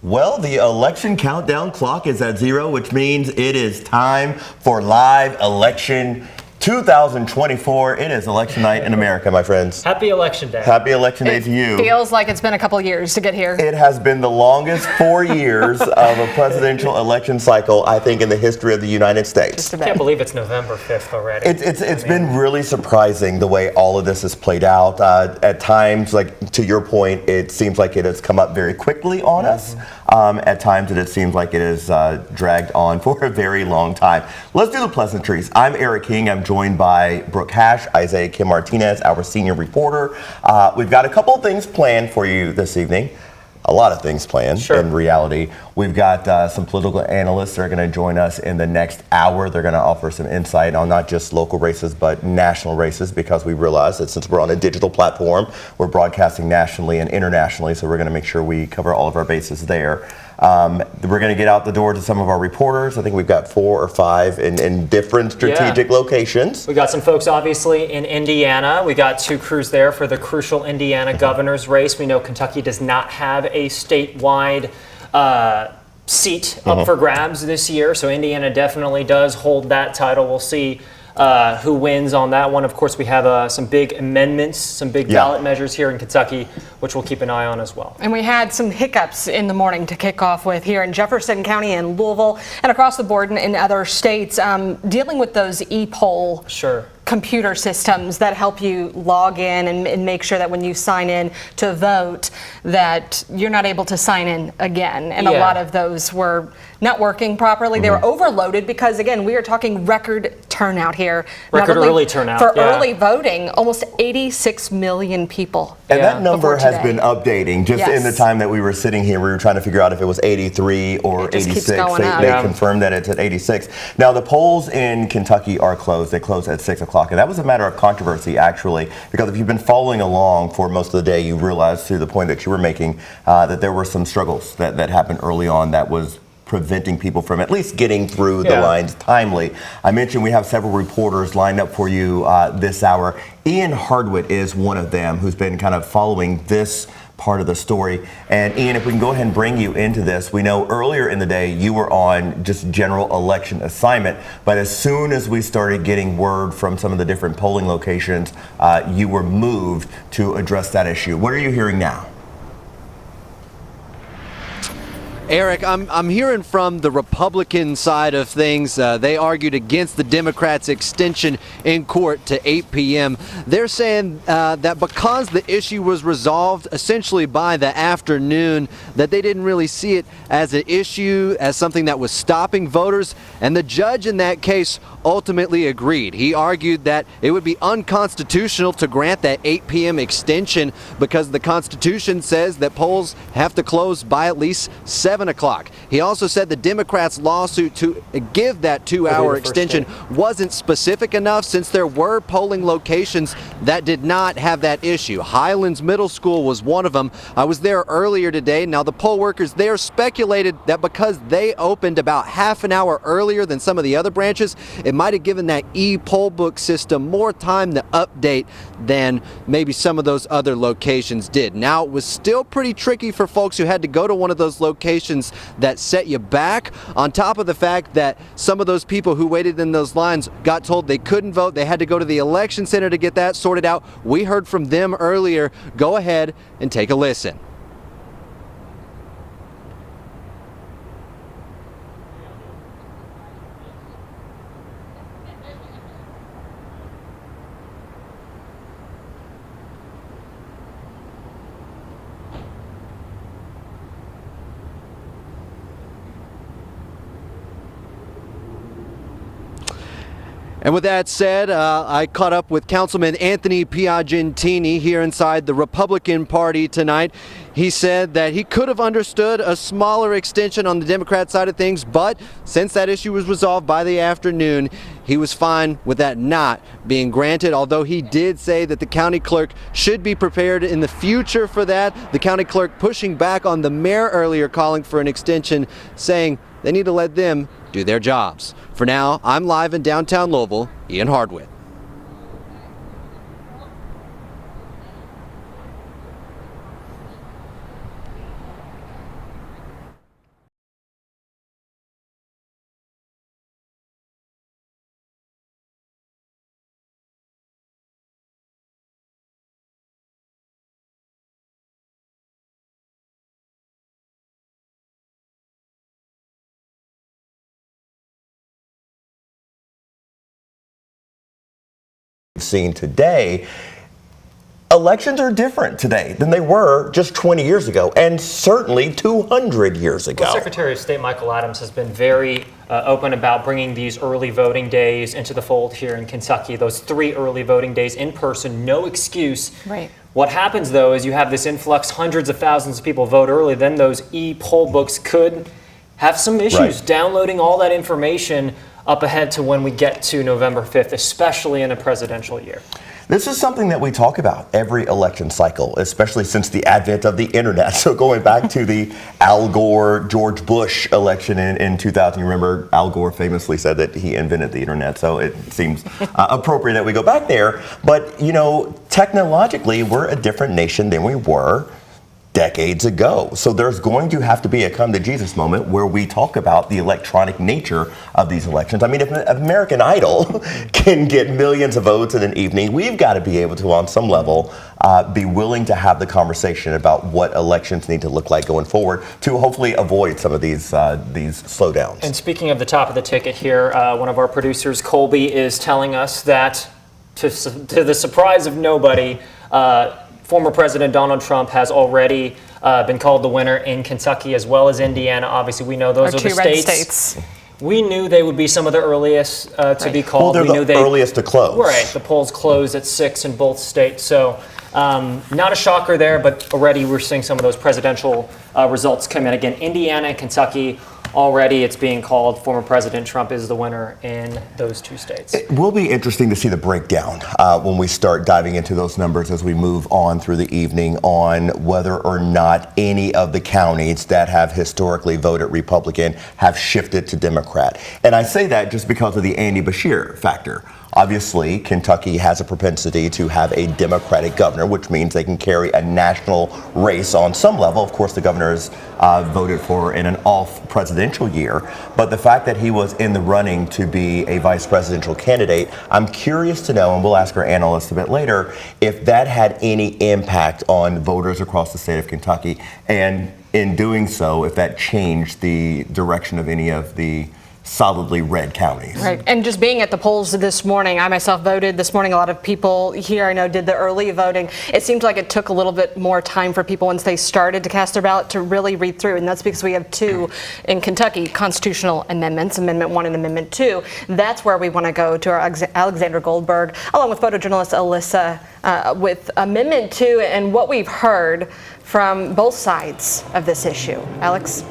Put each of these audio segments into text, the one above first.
Well, the election countdown clock is at 0, which means it is time for live election 2024. It is election night in America, my friends. Happy Election Day. Happy Election Day to you. Feels like it's been a couple years to get here. It has been the longest 4 years of a presidential election cycle, I think, in the history of the United States. I can't believe it's November 5th already. It's been really surprising the way all of this has played out. At times, like to your point, it seems like it has come up very quickly on us. At times, it seems like it has dragged on for a very long time. Let's do the pleasantries. I'm Eric King. I'm joined by Brooke Hash, Isaiah Kim Martinez, our senior reporter. We've got a couple of things planned for you this evening. A lot of things planned in reality. We've got some political analysts that are going to join us in the next hour. They're going to offer some insight on not just local races, but national races, because we realize that since we're on a digital platform, we're broadcasting nationally and internationally, so we're going to make sure we cover all of our bases there. We're going to get out the door to some of our reporters. I think we've got 4 or 5 in different strategic locations. We got some folks obviously in Indiana. We got 2 crews there for the crucial Indiana governor's race. We know Kentucky does not have a statewide seat up for grabs this year, so Indiana definitely does hold that title. We'll see who wins on that one. Of course, we have some big amendments, some big ballot measures here in Kentucky, which we'll keep an eye on as well. And we had some hiccups in the morning to kick off with here in Jefferson County and Louisville and across the board in other states, dealing with those e-poll computer systems that help you log in and make sure that when you sign in to vote that you're not able to sign in again. And a lot of those were not working properly. They were overloaded because, again, we are talking record turnout here. Record early turnout. For early voting, almost 86 million people. And that number has been updating. Just in the time that we were sitting here, we were trying to figure out if it was 83 or 86. They confirmed that it's at 86. Now, the polls in Kentucky are closed. They close at 6 o'clock. And that was a matter of controversy, actually, because if you've been following along for most of the day, you realized, to the point that you were making, that there were some struggles that happened early on that was preventing people from at least getting through the lines timely. I mentioned we have several reporters lined up for you this hour. Ian Hardwitt is one of them who's been kind of following this part of the story. And Ian, if we can go ahead and bring you into this, we know earlier in the day you were on just general election assignment, but as soon as we started getting word from some of the different polling locations, you were moved to address that issue. What are you hearing now? Eric, I'm hearing from the Republican side of things. They argued against the Democrats' extension in court to 8 p.m. They're saying that because the issue was resolved essentially by the afternoon, that they didn't really see it as an issue, as something that was stopping voters. And the judge in that case ultimately agreed. He argued that it would be unconstitutional to grant that 8 p.m. extension because the Constitution says that polls have to close by at least 7 o'clock. He also said the Democrats' lawsuit to give that 2-hour extension wasn't specific enough since there were polling locations that did not have that issue. Highlands Middle School was one of them. I was there earlier today. Now, the poll workers there speculated that because they opened about half an hour earlier than some of the other branches, it might have given that e-poll book system more time to update than maybe some of those other locations did. Now, it was still pretty tricky for folks who had to go to one of those locations that set you back, on top of the fact that some of those people who waited in those lines got told they couldn't vote. They had to go to the election center to get that sorted out. We heard from them earlier. Go ahead and take a listen. And with that said, I caught up with Councilman Anthony Piagentini here inside the Republican Party tonight. He said that he could have understood a smaller extension on the Democrat side of things, but since that issue was resolved by the afternoon, he was fine with that not being granted, although he did say that the county clerk should be prepared in the future for that. The county clerk pushing back on the mayor earlier calling for an extension, saying they need to let them do their jobs. For now, I'm live in downtown Louisville, Ian Hardwitt. seen today, elections are different today than they were just 20 years ago, and certainly 200 years ago. Well, Secretary of State Michael Adams has been very open about bringing these early voting days into the fold here in Kentucky. Those 3 early voting days in person, no excuse. Right. What happens, though, is you have this influx, hundreds of thousands of people vote early, then those e-poll books could have some issues downloading all that information up ahead to when we get to November 5th, especially in a presidential year. This is something that we talk about every election cycle, especially since the advent of the internet. So going back to the Al Gore, George Bush election in 2000, you remember Al Gore famously said that he invented the internet. So it seems appropriate that we go back there. But, you know, technologically, we're a different nation than we were decades ago. So there's going to have to be a come to Jesus moment where we talk about the electronic nature of these elections. I mean, if American Idol can get millions of votes in an evening, we've got to be able to, on some level, be willing to have the conversation about what elections need to look like going forward to hopefully avoid some of these slowdowns. And speaking of the top of the ticket here, one of our producers, Colby, is telling us that to the surprise of nobody, former President Donald Trump has already been called the winner in Kentucky as well as Indiana. Obviously, we know those are the states. We knew they would be some of the earliest to be called. Well, they're the earliest to close. Right. The polls close at 6 in both states. So not a shocker there, but already we're seeing some of those presidential results come in. Again, Indiana and Kentucky. Already it's being called former President Trump is the winner in those 2 states. It will be interesting to see the breakdown when we start diving into those numbers as we move on through the evening on whether or not any of the counties that have historically voted Republican have shifted to Democrat. And I say that just because of the Andy Beshear factor. Obviously, Kentucky has a propensity to have a Democratic governor, which means they can carry a national race on some level. Of course, the governor is voted for in an off presidential year. But the fact that he was in the running to be a vice presidential candidate, I'm curious to know, and we'll ask our analyst a bit later, if that had any impact on voters across the state of Kentucky. And in doing so, if that changed the direction of any of the solidly red counties. Right, and just being at the polls this morning, I myself voted this morning. A lot of people here I know did the early voting. It seemed like it took a little bit more time for people once they started to cast their ballot to really read through, and that's because we have 2 in Kentucky constitutional amendments, Amendment 1 and Amendment 2. That's where we want to go to our Alexander Goldberg, along with photojournalist Alyssa, with Amendment 2 and what we've heard from both sides of this issue. Alex?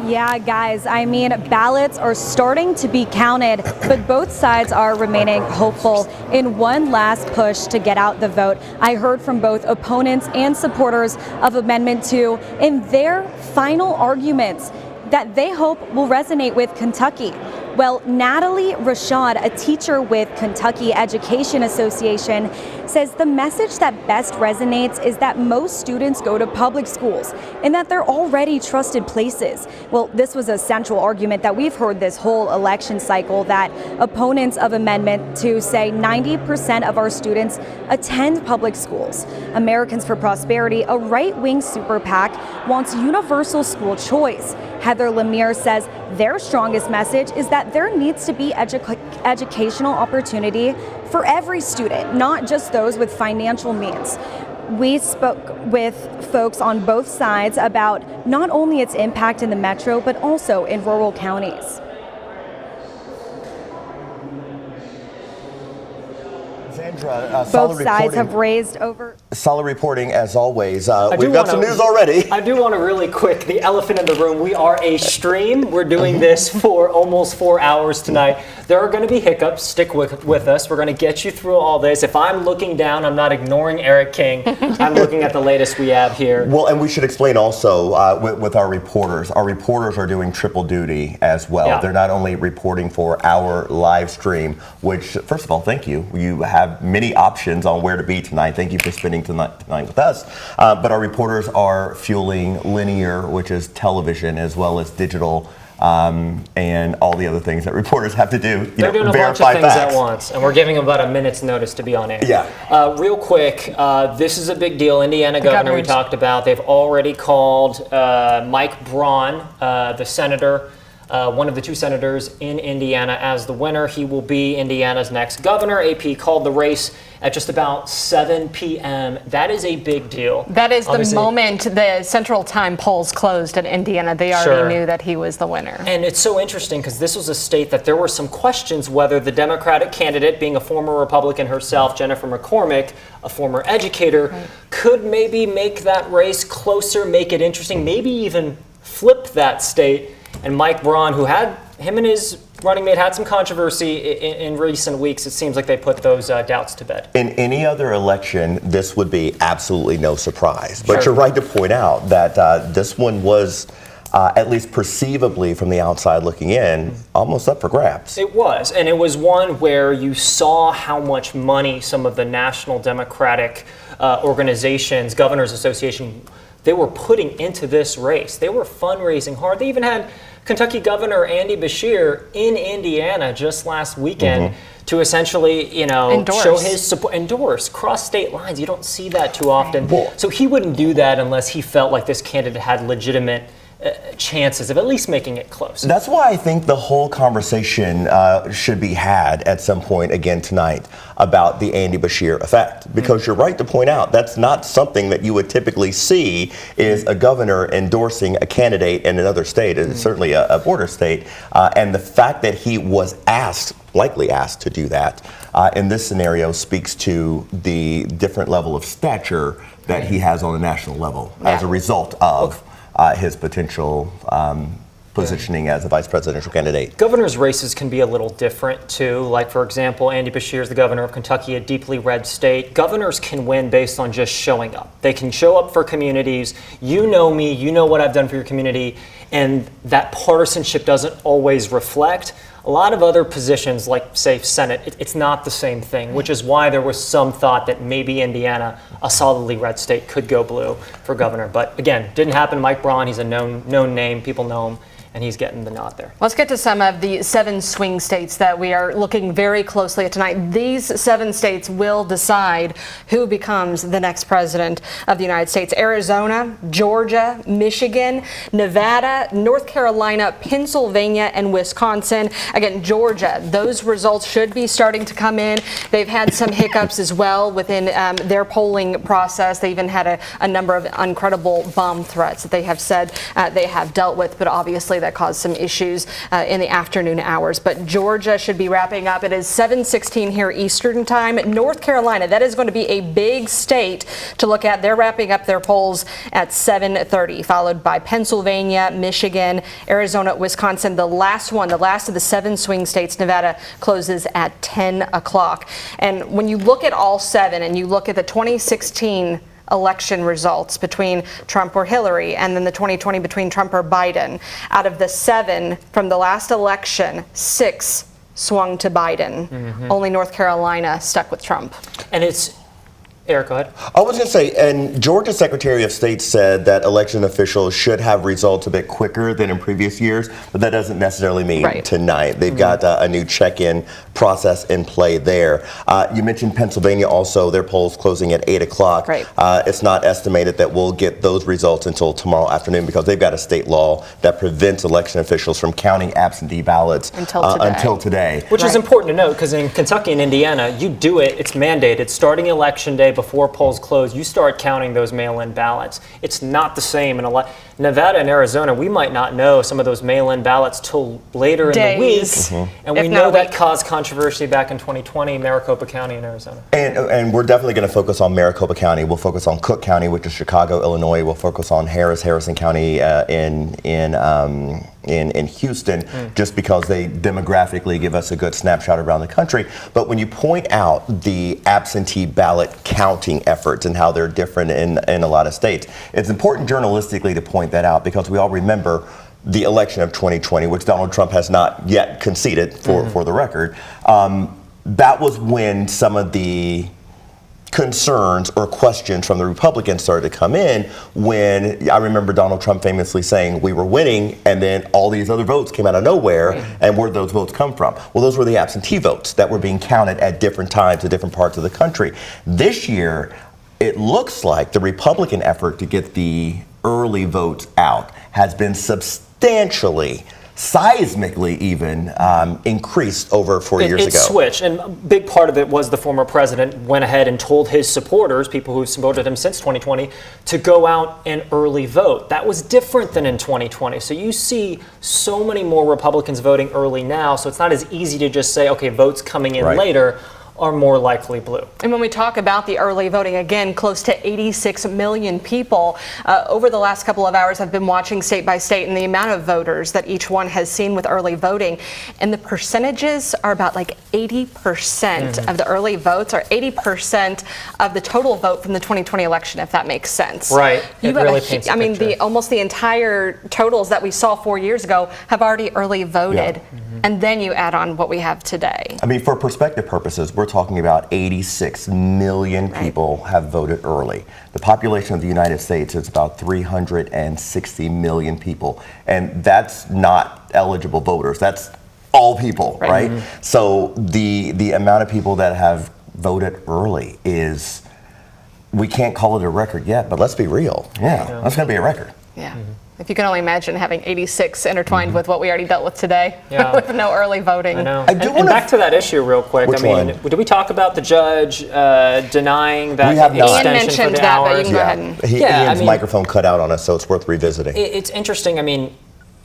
Yeah, guys, I mean, ballots are starting to be counted, but both sides are remaining hopeful in one last push to get out the vote. I heard from both opponents and supporters of Amendment 2 in their final arguments that they hope will resonate with Kentucky. Well, Natalie Rashad, a teacher with Kentucky Education Association, says the message that best resonates is that most students go to public schools and that they're already trusted places. Well, this was a central argument that we've heard this whole election cycle, that opponents of Amendment 2 say 90% of our students attend public schools. Americans for Prosperity, a right-wing super PAC, wants universal school choice. Heather Lemire says their strongest message is that there needs to be educational opportunity for every student, not just those with financial means. We spoke with folks on both sides about not only its impact in the metro, but also in rural counties. Both sides have raised over. Solid reporting as always. We've got some news already. I do want to really quick, the elephant in the room, we are a stream. We're doing this for almost 4 hours tonight. There are going to be hiccups. Stick with us. We're going to get you through all this. If I'm looking down, I'm not ignoring Eric King. I'm looking at the latest we have here. Well, and we should explain also with our reporters. Our reporters are doing triple duty as well. Yeah. They're not only reporting for our live stream, which, first of all, thank you. You have many options on where to be tonight. Thank you for spending tonight with us. But our reporters are fueling linear, which is television, as well as digital, and all the other things that reporters have to do. They're doing a bunch of things at once, and we're giving them about a minute's notice to be on air. Yeah. Real quick, this is a big deal. Indiana governor we talked about. They've already called Mike Braun, the senator one of the two senators in Indiana as the winner. He will be Indiana's next governor. AP called the race at just about 7 p.m. That is a big deal. That is the moment the Central Time polls closed in Indiana. They already knew that he was the winner. And it's so interesting because this was a state that there were some questions whether the Democratic candidate, being a former Republican herself, Jennifer McCormick, a former educator, could maybe make that race closer, make it interesting, maybe even flip that state. And Mike Braun, who had him and his running mate had some controversy in recent weeks, it seems like they put those doubts to bed. In any other election, this would be absolutely no surprise. But you're right to point out that this one was, at least perceivably from the outside looking in, almost up for grabs. It was, and it was one where you saw how much money some of the national Democratic organizations, Governors Association, they were putting into this race. They were fundraising hard. They even had Kentucky Governor Andy Beshear in Indiana just last weekend to essentially, show his support, endorse, cross state lines. You don't see that too often. So he wouldn't do that unless he felt like this candidate had legitimate chances of at least making it close. That's why I think the whole conversation should be had at some point again tonight about the Andy Beshear effect, because you're right to point out that's not something that you would typically see is a governor endorsing a candidate in another state. It's certainly a border state, and the fact that he was likely asked to do that in this scenario speaks to the different level of stature that he has on a national level as a result of his potential positioning as a vice presidential candidate. Governor's races can be a little different too. Like, for example, Andy Beshear is the governor of Kentucky, a deeply red state. Governors can win based on just showing up. They can show up for communities. You know me, you know what I've done for your community, and that partisanship doesn't always reflect. A lot of other positions, like, say, Senate, it's not the same thing, which is why there was some thought that maybe Indiana, a solidly red state, could go blue for governor. But again, didn't happen. Mike Braun, he's a known name. People know him, and he's getting the nod there. Let's get to some of the 7 swing states that we are looking very closely at tonight. These 7 states will decide who becomes the next president of the United States. Arizona, Georgia, Michigan, Nevada, North Carolina, Pennsylvania, and Wisconsin. Again, Georgia, those results should be starting to come in. They've had some hiccups as well within their polling process. They even had a number of incredible bomb threats that they have said they have dealt with, but obviously that caused some issues in the afternoon hours. But Georgia should be wrapping up. It is 7:16 here Eastern time. North Carolina, that is going to be a big state to look at. They're wrapping up their polls at 7:30, followed by Pennsylvania, Michigan, Arizona, Wisconsin. The last of the 7 swing states, Nevada, closes at 10 o'clock. And when you look at all 7 and you look at the 2016 election results between Trump or Hillary, and then the 2020 between Trump or Biden, out of the 7 from the last election, 6 swung to Biden. Only North Carolina stuck with Trump. And it's Eric, go ahead. I was going to say, and Georgia's Secretary of State said that election officials should have results a bit quicker than in previous years, but that doesn't necessarily mean tonight. They've got a new check-in process in play there. You mentioned Pennsylvania also, their polls closing at 8 o'clock. It's not estimated that we'll get those results until tomorrow afternoon because they've got a state law that prevents election officials from counting absentee ballots until today. Which is important to note because in Kentucky and Indiana, you do it, it's mandated. Starting election day before polls close, you start counting those mail-in ballots. It's not the same in Nevada and Arizona. We might not know some of those mail-in ballots till later in the week, and we know that caused controversy back in 2020, Maricopa County in Arizona. And we're definitely going to focus on Maricopa County. We'll focus on Cook County, which is Chicago, Illinois. We'll focus on Harrison County in Houston, just because they demographically give us a good snapshot around the country. But when you point out the absentee ballot counting efforts and how they're different in a lot of states, it's important journalistically to point that out because we all remember the election of 2020, which Donald Trump has not yet conceded for the record. That was when some of the concerns or questions from the Republicans started to come in, when I remember Donald Trump famously saying we were winning and then all these other votes came out of nowhere. And where did those votes come from? Well, those were the absentee votes that were being counted at different times in different parts of the country. This year, it looks like the Republican effort to get the early votes out has been substantially seismically even increased over 4 years ago. It switched, and a big part of it was the former president went ahead and told his supporters, people who've supported him since 2020, to go out and early vote. That was different than in 2020. So you see so many more Republicans voting early now, so it's not as easy to just say, okay, votes coming in later are more likely blue. And when we talk about the early voting, again, close to 86 million people over the last couple of hours have been watching state by state and the amount of voters that each one has seen with early voting. And the percentages are about like 80% of the early votes are 80% of the total vote from the 2020 election, if that makes sense. Right. It really paints a I mean, picture. almost the entire totals that we saw 4 years ago have already early voted. And then you add on what we have today. I mean, for perspective purposes, we're talking about 86 million people have voted early. The population of the United States is about 360 million people. And that's not eligible voters. That's all people, right? So the amount of people that have voted early is, we can't call it a record yet, but let's be real. That's going to be a record. If you can only imagine having 86 intertwined with what we already dealt with today, with no early voting. I know. And back to that issue real quick. Which I mean, one? did we talk about the judge denying that We have not. extension Ian mentioned for the that, but you hours? can go ahead and... Ian's microphone cut out on us, so it's worth revisiting. It's interesting. I mean,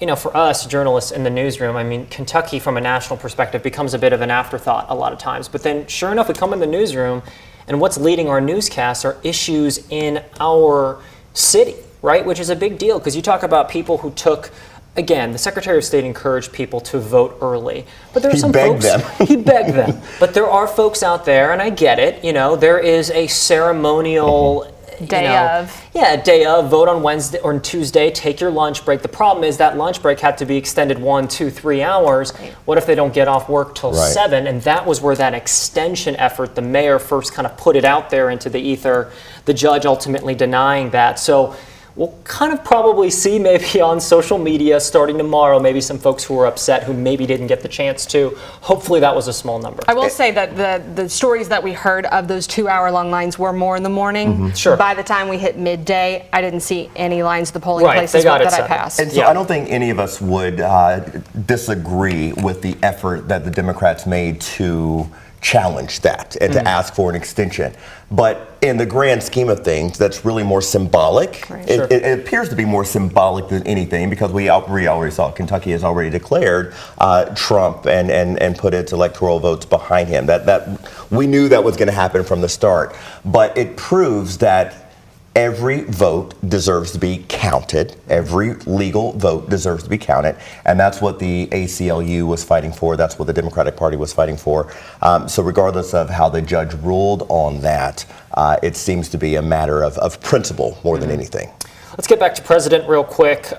you know, for us journalists in the newsroom, I mean, Kentucky from a national perspective becomes a bit of an afterthought a lot of times. But then sure enough, we come in the newsroom and what's leading our newscasts are issues in our city, right? Which is a big deal because you talk about people who took, again, the Secretary of State encouraged people to vote early. But there are some folks, he begged them. But there are folks out there, and I get it, you know, there is a ceremonial day of vote on Wednesday or Tuesday, take your lunch break. The problem is that lunch break had to be extended 1, 2, 3 hours. What if they don't get off work till 7? And that was where that extension effort, the mayor first kind of put it out there into the ether, the judge ultimately denying that. So we'll kind of probably see maybe on social media starting tomorrow, maybe some folks who are upset who maybe didn't get the chance to. Hopefully that was a small number. I will say that the stories that we heard of those 2-hour-long lines were more in the morning. Sure. By the time we hit midday, I didn't see any lines at the polling places that I passed. And so I don't think any of us would disagree with the effort that the Democrats made to challenge that and to ask for an extension. But in the grand scheme of things, that's really more symbolic. It appears to be more symbolic than anything because we already saw Kentucky has already declared Trump and put its electoral votes behind him. That we knew that was going to happen from the start. But it proves that every vote deserves to be counted. Every legal vote deserves to be counted. And that's what the ACLU was fighting for. That's what the Democratic Party was fighting for. So regardless of how the judge ruled on that, it seems to be a matter of principle more than anything. Let's get back to President real quick.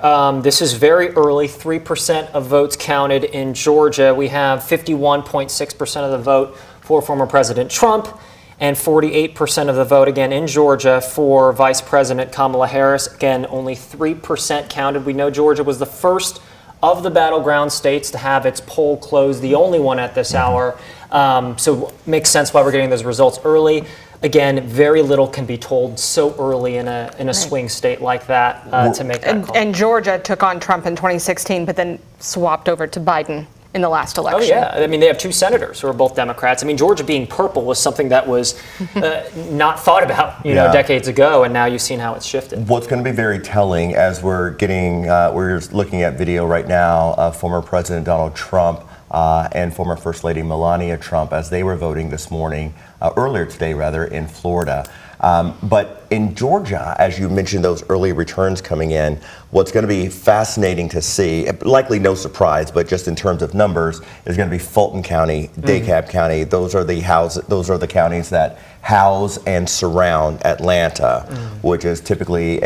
This is very early, 3% of votes counted in Georgia. We have 51.6% of the vote for former President Trump, and 48% of the vote, again, in Georgia for Vice President Kamala Harris. Again, only 3% counted. We know Georgia was the first of the battleground states to have its poll closed, the only one at this hour. So makes sense why we're getting those results early. Again, very little can be told so early in a swing state like that to make that call. And Georgia took on Trump in 2016, but then swapped over to Biden in the last election. Oh, yeah. I mean, they have 2 senators who are both Democrats. I mean, Georgia being purple was something that was not thought about, you know, decades ago, and now you've seen how it's shifted. What's going to be very telling as we're looking at video right now of former President Donald Trump and former First Lady Melania Trump as they were voting this morning, earlier today rather, in Florida. But in Georgia, as you mentioned, those early returns coming in, what's going to be fascinating to see, likely no surprise, but just in terms of numbers, is going to be Fulton County, DeKalb County. Those are the counties that house and surround Atlanta, which is typically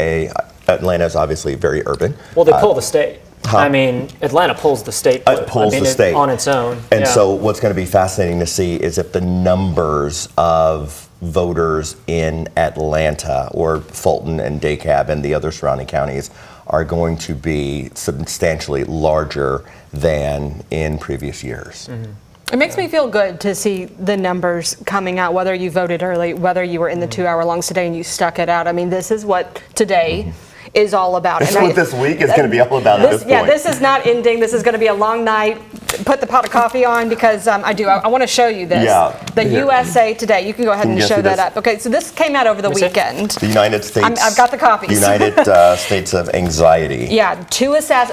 Atlanta is obviously very urban. Well, they pull the state. I mean, Atlanta pulls the state. It pulls the state on its own. And so what's going to be fascinating to see is if the numbers of voters in Atlanta or Fulton and DeKalb and the other surrounding counties are going to be substantially larger than in previous years. It makes me feel good to see the numbers coming out, whether you voted early, whether you were in the 2-hour-long today and you stuck it out. I mean, this is what today is all about. That's what this week is going to be all about at this point. Yeah, this is not ending. This is going to be a long night. Put the pot of coffee on because I want to show you this. Yeah. The USA Today. You can go ahead and show that up. Okay, so this came out over the weekend. The United States. I've got the copies. United States of Anxiety. Yeah,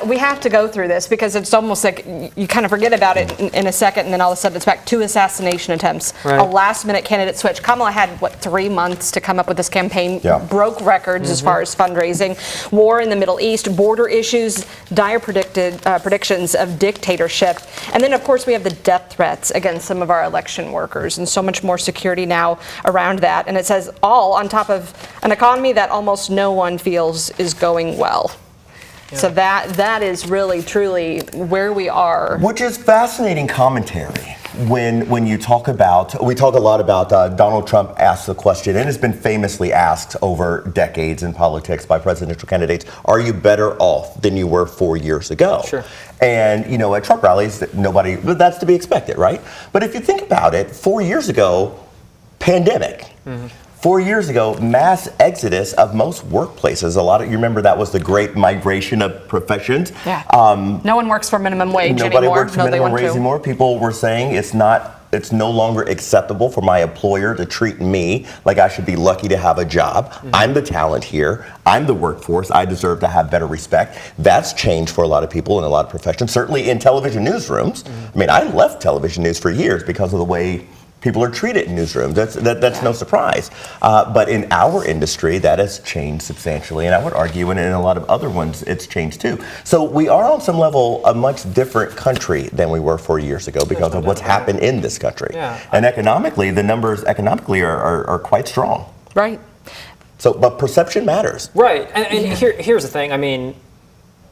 we have to go through this because it's almost like you kind of forget about it in a second and then all of a sudden it's back. 2 assassination attempts. Right. A last-minute candidate switch. Kamala had, 3 months to come up with this campaign. Yeah. Broke records as far as fundraising. War in the Middle East, border issues, dire predictions of dictatorship. And then, of course, we have the death threats against some of our election workers and so much more security now around that. And it says all on top of an economy that almost no one feels is going well. Yeah. So that is really, truly where we are. Which is fascinating commentary. When you talk about, we talk a lot about Donald Trump asks the question, and it's been famously asked over decades in politics by presidential candidates, are you better off than you were 4 years ago? Sure. And, at Trump rallies, that's to be expected, right? But if you think about it, 4 years ago, pandemic. 4 years ago, mass exodus of most workplaces. You remember that was the great migration of professions. Yeah. No one works for minimum wage anymore. Nobody works for minimum wage anymore. People were saying it's no longer acceptable for my employer to treat me like I should be lucky to have a job. I'm the talent here. I'm the workforce. I deserve to have better respect. That's changed for a lot of people in a lot of professions, certainly in television newsrooms. I mean, I left television news for years because of the way people are treated in newsrooms. That's no surprise. But in our industry, that has changed substantially. And I would argue, and in a lot of other ones, it's changed too. So we are on some level a much different country than we were 4 years ago because of what's happened in this country. Yeah. And economically, the numbers are quite strong. Right. So, but perception matters. Right. And here's the thing. I mean,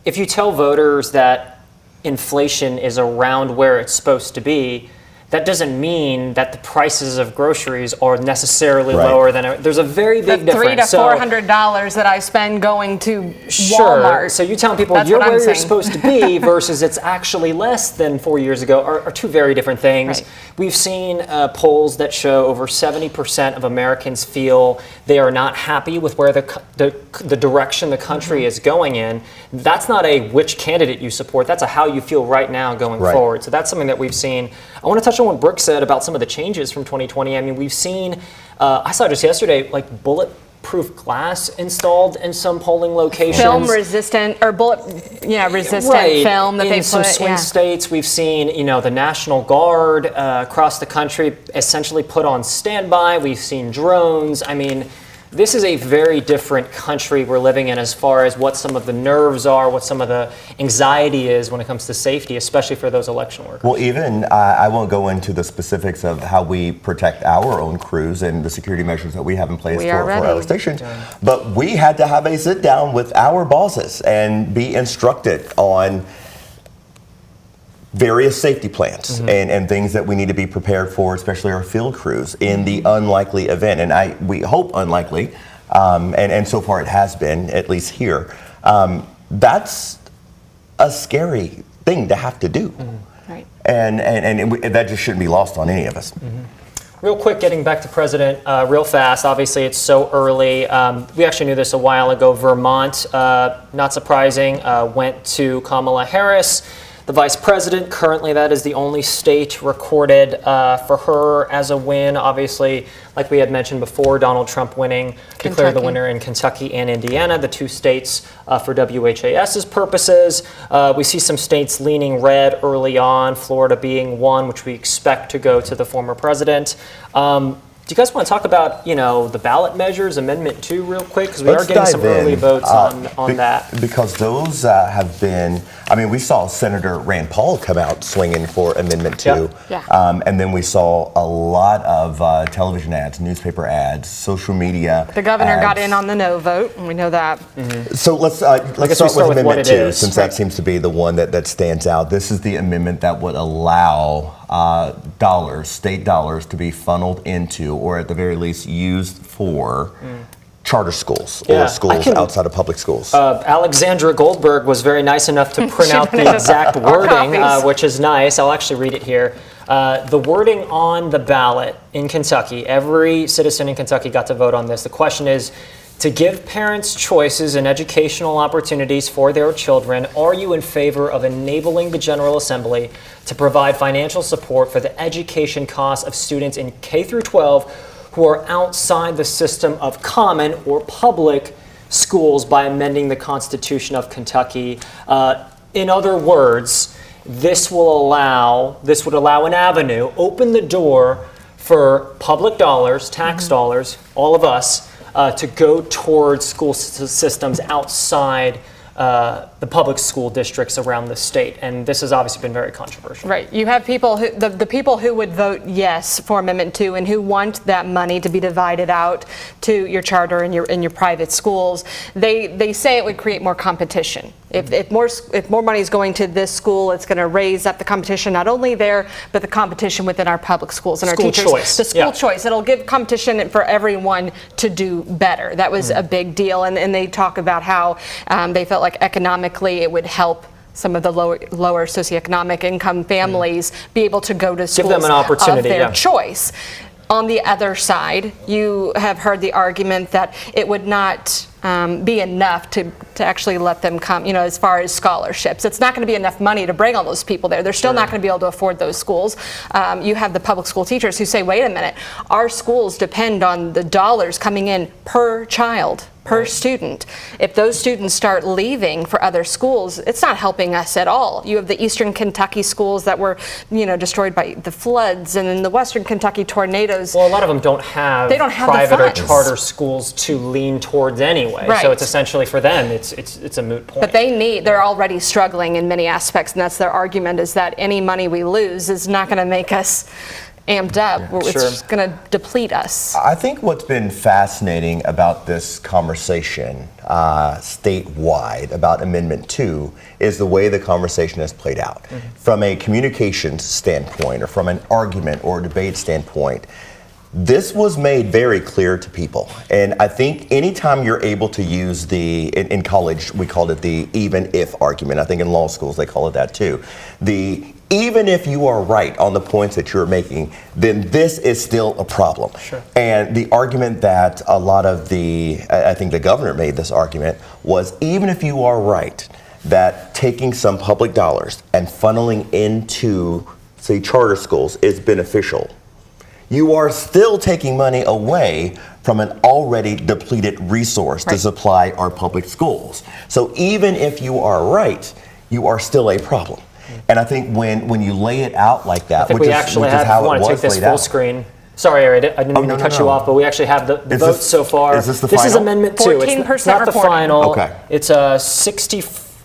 if you tell voters that inflation is around where it's supposed to be, that doesn't mean that the prices of groceries are necessarily lower than there's a very big difference. $300 to $400 that I spend going to Walmart. Sure. So you telling people you're where you're supposed to be versus it's actually less than 4 years ago are two very different things. Right. We've seen polls that show over 70% of Americans feel they are not happy with where the direction the country is going in. That's not a which candidate you support. That's a how you feel right now going forward. So that's something that we've seen. I want to touch on what Brooke said about some of the changes from 2020. I mean, we've seen, I saw just yesterday, bulletproof glass installed in some polling locations. Film resistant, or resistant film that they put. In some swing states, we've seen, the National Guard across the country essentially put on standby. We've seen drones. I mean, this is a very different country we're living in as far as what some of the nerves are, what some of the anxiety is when it comes to safety, especially for those election workers. Well, even, I won't go into the specifics of how we protect our own crews and the security measures that we have in place for our station, but we had to have a sit down with our bosses and be instructed on various safety plans and things that we need to be prepared for, especially our field crews, in the unlikely event. And we hope unlikely, and so far it has been, at least here. That's a scary thing to have to do. Right. And that just shouldn't be lost on any of us. Real quick, getting back to President, real fast. Obviously, it's so early. We actually knew this a while ago. Vermont, not surprising, went to Kamala Harris, the vice president. Currently, that is the only state recorded for her as a win. Obviously, like we had mentioned before, Donald Trump winning, declared the winner in Kentucky and Indiana, the two states for WHAS's purposes. We see some states leaning red early on, Florida being one, which we expect to go to the former president. Do you guys want to talk about, the ballot measures, Amendment 2, real quick? Because we are getting some early votes on that. Because those have been, we saw Senator Rand Paul come out swinging for Amendment 2. Yeah. And then we saw a lot of television ads, newspaper ads, social media. The governor got in on the no vote, and we know that. So let's start with Amendment 2, since that seems to be the one that stands out. This is the amendment that would allow state dollars to be funneled into, or at the very least used for, charter schools or schools outside of public schools. Alexandra Goldberg was very nice enough to print out the exact wording, which is nice. I'll actually read it here. The wording on the ballot in Kentucky, every citizen in Kentucky got to vote on this. The question is, To give parents choices and educational opportunities for their children, are you in favor of enabling the General Assembly to provide financial support for the education costs of students in K through 12 who are outside the system of common or public schools by amending the Constitution of Kentucky? In other words, this would allow an avenue, open the door for public dollars, tax dollars, all of us, to go towards school systems outside the public school districts around the state, and this has obviously been very controversial. Right. You have people who, the people who would vote yes for Amendment 2 and who want that money to be divided out to your charter and your private schools. They say it would create more competition. If more money is going to this school, it's going to raise up the competition not only there, but the competition within our public schools and our teachers. Choice. The school choice. It'll give competition for everyone to do better. That was a big deal, and they talk about how they felt like economically it would help some of the lower socioeconomic income families be able to go to schools give them an opportunity, of their choice. On the other side, you have heard the argument that it would not be enough to actually let them come, as far as scholarships. It's not going to be enough money to bring all those people there. They're still not going to be able to afford those schools. You have the public school teachers who say, wait a minute, our schools depend on the dollars coming in per child, per student. If those students start leaving for other schools, it's not helping us at all. You have the Eastern Kentucky schools that were, destroyed by the floods, and then the Western Kentucky tornadoes. Well, a lot of them don't have private or charter schools to lean towards anyway. Right. So it's essentially for them, it's a moot point. But they're already struggling in many aspects, and that's their argument, is that any money we lose is not going to make us amped up. It's just going to deplete us. I think what's been fascinating about this conversation statewide about Amendment 2 is the way the conversation has played out. From a communications standpoint, or from an argument or debate standpoint, this was made very clear to people. And I think anytime you're able to use in college, we called it the even if argument. I think in law schools they call it that too. Even if you are right on the points that you're making, then this is still a problem. Sure. And the argument that a lot of I think the governor made this argument was, even if you are right, that taking some public dollars and funneling into, say, charter schools is beneficial, you are still taking money away from an already depleted resource to supply our public schools. So even if you are right, you are still a problem. And I think when you lay it out like that, which is how it was laid out. I want to take this full screen. Sorry, Ari, I didn't mean to cut you off, but we actually have the votes so far. Is this the final? This is Amendment 2. 14% It's not the final. Okay. It's 60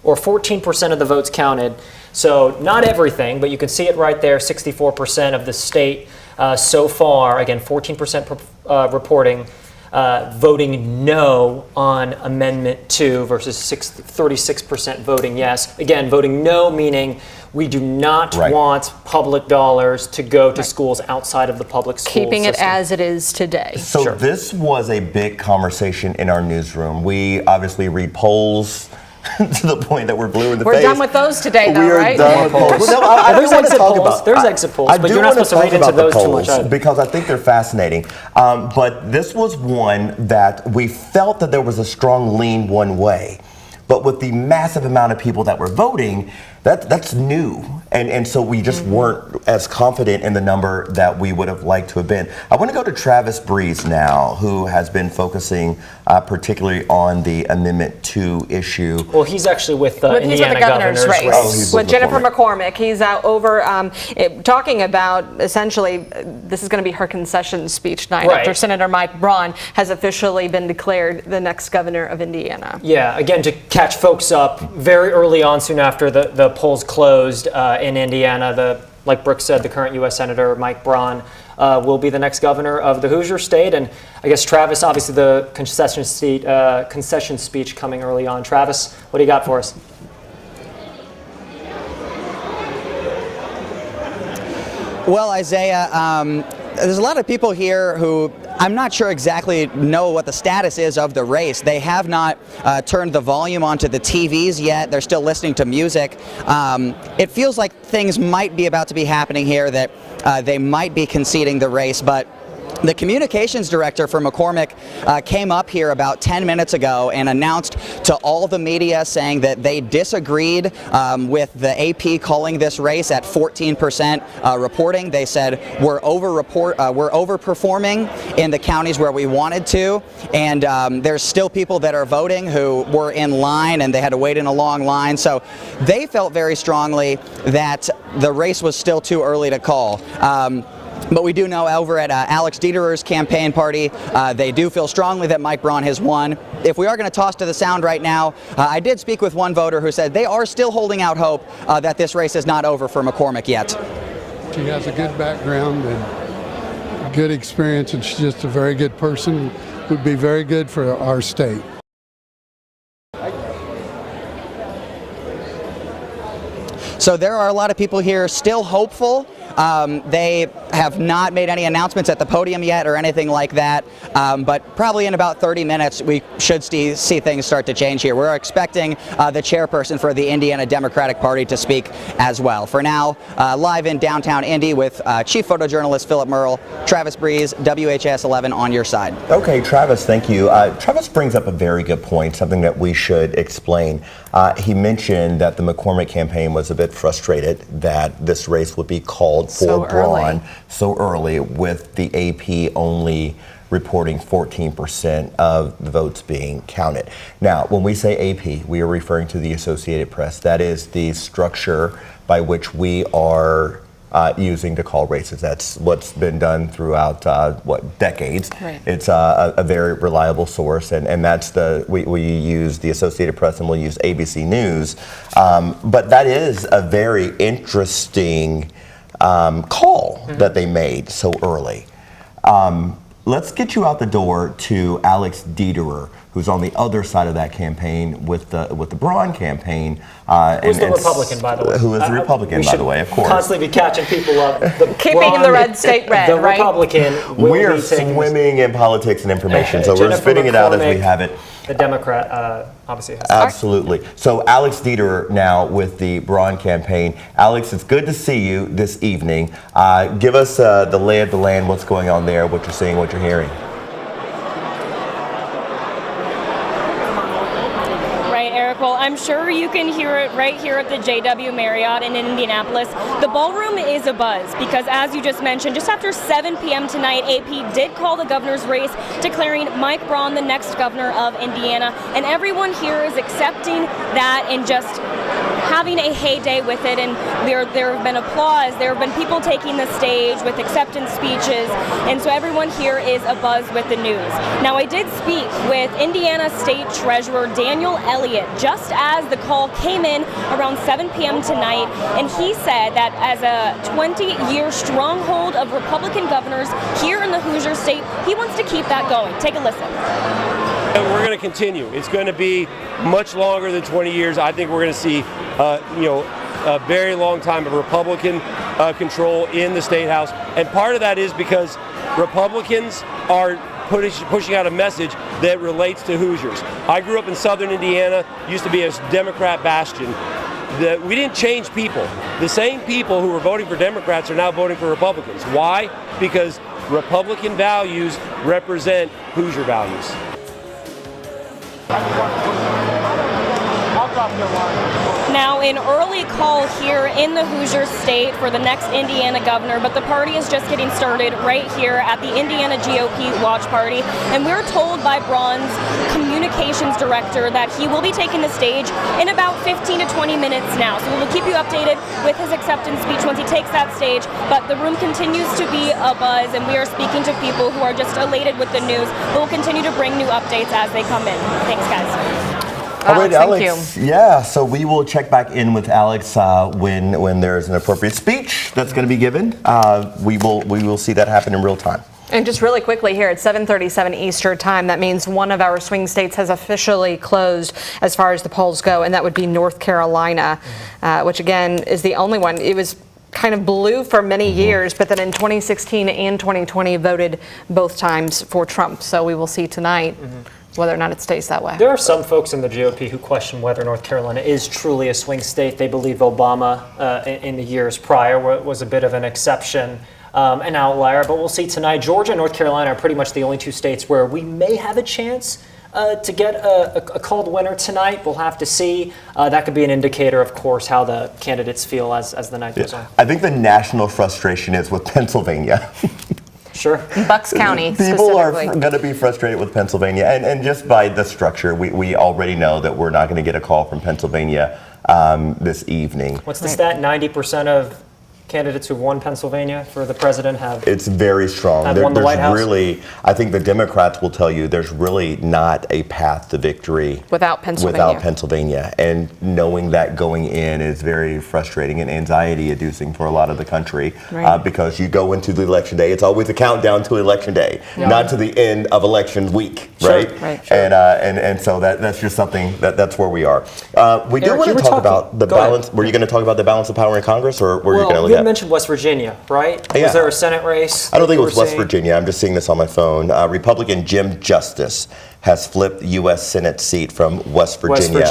or 14% of the votes counted. So not everything, but you can see it right there. 64% of the state so far. Again, 14% reporting voting no on Amendment 2 versus 36% voting yes. Again, voting no meaning we do not want public dollars to go to schools outside of the public school Keeping system. it as it is today. So this was a big conversation in our newsroom. We obviously read polls to the point that we're blue in the face. We're done with those today, though, right? We are done with polls. No, there's exit polls. There's exit polls, but you're not supposed to read into those too much either. Because I think they're fascinating. But this was one that we felt that there was a strong lean one way. But with the massive amount of people that were voting, that's new. And so we just weren't as confident in the number that we would have liked to have been. I want to go to Travis Breeze now, who has been focusing particularly on the Amendment 2 issue. Well, he's actually with the Indiana governor's race. Oh, he's with Jennifer McCormick. He's out over talking about, essentially, this is going to be her concession speech tonight after Senator Mike Braun has officially been declared the next governor of Indiana. Yeah, again, to catch folks up, very early on, soon after the polls closed in Indiana, like Brooke said, the current U.S. Senator Mike Braun will be the next governor of the Hoosier State. And I guess Travis, obviously the concession speech coming early on. Travis, what do you got for us? Well, Isaiah, there's a lot of people here who I'm not sure exactly know what the status is of the race. They have not turned the volume onto the TVs yet. They're still listening to music. It feels like things might be about to be happening here, that they might be conceding the race, but The communications director for McCormick came up here about 10 minutes ago and announced to all the media saying that they disagreed with the AP calling this race at 14% reporting. They said we're overperforming in the counties where we wanted to, and there's still people that are voting who were in line and they had to wait in a long line. So they felt very strongly that the race was still too early to call. But we do know over at Alex Dieterer's campaign party, they do feel strongly that Mike Braun has won. If we are going to toss to the sound right now, I did speak with one voter who said they are still holding out hope that this race is not over for McCormick yet. She has a good background and good experience, and she's just a very good person. Would be very good for our state. So there are a lot of people here still hopeful. They have not made any announcements at the podium yet or anything like that, but probably in about 30 minutes we should see things start to change here. We're expecting the chairperson for the Indiana Democratic Party to speak as well. For now, live in downtown Indy with Chief Photojournalist Philip Merle, Travis Breeze, WHS 11 on your side. Okay, Travis, thank you. Travis brings up a very good point, something that we should explain. He mentioned that the McCormick campaign was a bit frustrated that this race would be called for Braun so early, with the AP only reporting 14% of the votes being counted. Now, when we say AP, we are referring to the Associated Press. That is the structure by which we are using to call races. That's what's been done throughout decades. Right. It's a very reliable source, and that's we use the Associated Press and we'll use ABC News. But that is a very interesting call that they made so early. Let's get you out the door to Alex Dieterer, who's on the other side of that campaign with the Braun campaign. Who's the Republican, by the way? Who is the Republican, by the way, of course. Constantly be catching people up. Keeping the red state red, the right? Republican will we are be taking swimming in politics and information, so we're spitting it out as we have it. The Democrat obviously has. Absolutely. So Alex Dieterer now with the Braun campaign. Alex, it's good to see you this evening. Give us the lay of the land, what's going on there, what you're seeing, what you're hearing. Well, I'm sure you can hear it right here at the JW Marriott in Indianapolis. The ballroom is abuzz because, as you just mentioned, just after 7 p.m. tonight, AP did call the governor's race, declaring Mike Braun the next governor of Indiana. And everyone here is accepting that and just having a heyday with it. And there have been applause. There have been people taking the stage with acceptance speeches. And so everyone here is abuzz with the news. Now, I did speak with Indiana State Treasurer Daniel Elliott just as the call came in around 7 p.m. tonight, and he said that as a 20-year stronghold of Republican governors here in the Hoosier State, he wants to keep that going. Take a listen. And we're going to continue. It's going to be much longer than 20 years. I think we're going to see, a very long time of Republican control in the State House, and part of that is because Republicans are pushing out a message that relates to Hoosiers. I grew up in southern Indiana, used to be a Democrat bastion. We didn't change people. The same people who were voting for Democrats are now voting for Republicans. Why? Because Republican values represent Hoosier values. Now, an early call here in the Hoosier State for the next Indiana governor, but the party is just getting started right here at the Indiana GOP Watch Party. And we're told by Braun's communications director that he will be taking the stage in about 15 to 20 minutes now. So we will keep you updated with his acceptance speech once he takes that stage. But the room continues to be abuzz, and we are speaking to people who are just elated with the news. But we'll continue to bring new updates as they come in. Thanks, guys. All right, Alex. Thank you. Yeah, so we will check back in with Alex when there's an appropriate speech that's going to be given. We will see that happen in real time. And just really quickly here at 7:37 Eastern time, that means one of our swing states has officially closed as far as the polls go, and that would be North Carolina, which again is the only one. It was kind of blue for many years, but then in 2016 and 2020 voted both times for Trump. So we will see tonight whether or not it stays that way. There are some folks in the GOP who question whether North Carolina is truly a swing state. They believe Obama in the years prior was a bit of an exception. an outlier, but we'll see tonight. Georgia and North Carolina are pretty much the only two states where we may have a chance to get a called winner tonight. We'll have to see. That could be an indicator, of course, how the candidates feel as the night goes on. I think the national frustration is with Pennsylvania. Sure. Bucks County People are going to be frustrated with Pennsylvania. And just by the structure, we already know that we're not going to get a call from Pennsylvania this evening. What's the stat? 90% of candidates who won Pennsylvania for the president have. It's very strong. Won the White House. Really, I think the Democrats will tell you there's really not a path to victory without Pennsylvania. And knowing that going in is very frustrating and anxiety inducing for a lot of the country, because you go into the election day, it's always a countdown to election day, not to the end of election week, right? Sure. And so that's just something that's where we are. We do want to talk about the balance. Were you going to talk about the balance of power in Congress, or were you going to look at? You mentioned West Virginia, right? Yeah. Was there a Senate race? I don't think it was West Virginia. I'm just seeing this on my phone. Republican Jim Justice has flipped the U.S. Senate seat from West Virginia.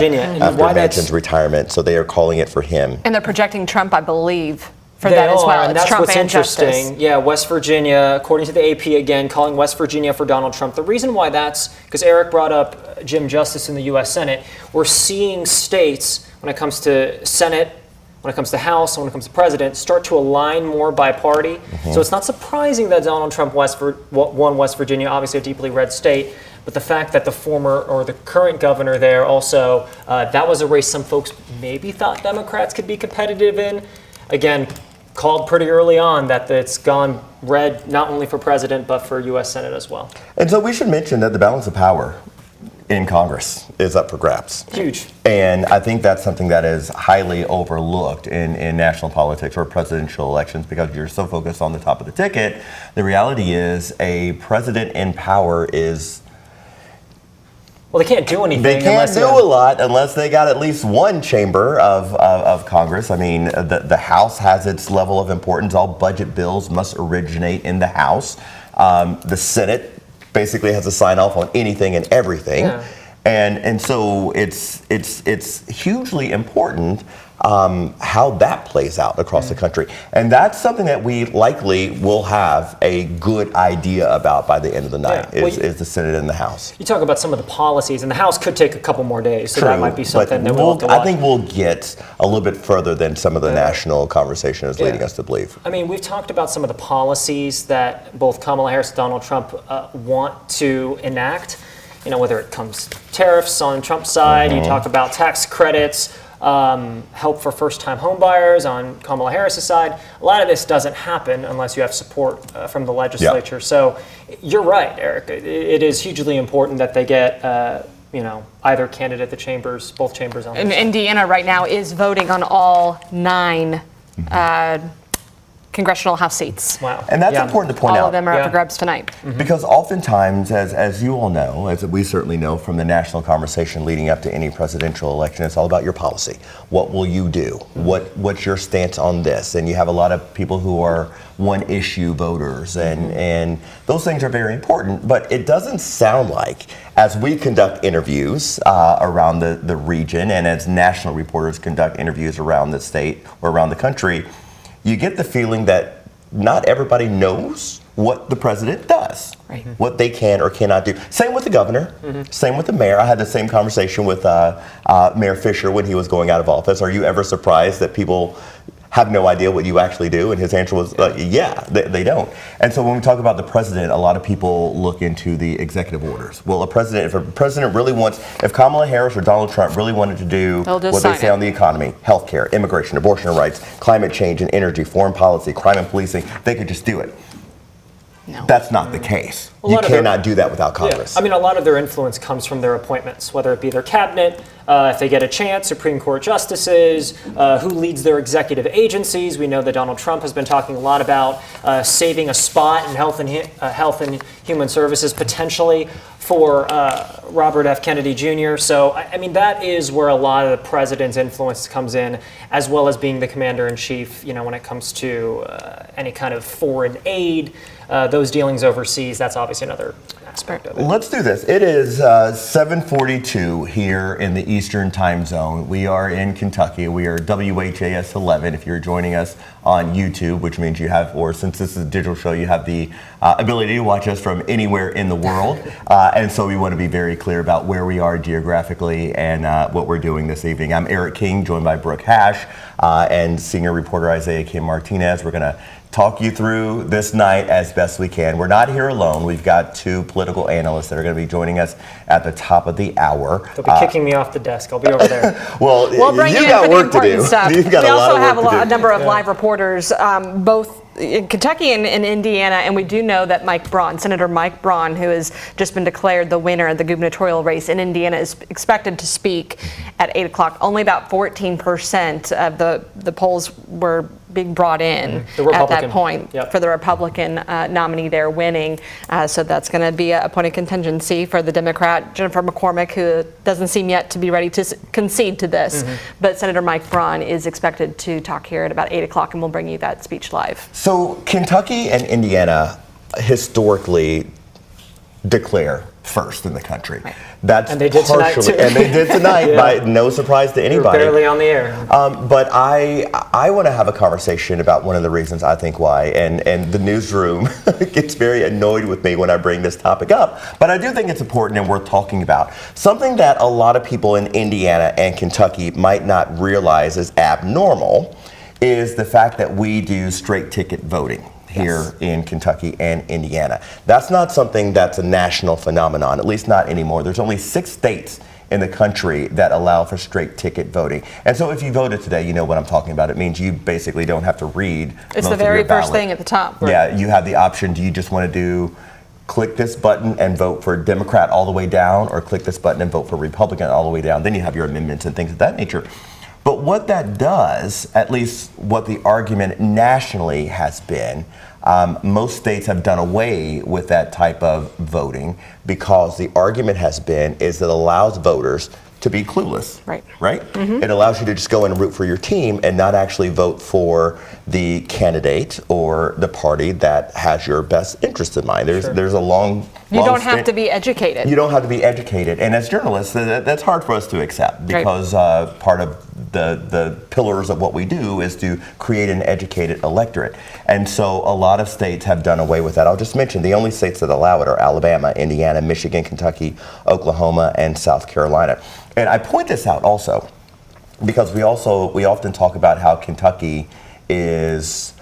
After Manchin's retirement, so they are calling it for him. And they're projecting Trump, I believe, for that as well. And that's what's interesting. Yeah, West Virginia, according to the AP again, calling West Virginia for Donald Trump. The reason why that's because Eric brought up Jim Justice in the U.S. Senate. We're seeing states, when it comes to Senate, when it comes to House, and when it comes to President, start to align more by party. So it's not surprising that Donald Trump won West Virginia, obviously a deeply red state, but the fact that the former or the current governor there also, that was a race some folks maybe thought Democrats could be competitive in. Again, called pretty early on that it's gone red not only for President, but for U.S. Senate as well. And so we should mention that the balance of power in Congress is up for grabs. Huge. And I think that's something that is highly overlooked in national politics or presidential elections, because you're so focused on the top of the ticket. The reality is a president in power is... Well, they can't do anything. They can't do a lot unless they got at least one chamber of Congress. I mean, the House has its level of importance. All budget bills must originate in the House. The Senate basically has to sign off on anything and everything, and so it's hugely important how that plays out across the country, and that's something that we likely will have a good idea about by the end of the night. Is the Senate and the House. You talk about some of the policies, and the House could take a couple more days, so that might be something that we'll have to watch. I think we'll get a little bit further than some of the national conversation is leading us to believe. I mean, we've talked about some of the policies that both Kamala Harris and Donald Trump want to enact. You know, whether it comes tariffs on Trump's side, you talk about tax credits, help for first-time homebuyers on Kamala Harris's side. A lot of this doesn't happen unless you have support from the legislature. So you're right, Eric. It is hugely important that they get either candidate, the chambers, both chambers on this. And Indiana right now is voting on all 9 congressional House seats. Wow. And that's important to point out. All of them are up for grabs tonight. Because oftentimes, as you all know, as we certainly know from the national conversation leading up to any presidential election, it's all about your policy. What will you do? What's your stance on this? And you have a lot of people who are one-issue voters, and those things are very important. But it doesn't sound like, as we conduct interviews around the region, and as national reporters conduct interviews around the state or around the country, you get the feeling that not everybody knows what the president does, what they can or cannot do. Same with the governor, same with the mayor. I had the same conversation with Mayor Fisher when he was going out of office. Are you ever surprised that people have no idea what you actually do? And his answer was, they don't. And so when we talk about the president, a lot of people look into the executive orders. Well, if a president really wants, if Kamala Harris or Donald Trump really wanted to do what they say on the economy, healthcare, immigration, abortion rights, climate change and energy, foreign policy, crime and policing, they could just do it. No. That's not the case. You cannot do that without Congress. I mean, a lot of their influence comes from their appointments, whether it be their cabinet, if they get a chance, Supreme Court justices, who leads their executive agencies. We know that Donald Trump has been talking a lot about saving a spot in Health and Human Services potentially for Robert F. Kennedy Jr. So, I mean, that is where a lot of the president's influence comes in, as well as being the commander-in-chief, when it comes to any kind of foreign aid, those dealings overseas. That's obviously another aspect of it. Let's do this. It is 7:42 here in the Eastern Time Zone. We are in Kentucky. We are WHAS 11. If you're joining us on YouTube, which means you have, or since this is a digital show, you have the ability to watch us from anywhere in the world. And so we want to be very clear about where we are geographically and what we're doing this evening. I'm Eric King, joined by Brooke Hash and senior reporter Isaiah Kim Martinez. We're going to talk you through this night as best we can. We're not here alone. We've got two political analysts that are going to be joining us at the top of the hour. They'll be kicking me off the desk. I'll be over there. Well, we'll bring you you got in for work the to do. important stuff. You've got we a also lot of work have to do. a number of live reporters, both in Kentucky and in Indiana, and we do know that Senator Mike Braun, who has just been declared the winner of the gubernatorial race in Indiana, is expected to speak at 8 o'clock. Only about 14% of the polls were being brought in at that point for the Republican nominee there winning. So that's going to be a point of contingency for the Democrat, Jennifer McCormick, who doesn't seem yet to be ready to concede to this. But Senator Mike Braun is expected to talk here at about 8 o'clock, and we'll bring you that speech live. So Kentucky and Indiana historically declare first in the country. Right. That's and they did tonight too. And they did tonight, by no surprise to anybody. We're barely on the air. But I want to have a conversation about one of the reasons I think why, and the newsroom gets very annoyed with me when I bring this topic up. But I do think it's important and worth talking about. Something that a lot of people in Indiana and Kentucky might not realize is abnormal is the fact that we do straight ticket voting here in Kentucky and Indiana. That's not something that's a national phenomenon, at least not anymore. There's only 6 states in the country that allow for straight ticket voting. And so if you voted today, you know what I'm talking about. It means you basically don't have to read It's most the very of your first ballot. thing at the top. Yeah, you have the option. Do you just want to click this button and vote for Democrat all the way down, or click this button and vote for Republican all the way down? Then you have your amendments and things of that nature. But what that does, at least what the argument nationally has been, most states have done away with that type of voting because the argument has been is that it allows voters to be clueless. Right? It allows you to just go and root for your team and not actually vote for the candidate or the party that has your best interest in mind. There's a long You don't have to be educated. You don't have to be educated. And as journalists, that's hard for us to accept because part of the pillars of what we do is to create an educated electorate. And so a lot of states have done away with that. I'll just mention the only states that allow it are Alabama, Indiana, Michigan, Kentucky, Oklahoma, and South Carolina. And I point this out also because we often talk about how Kentucky is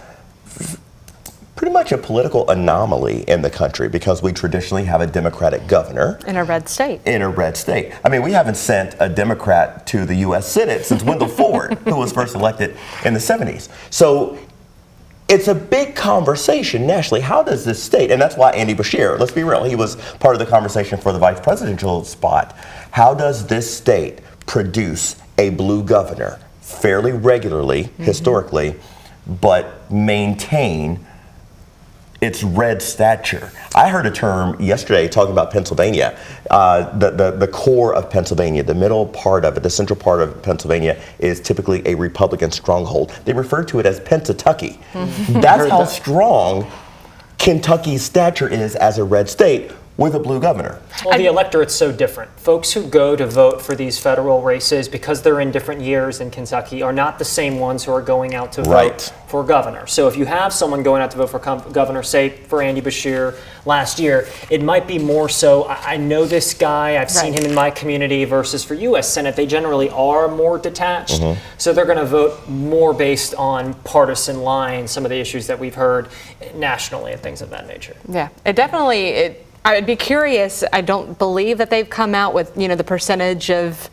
pretty much a political anomaly in the country because we traditionally have a Democratic governor. In a red state. In a red state. I mean, we haven't sent a Democrat to the U.S. Senate since Wendell Ford, who was first elected in the 70s. So it's a big conversation nationally. How does this state, and that's why Andy Beshear, let's be real, he was part of the conversation for the vice presidential spot. How does this state produce a blue governor fairly regularly, historically, but maintain its red stature? I heard a term yesterday talking about Pennsylvania. The core of Pennsylvania, the middle part of it, the central part of Pennsylvania is typically a Republican stronghold. They refer to it as Pennsatucky. That's how strong Kentucky's stature is as a red state with a blue governor. Well, the electorate's so different. Folks who go to vote for these federal races, because they're in different years in Kentucky, are not the same ones who are going out to vote for governor. So if you have someone going out to vote for governor, say for Andy Beshear last year, it might be more so, I know this guy, I've seen him in my community, versus for U.S. Senate, they generally are more detached. So they're going to vote more based on partisan lines, some of the issues that we've heard nationally and things of that nature. Yeah, I'd be curious. I don't believe that they've come out with, the percentage of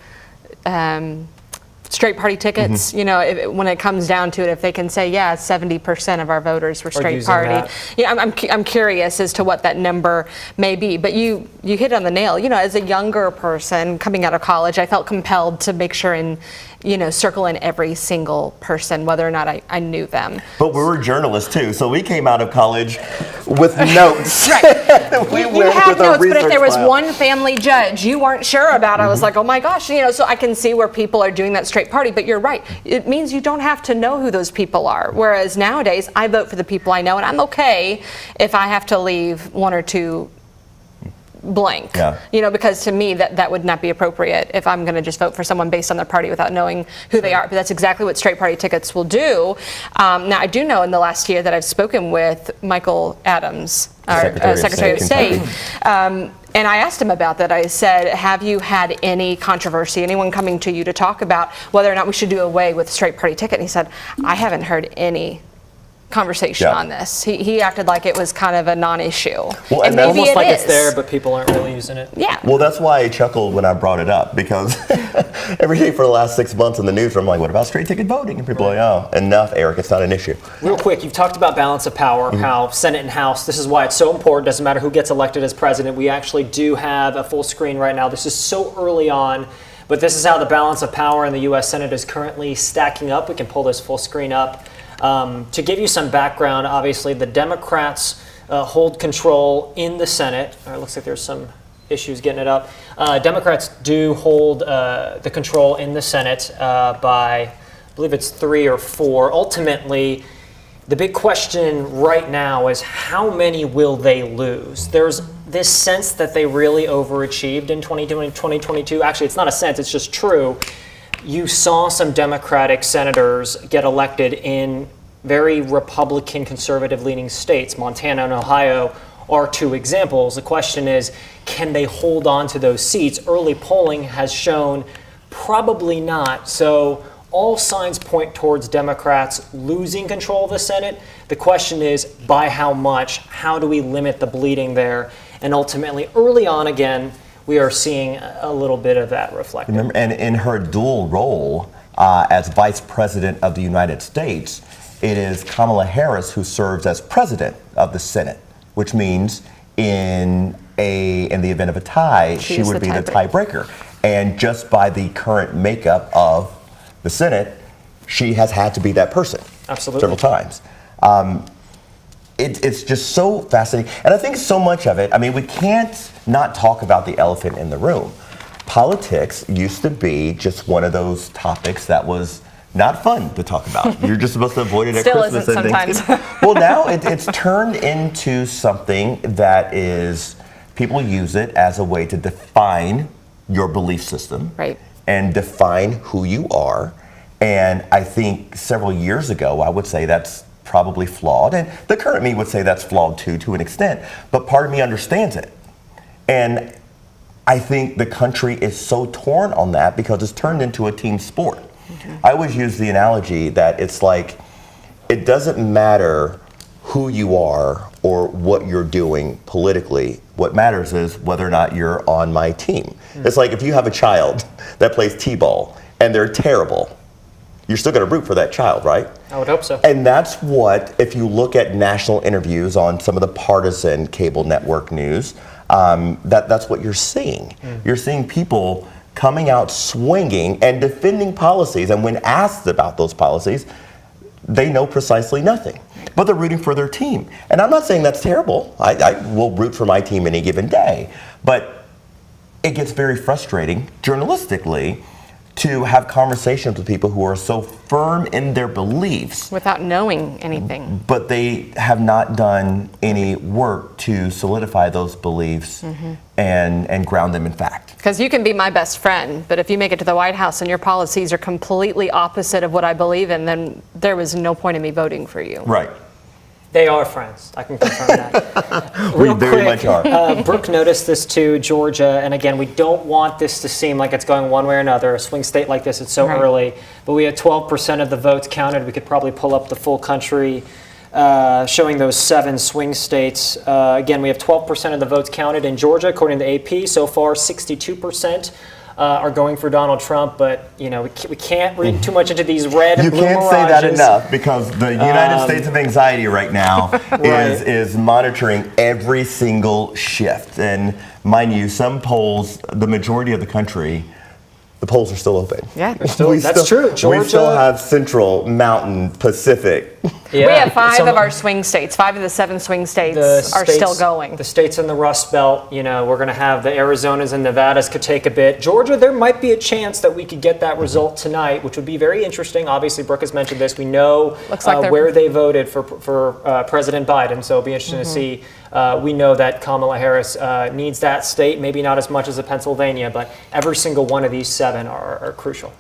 straight party tickets. When it comes down to it, if they can say, 70% of our voters were straight party. I'm curious as to what that number may be. But you hit on the nail. As a younger person coming out of college, I felt compelled to make sure and circle in every single person, whether or not I knew them. But we were journalists too, so we came out of college with notes. We you had notes, but if there was one family judge you weren't sure about, I was like, oh my gosh, so I can see where people are doing that straight party. But you're right, it means you don't have to know who those people are. Whereas nowadays, I vote for the people I know, and I'm okay if I have to leave one or two blank. Yeah. You know, because to me that would not be appropriate if I'm going to just vote for someone based on their party without knowing who they are. But that's exactly what straight party tickets will do. Now I do know in the last year that I've spoken with Michael Adams, our Secretary of State. And I asked him about that. I said, have you had any controversy, anyone coming to you to talk about whether or not we should do away with straight party ticket? And he said, I haven't heard any conversation on this. He acted like it was kind of a non-issue. Well, and maybe almost like is. it's there, but people aren't really using it. Yeah. Well, that's why I chuckled when I brought it up, because every day for the last 6 months in the news, I'm like, what about straight ticket voting? And people are like, oh, enough, Eric, it's not an issue. Real quick, you've talked about balance of power, how Senate and House, this is why it's so important. Doesn't matter who gets elected as president. We actually do have a full screen right now. This is so early on, but this is how the balance of power in the U.S. Senate is currently stacking up. We can pull this full screen up. To give you some background, obviously the Democrats hold control in the Senate. It looks like there's some issues getting it up. Democrats do hold the control in the Senate by, I believe it's 3 or 4. Ultimately, the big question right now is how many will they lose? There's this sense that they really overachieved in 2022. Actually, it's not a sense, it's just true. You saw some Democratic senators get elected in very Republican conservative leaning states. Montana and Ohio are 2 examples. The question is, can they hold on to those seats? Early polling has shown probably not. So all signs point towards Democrats losing control of the Senate. The question is, by how much? How do we limit the bleeding there? And ultimately, early on again, we are seeing a little bit of that reflected. Remember, and in her dual role as Vice President of the United States, it is Kamala Harris who serves as President of the Senate, which means in the event of a tie, she would be the tiebreaker. And just by the current makeup of the Senate, she has had to be that person. Absolutely. Several times. It's just so fascinating. And I think so much of it, I mean, we can't not talk about the elephant in the room. Politics used to be just one of those topics that was not fun to talk about. You're just supposed to avoid it at Still Christmas isn't and sometimes. Well, now it's turned into something that is, people use it as a way to define your belief system. Right. And define who you are. And I think several years ago, I would say that's probably flawed. And the current me would say that's flawed too, to an extent. But part of me understands it. And I think the country is so torn on that because it's turned into a team sport. I always use the analogy that it's like, it doesn't matter who you are or what you're doing politically. What matters is whether or not you're on my team. It's like if you have a child that plays t-ball and they're terrible, you're still going to root for that child, right? I would hope so. And that's what, if you look at national interviews on some of the partisan cable network news, that's what you're seeing. You're seeing people coming out swinging and defending policies, and when asked about those policies, they know precisely nothing. But they're rooting for their team. And I'm not saying that's terrible. I will root for my team any given day. But it gets very frustrating, journalistically, to have conversations with people who are so firm in their beliefs. Without knowing anything. But they have not done any work to solidify those beliefs and ground them in fact. Because you can be my best friend, but if you make it to the White House and your policies are completely opposite of what I believe in, then there was no point in me voting for you. Right. They are friends. I can confirm that. We very much are. Brooke noticed this too, Georgia, and again, we don't want this to seem like it's going one way or another. A swing state like this, it's so early, but we had 12% of the votes counted. We could probably pull up the full country showing those 7 swing states. Again, we have 12% of the votes counted in Georgia, according to AP. So far, 62%. Are going for Donald Trump, but you know we can't read too much into these red and blue You can't mirages. say that enough because the United States of Anxiety right now is monitoring every single shift. And mind you, some polls, the majority of the country the polls are still open. Yeah, that's true. Georgia, we still have Central, Mountain, Pacific. Yeah. We have 5 of our swing states. 5 of the 7 swing states are still going. The states in the Rust Belt, we're going to have the Arizonas and Nevadas could take a bit. Georgia, there might be a chance that we could get that result tonight, which would be very interesting. Obviously, Brooke has mentioned this. We know where they voted for President Biden, so it'll be interesting to see. We know that Kamala Harris needs that state, maybe not as much as a Pennsylvania, but every single one of these 7 are crucial.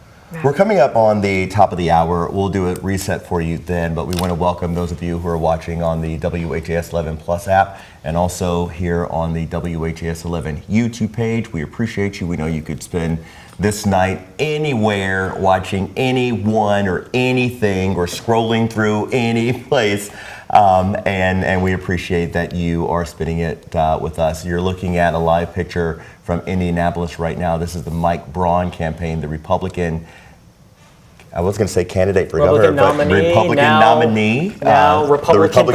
We're coming up on the top of the hour. We'll do a reset for you then, but we want to welcome those of you who are watching on the WHAS 11 Plus app and also here on the WHAS 11 YouTube page. We appreciate you. We know you could spend this night anywhere watching anyone or anything or scrolling through any place. And we appreciate that you are spending it with us. You're looking at a live picture from Indianapolis right now. This is the Mike Braun campaign, the Republican, I was going to say candidate for governor, but Republican nominee. Now Republican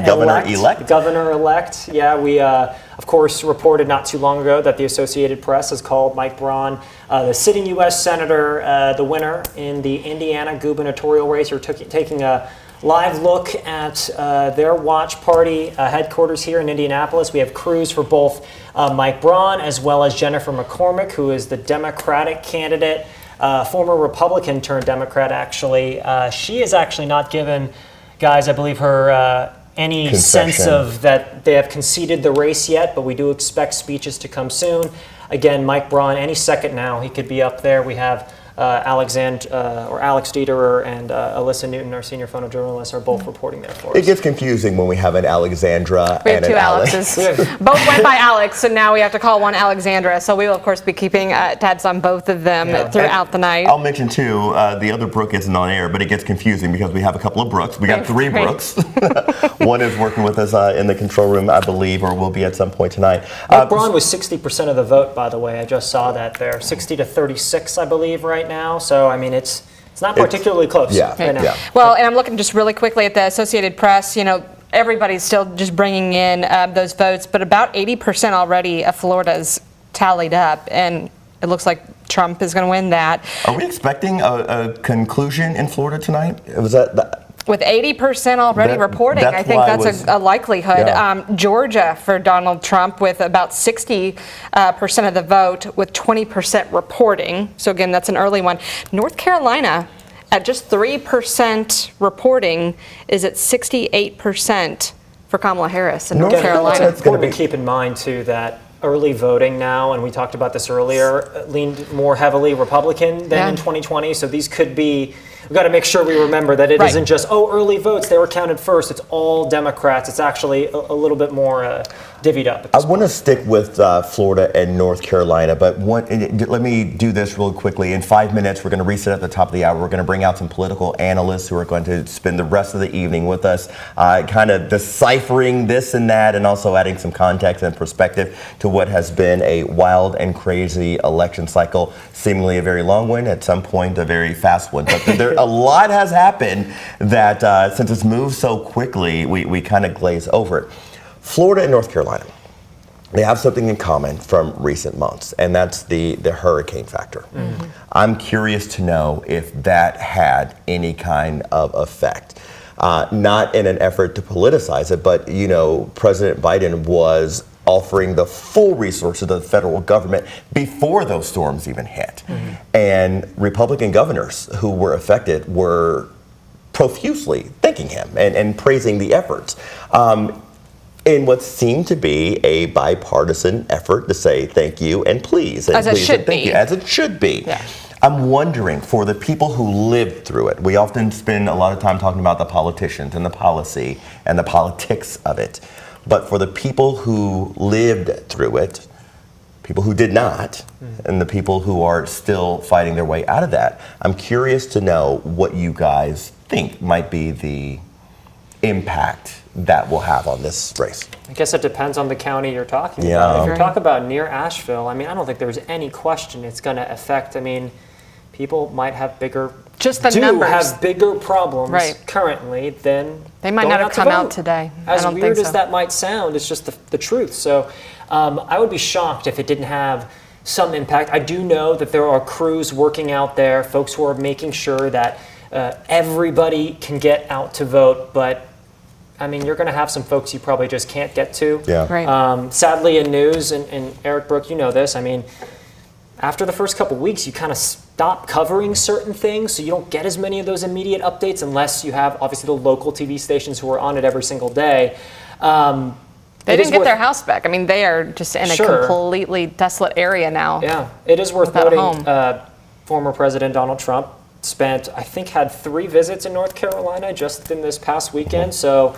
governor-elect. Governor-elect. Yeah, we, of course, reported not too long ago that the Associated Press has called Mike Braun the sitting U.S. Senator the winner in the Indiana gubernatorial race. You're taking a live look at their watch party headquarters here in Indianapolis. We have crews for both Mike Braun as well as Jennifer McCormick, who is the Democratic candidate. Former Republican turned Democrat, actually. She is actually not given, guys, I believe her any concession. sense of that they have conceded the race yet, but we do expect speeches to come soon. Again, Mike Braun, any second now, he could be up there. We have Alex Dederer and Alyssa Newton, our senior photojournalists, are both reporting there for us. It gets confusing when we have an Alexandra and an Alexes. Both went by Alex, so now we have to call one Alexandra. So we will, of course, be keeping tabs on both of them throughout the night. I'll mention, too, the other Brooke isn't on air, but it gets confusing because we have a couple of Brooks. We got 3 Brooks. One is working with us in the control room, I believe, or will be at some point tonight. Mike Braun was 60% of the vote, by the way. I just saw that there. 60 to 36, I believe, right now. So, I mean, it's not particularly close. Yeah. Right now. Well, and I'm looking just really quickly at the Associated Press. Everybody's still just bringing in those votes, but about 80% already of Florida's tallied up, and it looks like Trump is going to win that. Are we expecting a conclusion in Florida tonight? Was that with 80% already reporting, I think that's a likelihood. Yeah. Georgia for Donald Trump with about 60% of the vote with 20% reporting. So again, that's an early one. North Carolina at just 3% reporting is at 68% for Kamala Harris in North Carolina. It's important to keep in mind, too, that early voting now, and we talked about this earlier, leaned more heavily Republican than in 2020. So these could be, we've got to make sure we remember that it isn't just, early votes, they were counted first. It's all Democrats. It's actually a little bit more divvied up. I want to stick with Florida and North Carolina, but let me do this real quickly. In 5 minutes, we're going to reset at the top of the hour. We're going to bring out some political analysts who are going to spend the rest of the evening with us, kind of deciphering this and that, and also adding some context and perspective to what has been a wild and crazy election cycle, seemingly a very long one, at some point a very fast one. But a lot has happened that since it's moved so quickly, we kind of glaze over it. Florida and North Carolina, they have something in common from recent months, and that's the hurricane factor. Mm-hmm. I'm curious to know if that had any kind of effect. Not in an effort to politicize it, but President Biden was offering the full resources of the federal government before those storms even hit. Mm-hmm. And Republican governors who were affected were profusely thanking him and praising the efforts. In what seemed to be a bipartisan effort to say thank you and please. And as it should be. As it should be. Yeah. I'm wondering, for the people who lived through it, we often spend a lot of time talking about the politicians and the policy and the politics of it. But for the people who lived through it, people who did not, and the people who are still fighting their way out of that, I'm curious to know what you guys think might be the impact that will have on this race. I guess it depends on the county you're talking about. If you talk about near Asheville, I don't think there's any question it's going to affect. People might have bigger problems currently than they might not have come out today. As weird as that might sound, it's just the truth. So I would be shocked if it didn't have some impact. I do know that there are crews working out there, folks who are making sure that everybody can get out to vote, but I mean, you're going to have some folks you probably just can't get to. Yeah. Right. Sadly, in news, and Eric Brooke, you know this, I mean, after the first couple weeks, you kind of stop covering certain things, so you don't get as many of those immediate updates unless you have, obviously, the local TV stations who are on it every single day. They didn't get their house back. I mean, they are just in a completely desolate area now. Yeah, it is worth noting former President Donald Trump had 3 visits in North Carolina just in this past weekend. So,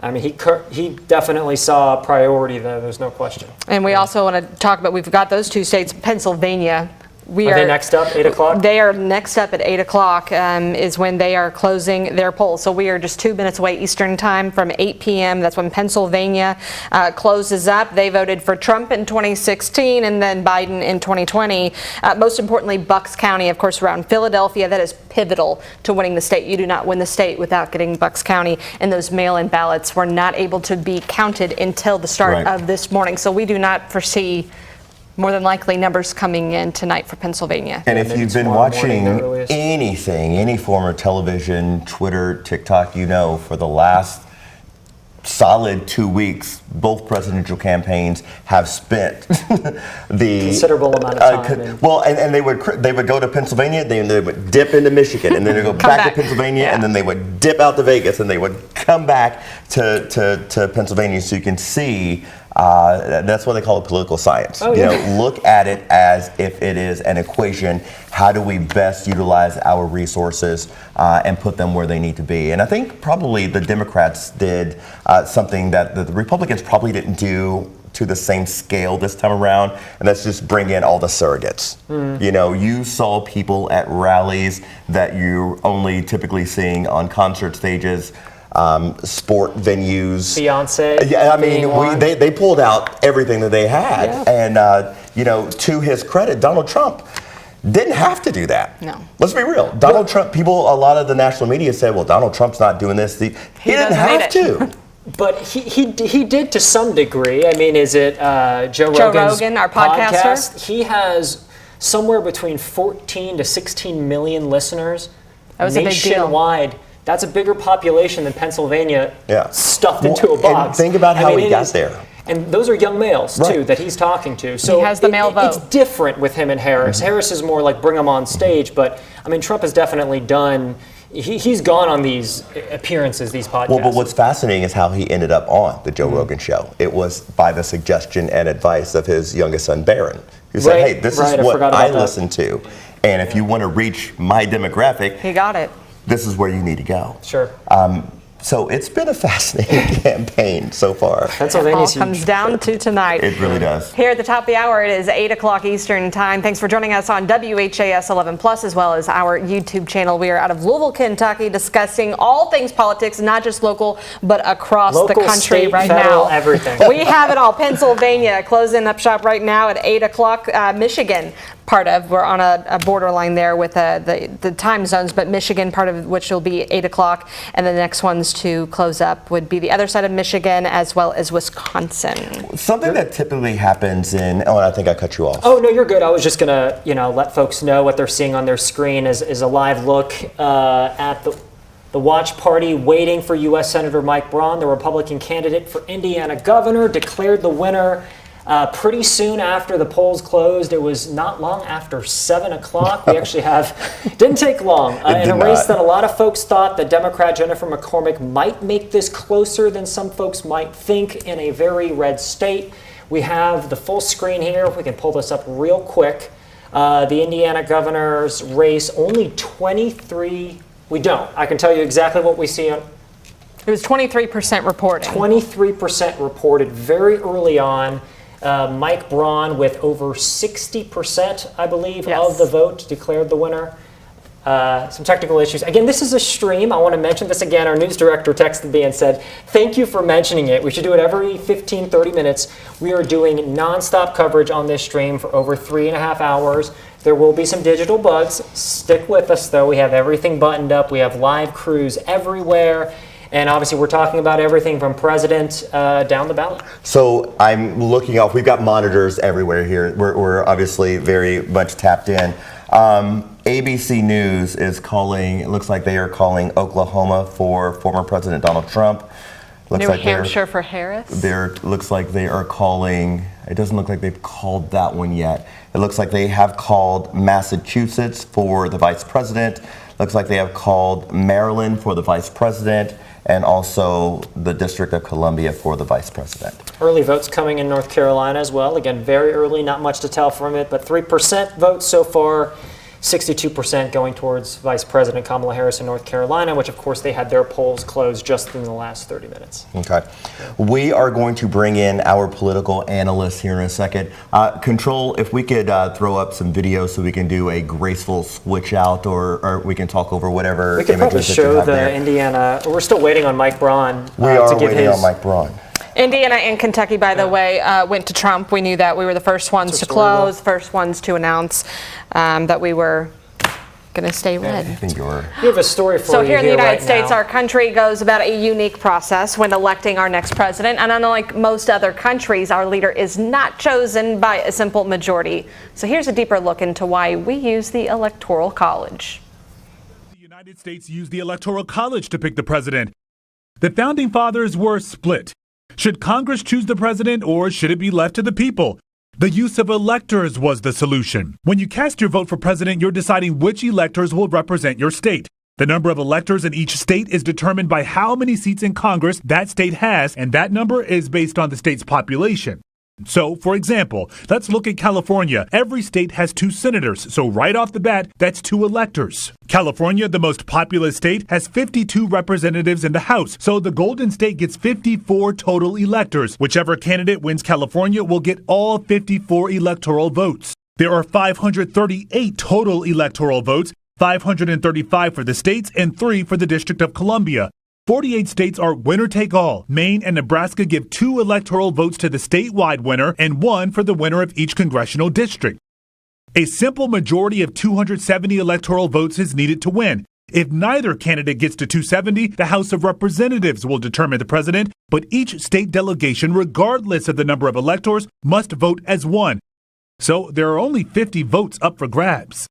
I mean, he definitely saw a priority there. There's no question. And we also want to talk about, we've got those 2 states, Pennsylvania. Are they next up, 8 o'clock? They are next up at 8 o'clock is when they are closing their polls. So we are just 2 minutes away Eastern time from 8 p.m. That's when Pennsylvania closes up. They voted for Trump in 2016 and then Biden in 2020. Most importantly, Bucks County, of course, around Philadelphia. That is pivotal to winning the state. You do not win the state without getting Bucks County. And those mail-in ballots were not able to be counted until the start of this morning. So we do not foresee more than likely numbers coming in tonight for Pennsylvania. And if you've been watching anything, any form of television, Twitter, TikTok, for the last solid 2 weeks, both presidential campaigns have spent the considerable amount of time. And they would go to Pennsylvania, they would dip into Michigan, and then they would go back to Pennsylvania, and then they would dip out to Vegas, and they would come back to Pennsylvania. So you can see that's what they call it political science. Look at it as if it is an equation. How do we best utilize our resources and put them where they need to be? And I think probably the Democrats did something that the Republicans probably didn't do to the same scale this time around, and that's just bring in all the surrogates. You saw people at rallies that you're only typically seeing on concert stages, sport venues. Beyonce. Yeah, I mean, they pulled out everything that they had. And, to his credit, Donald Trump didn't have to do that. No. Let's be real. Donald Trump, a lot of the national media said, well, Donald Trump's not doing this. He didn't have to. But he did to some degree. I mean, is it Joe Rogan, our podcaster? He has somewhere between 14 to 16 million listeners nationwide. That's a bigger population than Pennsylvania stuffed into a box. And think about how he got there. And those are young males, too, that he's talking to. So he has the male vote. It's different with him and Harris. Harris is more like bring him on stage. But, I mean, Trump has definitely done... He's gone on these appearances, these podcasts. Well, but what's fascinating is how he ended up on the Joe Rogan show. It was by the suggestion and advice of his youngest son, Barron, who said, hey, this is what I listen to. And if you want to reach my demographic... He got it. This is where you need to go. Sure. So it's been a fascinating campaign so far. Pennsylvania's huge. It all comes down to tonight. It really does. Here at the top of the hour, it is 8 o'clock Eastern time. Thanks for joining us on WHAS 11 Plus, as well as our YouTube channel. We are out of Louisville, Kentucky, discussing all things politics, not just local, but across the country state, right federal, now. Everything. We have it all. Pennsylvania closing up shop right now at 8 o'clock. Michigan. We're on a borderline there with the time zones, but Michigan, part of which will be 8 o'clock, and the next ones to close up would be the other side of Michigan as well as Wisconsin. Something that typically happens and I think I cut you off. Oh, no, you're good. I was just going to, let folks know what they're seeing on their screen is a live look at the watch party waiting for U.S. Senator Mike Braun, the Republican candidate for Indiana governor, declared the winner. Pretty soon after the polls closed. It was not long after 7 o'clock. We actually didn't take long, in a race that a lot of folks thought that Democrat Jennifer McCormick might make this closer than some folks might think in a very red state. We have the full screen here. If we can pull this up real quick. The Indiana governor's race, only 23. We don't. I can tell you exactly what we see on. It was 23% reporting. 23% reported very early on. Mike Braun with over 60%, I believe, of the vote declared the winner. Some technical issues. Again, this is a stream. I want to mention this again. Our news director texted me and said, thank you for mentioning it. We should do it every 15, 30 minutes. We are doing nonstop coverage on this stream for over 3.5 hours. There will be some digital bugs. Stick with us, though. We have everything buttoned up. We have live crews everywhere. And obviously, we're talking about everything from president down the ballot. So I'm looking off. We've got monitors everywhere here. We're obviously very much tapped in. ABC News is calling, it looks like they are calling Oklahoma for former President Donald Trump. New Hampshire for Harris? Looks like they are calling, it doesn't look like they've called that one yet. It looks like they have called Massachusetts for the vice president. Looks like they have called Maryland for the vice president, and also the District of Columbia for the vice president. Early votes coming in North Carolina as well. Again, very early, not much to tell from it, but 3% votes so far. 62% going towards Vice President Kamala Harris in North Carolina, which of course they had their polls closed just in the last 30 minutes. Okay. We are going to bring in our political analyst here in a second. Control, if we could throw up some videos so we can do a graceful switch out, or we can talk over whatever. We could probably show the Indiana. We're still waiting on Mike Braun. We are waiting on Mike Braun. Indiana and Kentucky, by the way, went to Trump. We knew that. We were the first ones to close, first ones to announce that we were going to stay red. I think you have a story for you. So here in the United States, our country goes about a unique process when electing our next president. And unlike most other countries, our leader is not chosen by a simple majority. So here's a deeper look into why we use the Electoral College. The United States used the Electoral College to pick the president. The founding fathers were split. Should Congress choose the president, or should it be left to the people? The use of electors was the solution. When you cast your vote for president, you're deciding which electors will represent your state. The number of electors in each state is determined by how many seats in Congress that state has, and that number is based on the state's population. So, for example, let's look at California. Every state has 2 senators, so right off the bat, that's 2 electors. California, the most populous state, has 52 representatives in the House, so the Golden State gets 54 total electors. Whichever candidate wins California will get all 54 electoral votes. There are 538 total electoral votes, 535 for the states and 3 for the District of Columbia. 48 states are winner-take-all. Maine and Nebraska give 2 electoral votes to the statewide winner and 1 for the winner of each congressional district. A simple majority of 270 electoral votes is needed to win. If neither candidate gets to 270, the House of Representatives will determine the president, but each state delegation, regardless of the number of electors, must vote as one. So there are only 50 votes up for grabs.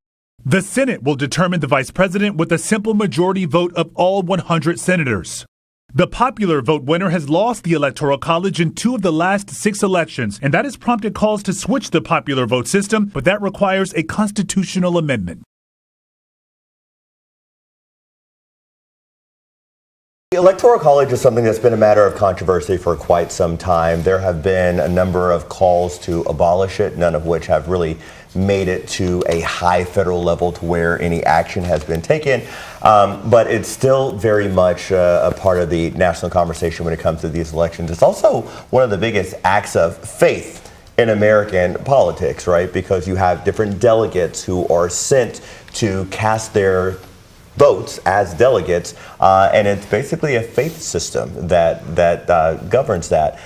The Senate will determine the vice president with a simple majority vote of all 100 senators. The popular vote winner has lost the Electoral College in 2 of the last 6 elections, and that has prompted calls to switch the popular vote system, but that requires a constitutional amendment. The Electoral College is something that's been a matter of controversy for quite some time. There have been a number of calls to abolish it, none of which have really made it to a high federal level to where any action has been taken. But it's still very much a part of the national conversation when it comes to these elections. It's also one of the biggest acts of faith in American politics, right? Because you have different delegates who are sent to cast their votes as delegates, and it's basically a faith system that governs that.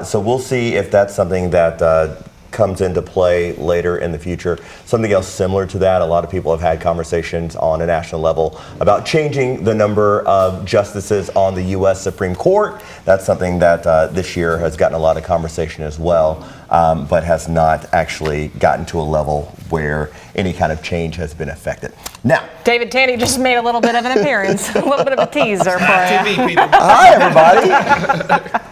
So we'll see if that's something that comes into play later in the future. Something else similar to that, a lot of people have had conversations on a national level about changing the number of justices on the U.S. Supreme Court. That's something that this year has gotten a lot of conversation as well, but has not actually gotten to a level where any kind of change has been effected. Now, David Tandy just made a little bit of an appearance, a little bit of a teaser for you. Hi, everybody.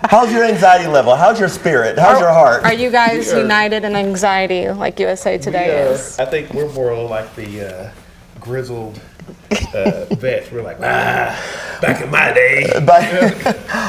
How's your anxiety level? How's your spirit? How's your heart? Are you guys united in anxiety like USA Today is? I think we're more like the grizzled vets. We're like, back in my day.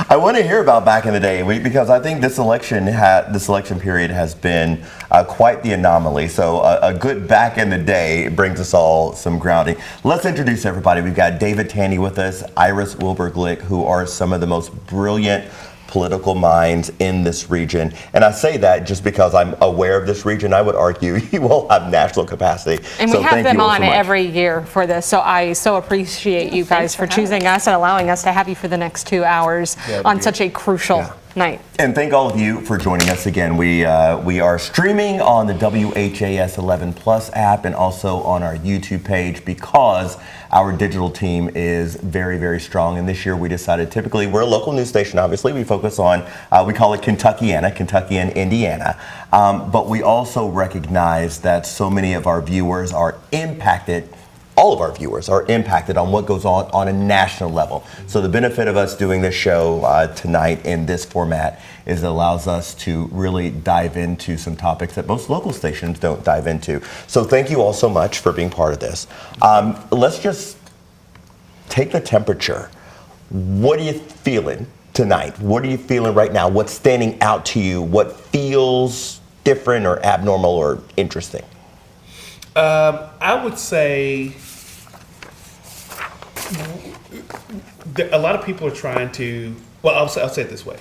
I want to hear about back in the day because I think this election period has been quite the anomaly. So a good back in the day brings us all some grounding. Let's introduce everybody. We've got David Tandy with us, Iris Wilbur-Glick, who are some of the most brilliant political minds in this region. And I say that just because I'm aware of this region. I would argue you all have national capacity. And we have them on every year for this. So I so appreciate you guys for choosing us and allowing us to have you for the next 2 hours on such a crucial night. And thank all of you for joining us again. We are streaming on the WHAS 11 Plus app and also on our YouTube page because our digital team is very, very strong. And this year we decided, typically we're a local news station, obviously. We focus on, we call it Kentucky and Indiana. But we also recognize that so many of our viewers are impacted. All of our viewers are impacted on what goes on a national level. So the benefit of us doing this show tonight in this format is it allows us to really dive into some topics that most local stations don't dive into. So thank you all so much for being part of this. Let's just take the temperature. What are you feeling tonight? What are you feeling right now? What's standing out to you? What feels different or abnormal or interesting? I would say a lot of people are trying to, well, I'll say it this way.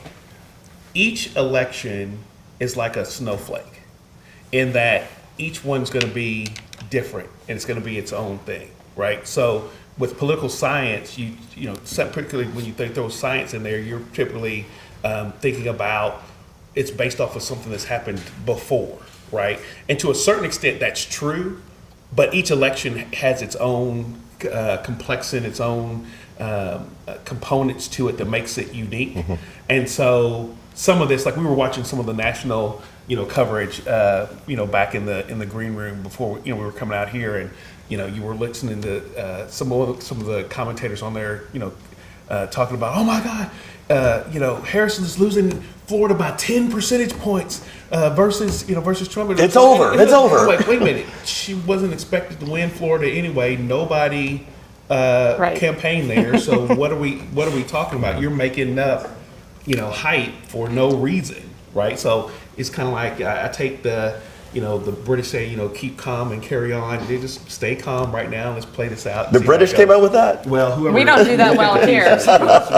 Each election is like a snowflake in that each one's going to be different and it's going to be its own thing, right? So with political science, you know, particularly when you throw science in there, you're typically thinking about it's based off of something that's happened before, right? And to a certain extent, that's true, but each election has its own complexity, its own components to it that makes it unique. Mm-hmm. And so some of this, like we were watching some of the national, coverage, back in the green room before, we were coming out here, and you were listening to some of the commentators on there, talking about, oh my God, Harrison is losing Florida by 10 percentage points versus Trump. It's over. It's over. Wait a minute. She wasn't expected to win Florida anyway. Nobody campaigned there. So what are we talking about? You're making up, hype for no reason, right? So it's kind of like I take the British say, keep calm and carry on. They just stay calm right now. Let's play this out. The British came up with that? Well, whoever. We don't do that well here.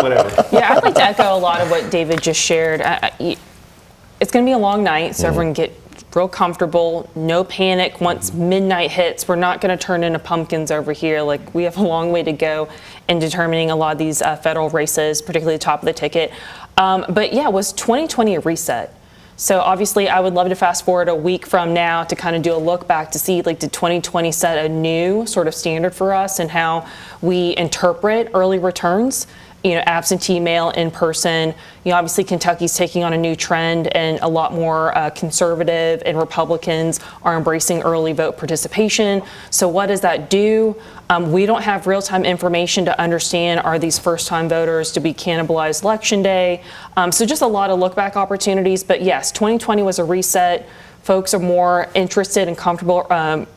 Whatever. Yeah, I'd like to echo a lot of what David just shared. It's going to be a long night, so everyone get real comfortable. No panic once midnight hits. We're not going to turn into pumpkins over here. Like, we have a long way to go in determining a lot of these federal races, particularly the top of the ticket. But yeah, was 2020 a reset? So obviously, I would love to fast forward a week from now to kind of do a look back to see, like, did 2020 set a new sort of standard for us and how we interpret early returns? Absentee mail, in person. Obviously Kentucky's taking on a new trend, and a lot more conservative and Republicans are embracing early vote participation. So what does that do? We don't have real-time information to understand, are these first-time voters to be cannibalized Election Day? So just a lot of look-back opportunities. But yes, 2020 was a reset. Folks are more interested and comfortable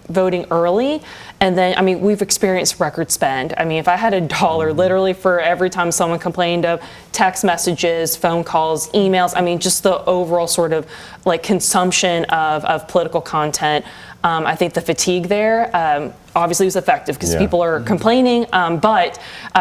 voting early. And then, we've experienced record spend. If I had $1 literally for every time someone complained of text messages, phone calls, emails, just the overall sort of like consumption of political content, I think the fatigue there obviously was effective because people are complaining, but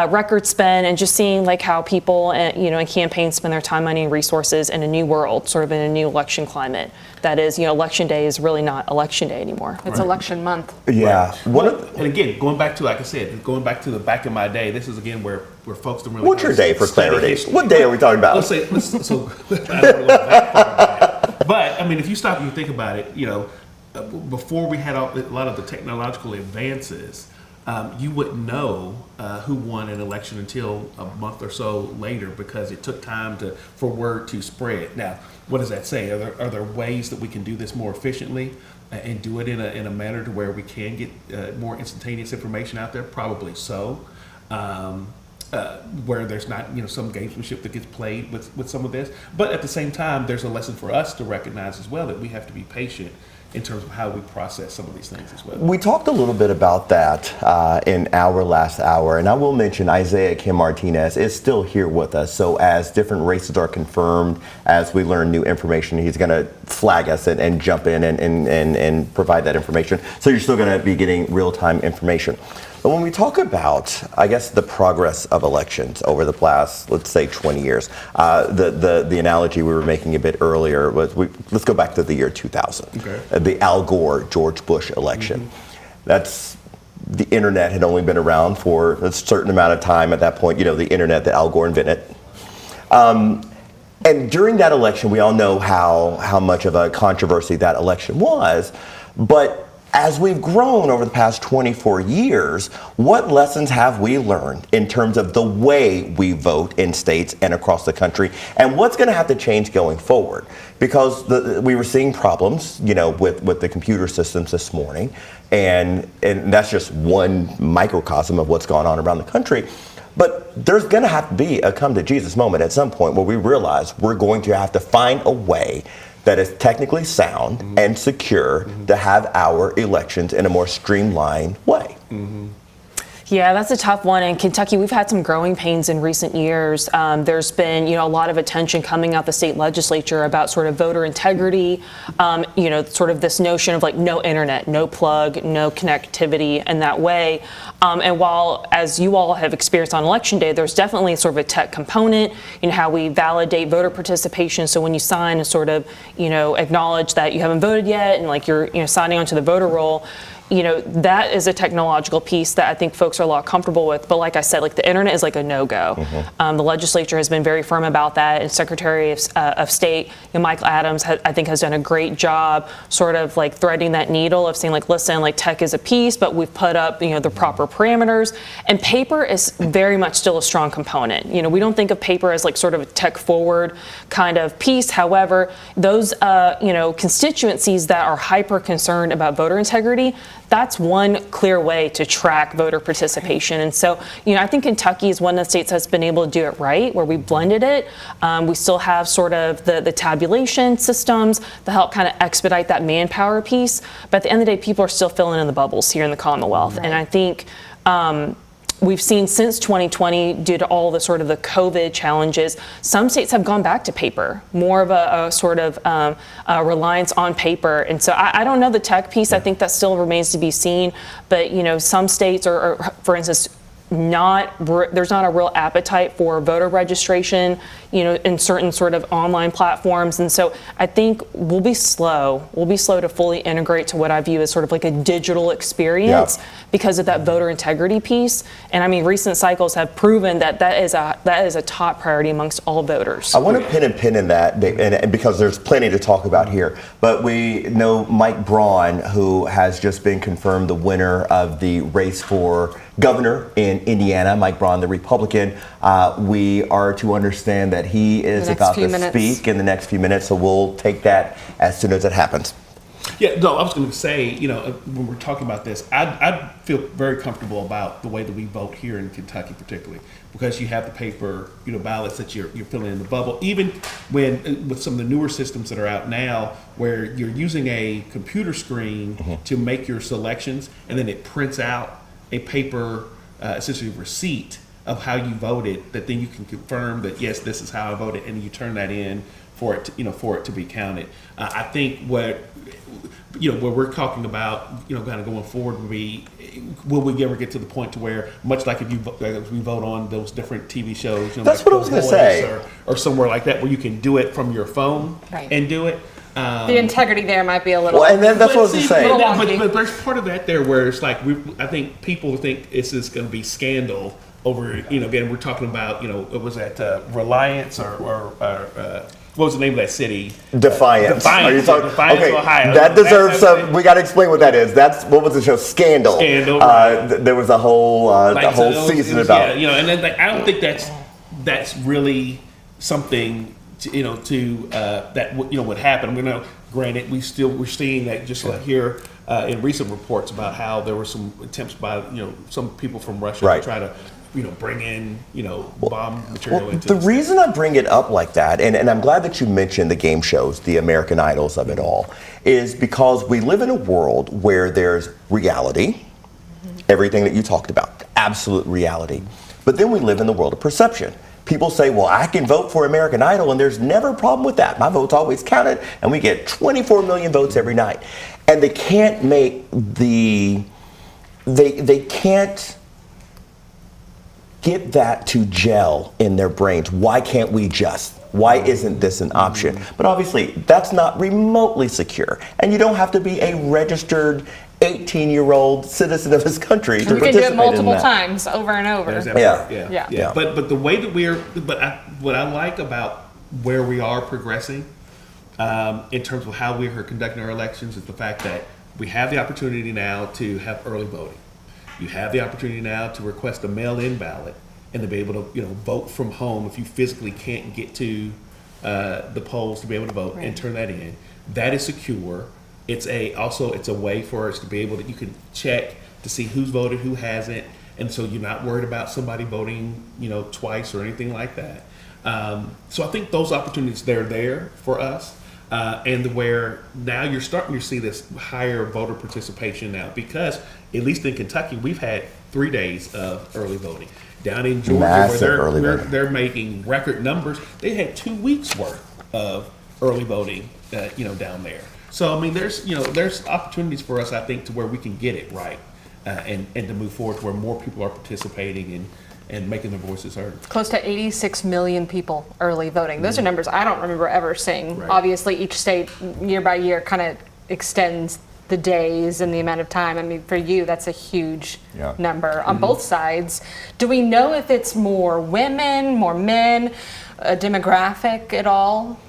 record spend and just seeing like how people, in campaigns spend their time, money, and resources in a new world, sort of in a new election climate. That is, Election Day is really not Election Day anymore. It's election month. Yeah. Right. And again, going back to, like I said, going back to the back in my day, this is again where folks don't really. What's your day for clarity? What day are we talking about? So I don't know that far back. But if you stop and you think about it, before we had a lot of the technological advances, you wouldn't know who won an election until a month or so later because it took time for word to spread. Now, what does that say? Are there ways that we can do this more efficiently and do it in a manner to where we can get more instantaneous information out there? Probably so. Where there's not some gamesmanship that gets played with some of this. But at the same time, there's a lesson for us to recognize as well that we have to be patient in terms of how we process some of these things as well. We talked a little bit about that in our last hour, and I will mention Isaiah Kim Martinez is still here with us. So as different races are confirmed, as we learn new information, he's going to flag us and jump in and provide that information. So you're still going to be getting real-time information. But when we talk about, I guess, the progress of elections over the past, let's say, 20 years, the analogy we were making a bit earlier was, let's go back to the year 2000, the Al Gore, George Bush election. Mm-hmm. That's, the internet had only been around for a certain amount of time at that point, the internet that Al Gore invented. And during that election, we all know how much of a controversy that election was. But as we've grown over the past 24 years, what lessons have we learned in terms of the way we vote in states and across the country, and what's going to have to change going forward? Because we were seeing problems, with the computer systems this morning, and that's just one microcosm of what's going on around the country. But there's going to have to be a come to Jesus moment at some point where we realize we're going to have to find a way that is technically sound and secure to have our elections in a more streamlined way. Yeah, that's a tough one. In Kentucky, we've had some growing pains in recent years. There's been, a lot of attention coming out the state legislature about sort of voter integrity, sort of this notion of like no internet, no plug, no connectivity in that way. And while, as you all have experienced on Election Day, there's definitely sort of a tech component in how we validate voter participation. So when you sign and sort of, acknowledge that you haven't voted yet and like you're signing onto the voter roll, that is a technological piece that I think folks are a lot comfortable with. But like I said, like the internet is like a no-go. The legislature has been very firm about that. And Secretary of State, Michael Adams, I think has done a great job sort of like threading that needle of saying like, listen, like tech is a piece, but we've put up, the proper parameters. And paper is very much still a strong component. We don't think of paper as like sort of a tech forward kind of piece. However, those, constituencies that are hyper concerned about voter integrity, that's one clear way to track voter participation. And so, I think Kentucky is one of the states that's been able to do it right, where we blended it. We still have sort of the tabulation systems that help kind of expedite that manpower piece. But at the end of the day, people are still filling in the bubbles here in the Commonwealth. Right. And I think we've seen since 2020, due to all the sort of the COVID challenges, some states have gone back to paper, more of a sort of reliance on paper. And so I don't know the tech piece. I think that still remains to be seen. But, some states are, for instance, there's not a real appetite for voter registration, in certain sort of online platforms. And so I think we'll be slow to fully integrate to what I view as sort of like a digital experience because of that voter integrity piece. And I mean, recent cycles have proven that is a top priority amongst all voters. I want to pin in that, and because there's plenty to talk about here, but we know Mike Braun, who has just been confirmed the winner of the race for governor in Indiana, Mike Braun, the Republican. We are to understand that he is about to speak in the next few minutes, so we'll take that as soon as it happens. Yeah, no, I was going to say, when we're talking about this, I feel very comfortable about the way that we vote here in Kentucky, particularly because you have the paper, ballots that you're filling in the bubble. Even with some of the newer systems that are out now, where you're using a computer screen to make your selections, and then it prints out a paper, essentially receipt of how you voted, that then you can confirm that yes, this is how I voted, and you turn that in for it to be counted. I think what we're talking about, kind of going forward would be, will we ever get to the point to where, much like if we vote on those different TV shows, that's like what I was going to say, or somewhere like that, where you can do it from your phone and do it. The integrity there might be a little. Well, and then that's what I was going to say. But there's part of that there where it's like I think people think it's just going to be scandal over. Again, we're talking about it was at Reliance or what was the name of that city? Defiance. Are you talking Defiance, okay, Ohio? That deserves some. We got to explain what that is. What was the show? Scandal. Right. There was a whole season about. Yeah, and then I don't think that's really something. That would happen. Granted, we're seeing that just like here in recent reports about how there were some attempts by some people from Russia to try to bring in bomb material into the reason I bring it up like that, and I'm glad that you mentioned the game shows, the American Idols of it all, is because we live in a world where there's reality, everything that you talked about, absolute reality, but then we live in the world of perception. People say, well, I can vote for American Idol, and there's never a problem with that. My vote's always counted, and we get 24 million votes every night. And they can't make they can't get that to gel in their brains. Why can't we just? Why isn't this an option? But obviously, that's not remotely secure. And you don't have to be a registered 18-year-old citizen of this country to participate in that. You can do it multiple times, over and over. Yeah. But the way that what I like about where we are progressing in terms of how we are conducting our elections is the fact that we have the opportunity now to have early voting. You have the opportunity now to request a mail-in ballot and to be able to, vote from home if you physically can't get to the polls to be able to vote and turn that in. That is secure. It's a way for us to be able to, you can check to see who's voted, who hasn't, and so you're not worried about somebody voting, twice or anything like that. So I think those opportunities, they're there for us. And where now you're starting to see this higher voter participation now, because at least in Kentucky, we've had 3 days of early voting. Down in Georgia, where they're making record numbers, they had 2 weeks worth of early voting, down there. So I mean, there's opportunities for us, I think, to where we can get it right, and to move forward to where more people are participating and making their voices heard. Close to 86 million people early voting. Those are numbers I don't remember ever seeing. Right. Obviously, each state year by year kind of extends the days and the amount of time. I mean, for you, that's a huge number on both sides. Do we know if it's more women, more men, a demographic at all?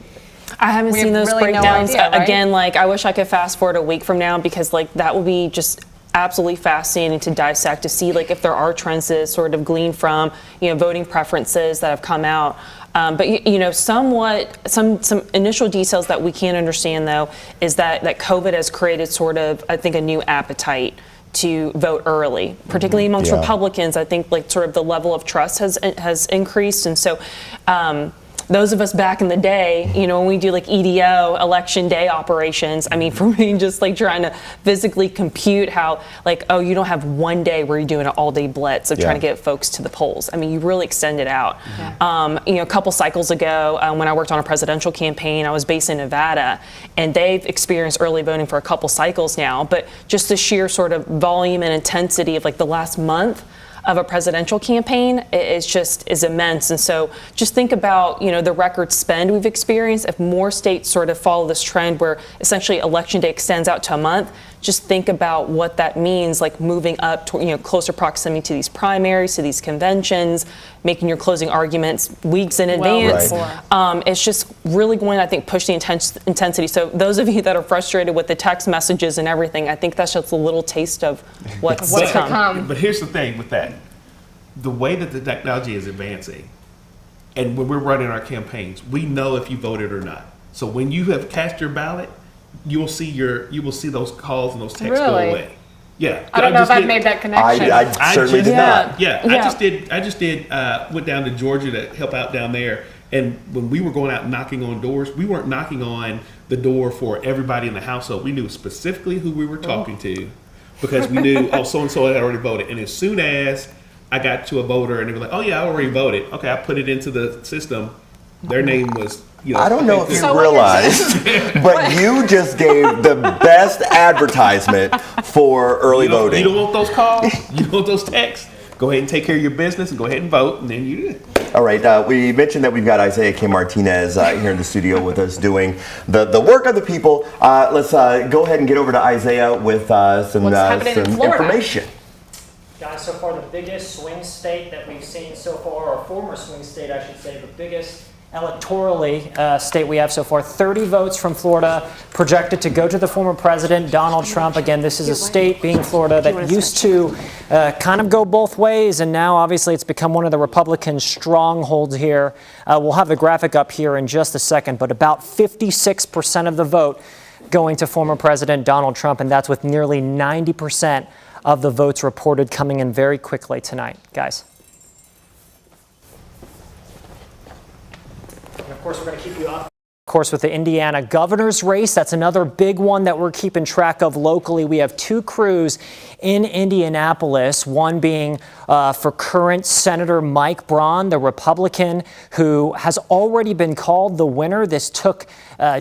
I haven't seen those breakdowns. Again, I wish I could fast forward a week from now, because that will be just absolutely fascinating to dissect, to see if there are trends to sort of glean from voting preferences that have come out. But some initial details that we can't understand, though, is that COVID has created sort of, I think, a new appetite to vote early, particularly amongst Republicans. I think sort of the level of trust has increased, and so those of us back in the day, when we do EDO, election day operations, I mean, for me, just trying to physically compute how, you don't have one day where you're doing an all day blitz of trying to get folks to the polls. I mean, you really extend it out. A couple cycles ago, when I worked on a presidential campaign, I was based in Nevada, and they've experienced early voting for a couple cycles now, but just the sheer sort of volume and intensity of the last month of a presidential campaign is immense. And so just think about, the record spend we've experienced. If more states sort of follow this trend where essentially election day extends out to a month, just think about what that means, moving up to, closer proximity to these primaries, to these conventions, making your closing arguments weeks in advance. It's just really going to, I think, push the intensity. So those of you that are frustrated with the text messages and everything, I think that's just a little taste of what's to come. But here's the thing with that. The way that the technology is advancing, and when we're running our campaigns, we know if you voted or not. So when you have cast your ballot, you will see those calls and those texts go away. Yeah, I don't know if I've made that connection. I certainly did not. Yeah, I just did. Went down to Georgia to help out down there, and when we were going out knocking on doors, we weren't knocking on the door for everybody in the household. We knew specifically who we were talking to, because we knew so and so had already voted. And as soon as I got to a voter and they were like, "Oh yeah, I already voted." Okay, I put it into the system. Their name was. I don't know if you realize, but you just gave the best advertisement for early voting. You don't want those calls? You don't want those texts? Go ahead and take care of your business and go ahead and vote, and then you do it. All right, we mentioned that we've got Isaiah K. Martinez here in the studio with us doing the work of the people. Let's go ahead and get over to Isaiah with some information. Guys, so far the biggest swing state that we've seen so far, or former swing state, I should say, the biggest electorally state we have so far, 30 votes from Florida projected to go to the former president, Donald Trump. Again, this is a state, being Florida, that used to kind of go both ways, and now obviously it's become one of the Republican strongholds here. We'll have the graphic up here in just a second, but about 56% of the vote going to former President Donald Trump, and that's with nearly 90% of the votes reported coming in very quickly tonight, guys. And of course, we're going to keep you up. Of course, with the Indiana governor's race, that's another big one that we're keeping track of locally. We have two crews in Indianapolis, one being for current Senator Mike Braun, the Republican, who has already been called the winner. This took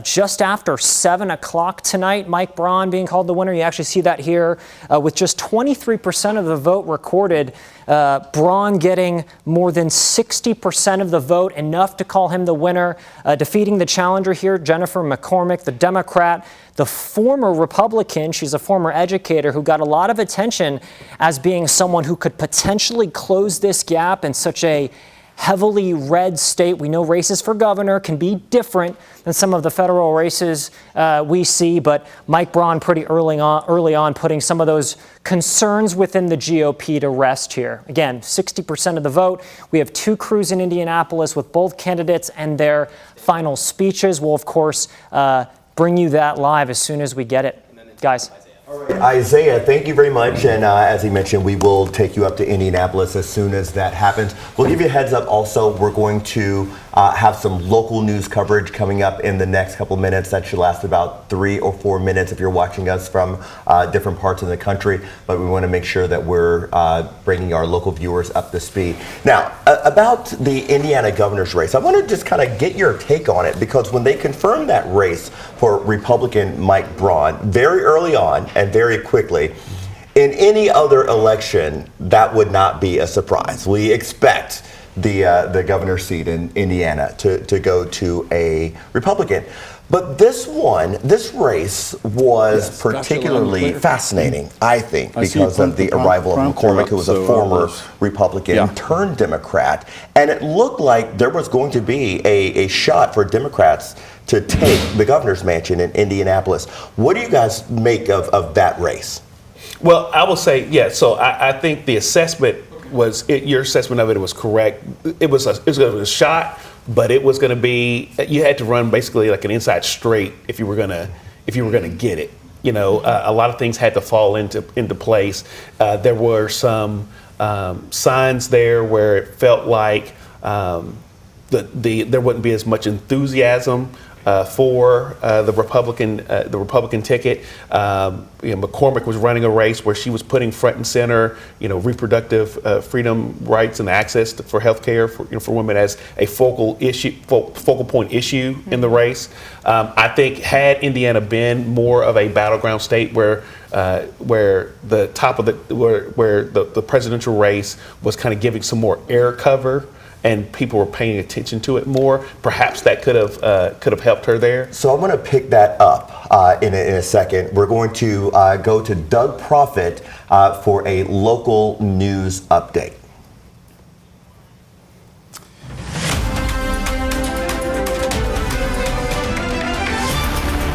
just after 7 o'clock tonight, Mike Braun being called the winner. You actually see that here with just 23% of the vote recorded. Braun getting more than 60% of the vote, enough to call him the winner, defeating the challenger here, Jennifer McCormick, the Democrat, the former Republican. She's a former educator who got a lot of attention as being someone who could potentially close this gap in such a heavily red state. We know races for governor can be different than some of the federal races we see, but Mike Braun pretty early on putting some of those concerns within the GOP to rest here. Again, 60% of the vote. We have 2 crews in Indianapolis with both candidates and their final speeches. We'll, of course, bring you that live as soon as we get it. Guys. Isaiah, thank you very much. And as he mentioned, we will take you up to Indianapolis as soon as that happens. We'll give you a heads up also. We're going to have some local news coverage coming up in the next couple of minutes. That should last about 3 or 4 minutes if you're watching us from different parts of the country. But we want to make sure that we're bringing our local viewers up to speed. Now, about the Indiana governor's race, I want to just kind of get your take on it, because when they confirmed that race for Republican Mike Braun very early on, and very quickly, in any other election, that would not be a surprise. We expect the governor's seat in Indiana to go to a Republican. But this race was particularly fascinating, I think, because of the arrival of McCormick, who was a former Republican turned Democrat. And it looked like there was going to be a shot for Democrats to take the governor's mansion in Indianapolis. What do you guys make of that race? Well, I will say, yeah, so I think the assessment was, your assessment of it was correct. It was a shot, but it was going to be, you had to run basically like an inside straight if you were going to get it. You know, a lot of things had to fall into place. There were some signs there where it felt like there wouldn't be as much enthusiasm for the Republican ticket. McCormick was running a race where she was putting front and center, reproductive freedom rights and access for health care for women as a focal point issue in the race. I think had Indiana been more of a battleground state where the top of where the presidential race was kind of giving some more air cover, and people were paying attention to it more, perhaps that could have helped her there. So I'm going to pick that up in a second. We're going to go to Doug Proffitt for a local news update.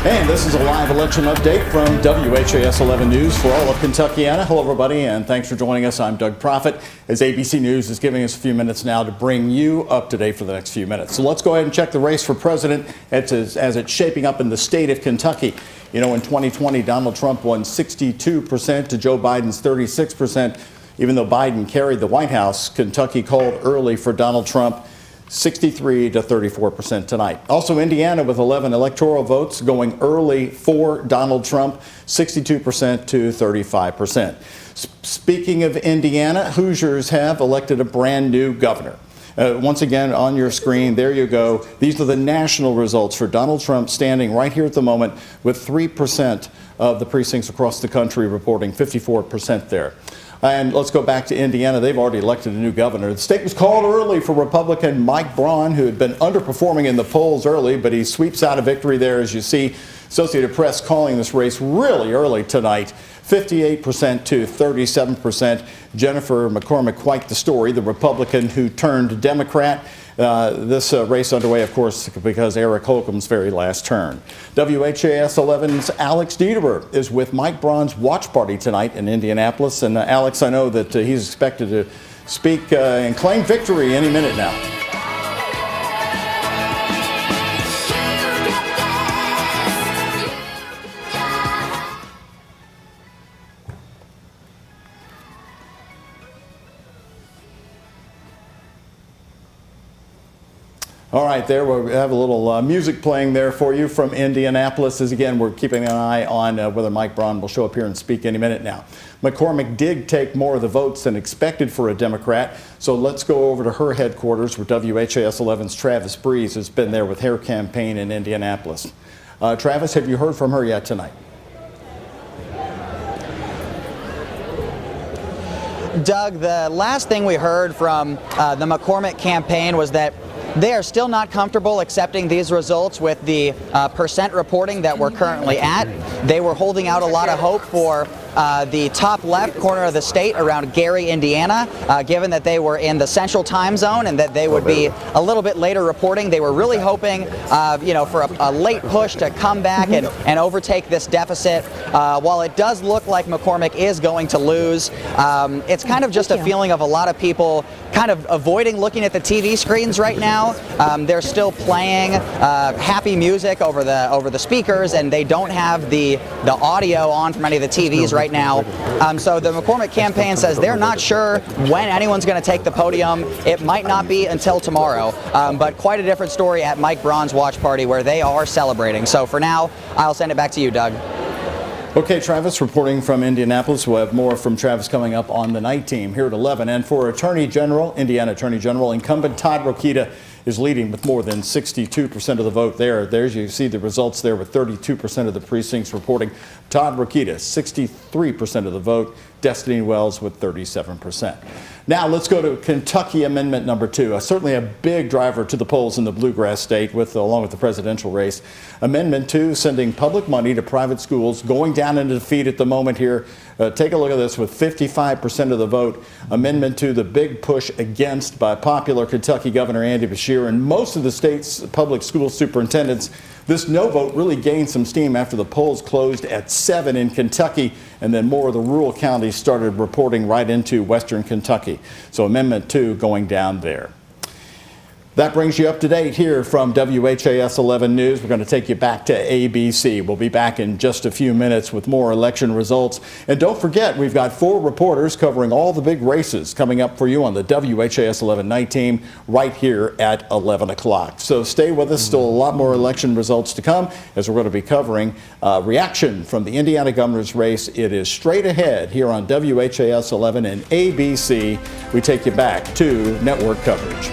And this is a live election update from WHAS 11 News for all of Kentuckiana. Hello, everybody, and thanks for joining us. I'm Doug Proffitt, as ABC News is giving us a few minutes now to bring you up to date for the next few minutes. So let's go ahead and check the race for president as it's shaping up in the state of Kentucky. In 2020, Donald Trump won 62% to Joe Biden's 36%. Even though Biden carried the White House, Kentucky called early for Donald Trump, 63 to 34% tonight. Also, Indiana with 11 electoral votes going early for Donald Trump, 62% to 35%. Speaking of Indiana, Hoosiers have elected a brand new governor. Once again, on your screen, there you go. These are the national results for Donald Trump, standing right here at the moment with 3% of the precincts across the country reporting 54% there. And let's go back to Indiana. They've already elected a new governor. The state was called early for Republican Mike Braun, who had been underperforming in the polls early, but he sweeps out a victory there, as you see. Associated Press calling this race really early tonight, 58% to 37%. Jennifer McCormick, quite the story, the Republican who turned Democrat. This race underway, of course, because Eric Holcomb's very last turn. WHAS 11's Alex Dieterer is with Mike Braun's watch party tonight in Indianapolis. And Alex, I know that he's expected to speak and claim victory any minute now. All right, there we have a little music playing there for you from Indianapolis. As again, we're keeping an eye on whether Mike Braun will show up here and speak any minute now. McCormick did take more of the votes than expected for a Democrat, so let's go over to her headquarters where WHAS 11's Travis Breeze has been there with her campaign in Indianapolis. Travis, have you heard from her yet tonight? Doug, the last thing we heard from the McCormick campaign was that they are still not comfortable accepting these results with the percent reporting that we're currently at. They were holding out a lot of hope for the top left corner of the state around Gary, Indiana, given that they were in the central time zone and that they would be a little bit later reporting. They were really hoping, for a late push to come back and overtake this deficit. While it does look like McCormick is going to lose, it's kind of just a feeling of a lot of people kind of avoiding looking at the TV screens right now. They're still playing happy music over the speakers, and they don't have the audio on from any of the TVs right now. So the McCormick campaign says they're not sure when anyone's going to take the podium. It might not be until tomorrow, but quite a different story at Mike Braun's watch party where they are celebrating. So for now, I'll send it back to you, Doug. Okay, Travis, reporting from Indianapolis. We'll have more from Travis coming up on the night team here at 11. And for Indiana Attorney General, incumbent Todd Rokita is leading with more than 62% of the vote there. There's, you see the results there with 32% of the precincts reporting Todd Rokita, 63% of the vote. Destiny Wells with 37%. Now let's go to Kentucky Amendment number 2. Certainly a big driver to the polls in the bluegrass state along with the presidential race. Amendment 2 sending public money to private schools, going down into defeat at the moment here. Take a look at this with 55% of the vote. Amendment 2, the big push against by popular Kentucky Governor Andy Beshear and most of the state's public school superintendents. This no vote really gained some steam after the polls closed at 7 in Kentucky, and then more of the rural counties started reporting right into western Kentucky. So Amendment 2 going down there. That brings you up to date here from WHAS 11 News. We're going to take you back to ABC. We'll be back in just a few minutes with more election results. And don't forget, we've got 4 reporters covering all the big races coming up for you on the WHAS 11 night team right here at 11 o'clock. So stay with us. Still a lot more election results to come as we're going to be covering reaction from the Indiana governor's race. It is straight ahead here on WHAS 11 and ABC. We take you back to network coverage.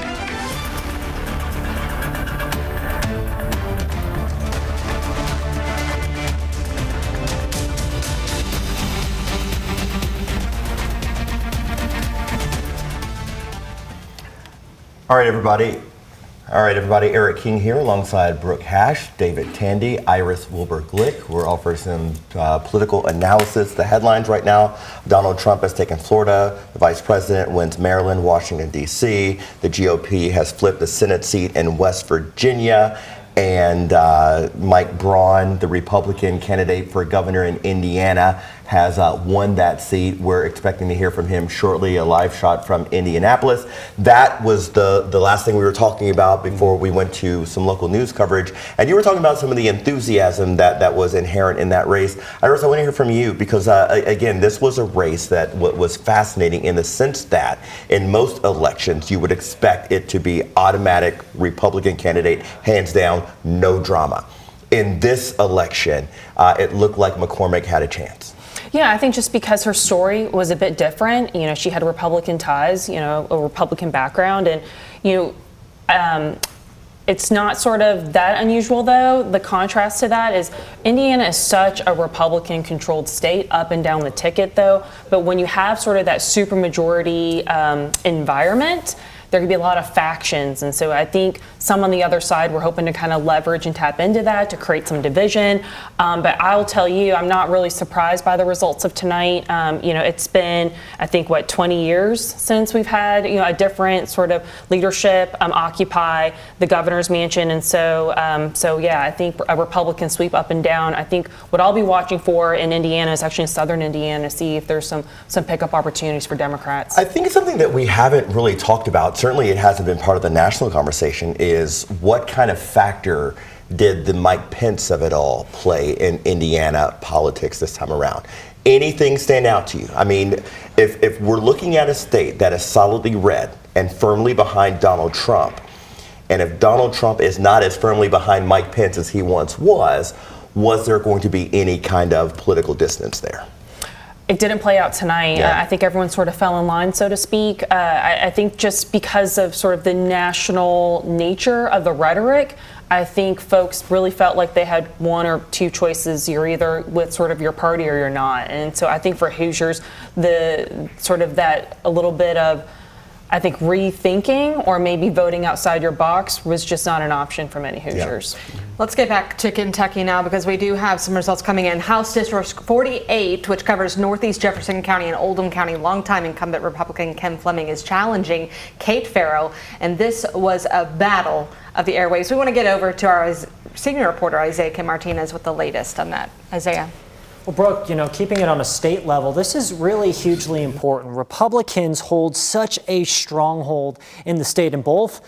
All right, everybody. Eric King here alongside Brooke Hash, David Tandy, Iris Wilbur-Glick. We're all for some political analysis. The headlines right now: Donald Trump has taken Florida. The vice president wins Maryland, Washington, D.C. The GOP has flipped the Senate seat in West Virginia. And Mike Braun, the Republican candidate for governor in Indiana, has won that seat. We're expecting to hear from him shortly, a live shot from Indianapolis. That was the last thing we were talking about before we went to some local news coverage. And you were talking about some of the enthusiasm that was inherent in that race. Iris, I want to hear from you because, again, this was a race that was fascinating in the sense that in most elections, you would expect it to be automatic Republican candidate, hands down, no drama. In this election, it looked like McCormick had a chance. Yeah, I think just because her story was a bit different, she had Republican ties, a Republican background, and, it's not sort of that unusual, though. The contrast to that is Indiana is such a Republican-controlled state up and down the ticket, though. But when you have sort of that supermajority environment, there could be a lot of factions. And so I think some on the other side were hoping to kind of leverage and tap into that to create some division. But I'll tell you, I'm not really surprised by the results of tonight. It's been, I think, 20 years since we've had, a different sort of leadership occupy the governor's mansion. And so yeah, I think a Republican sweep up and down. I think what I'll be watching for in Indiana is actually in southern Indiana to see if there's some pickup opportunities for Democrats. I think it's something that we haven't really talked about. Certainly it hasn't been part of the national conversation, is what kind of factor did the Mike Pence of it all play in Indiana politics this time around? Anything stand out to you? I mean, if we're looking at a state that is solidly red and firmly behind Donald Trump, and if Donald Trump is not as firmly behind Mike Pence as he once was there going to be any kind of political distance there? It didn't play out tonight. Yeah. I think everyone sort of fell in line, so to speak. I think just because of sort of the national nature of the rhetoric, I think folks really felt like they had one or two choices. You're either with sort of your party or you're not. And so I think for Hoosiers, the sort of that a little bit of I think rethinking or maybe voting outside your box was just not an option for many Hoosiers. Yeah. Let's get back to Kentucky now because we do have some results coming in. House District 48, which covers Northeast Jefferson County and Oldham County, longtime incumbent Republican Ken Fleming is challenging Kate Farrow, and this was a battle of the airwaves. We want to get over to our senior reporter, Isaiah Kim Martinez, with the latest on that. Isaiah. Well, Brooke, keeping it on a state level, this is really hugely important. Republicans hold such a stronghold in the state in both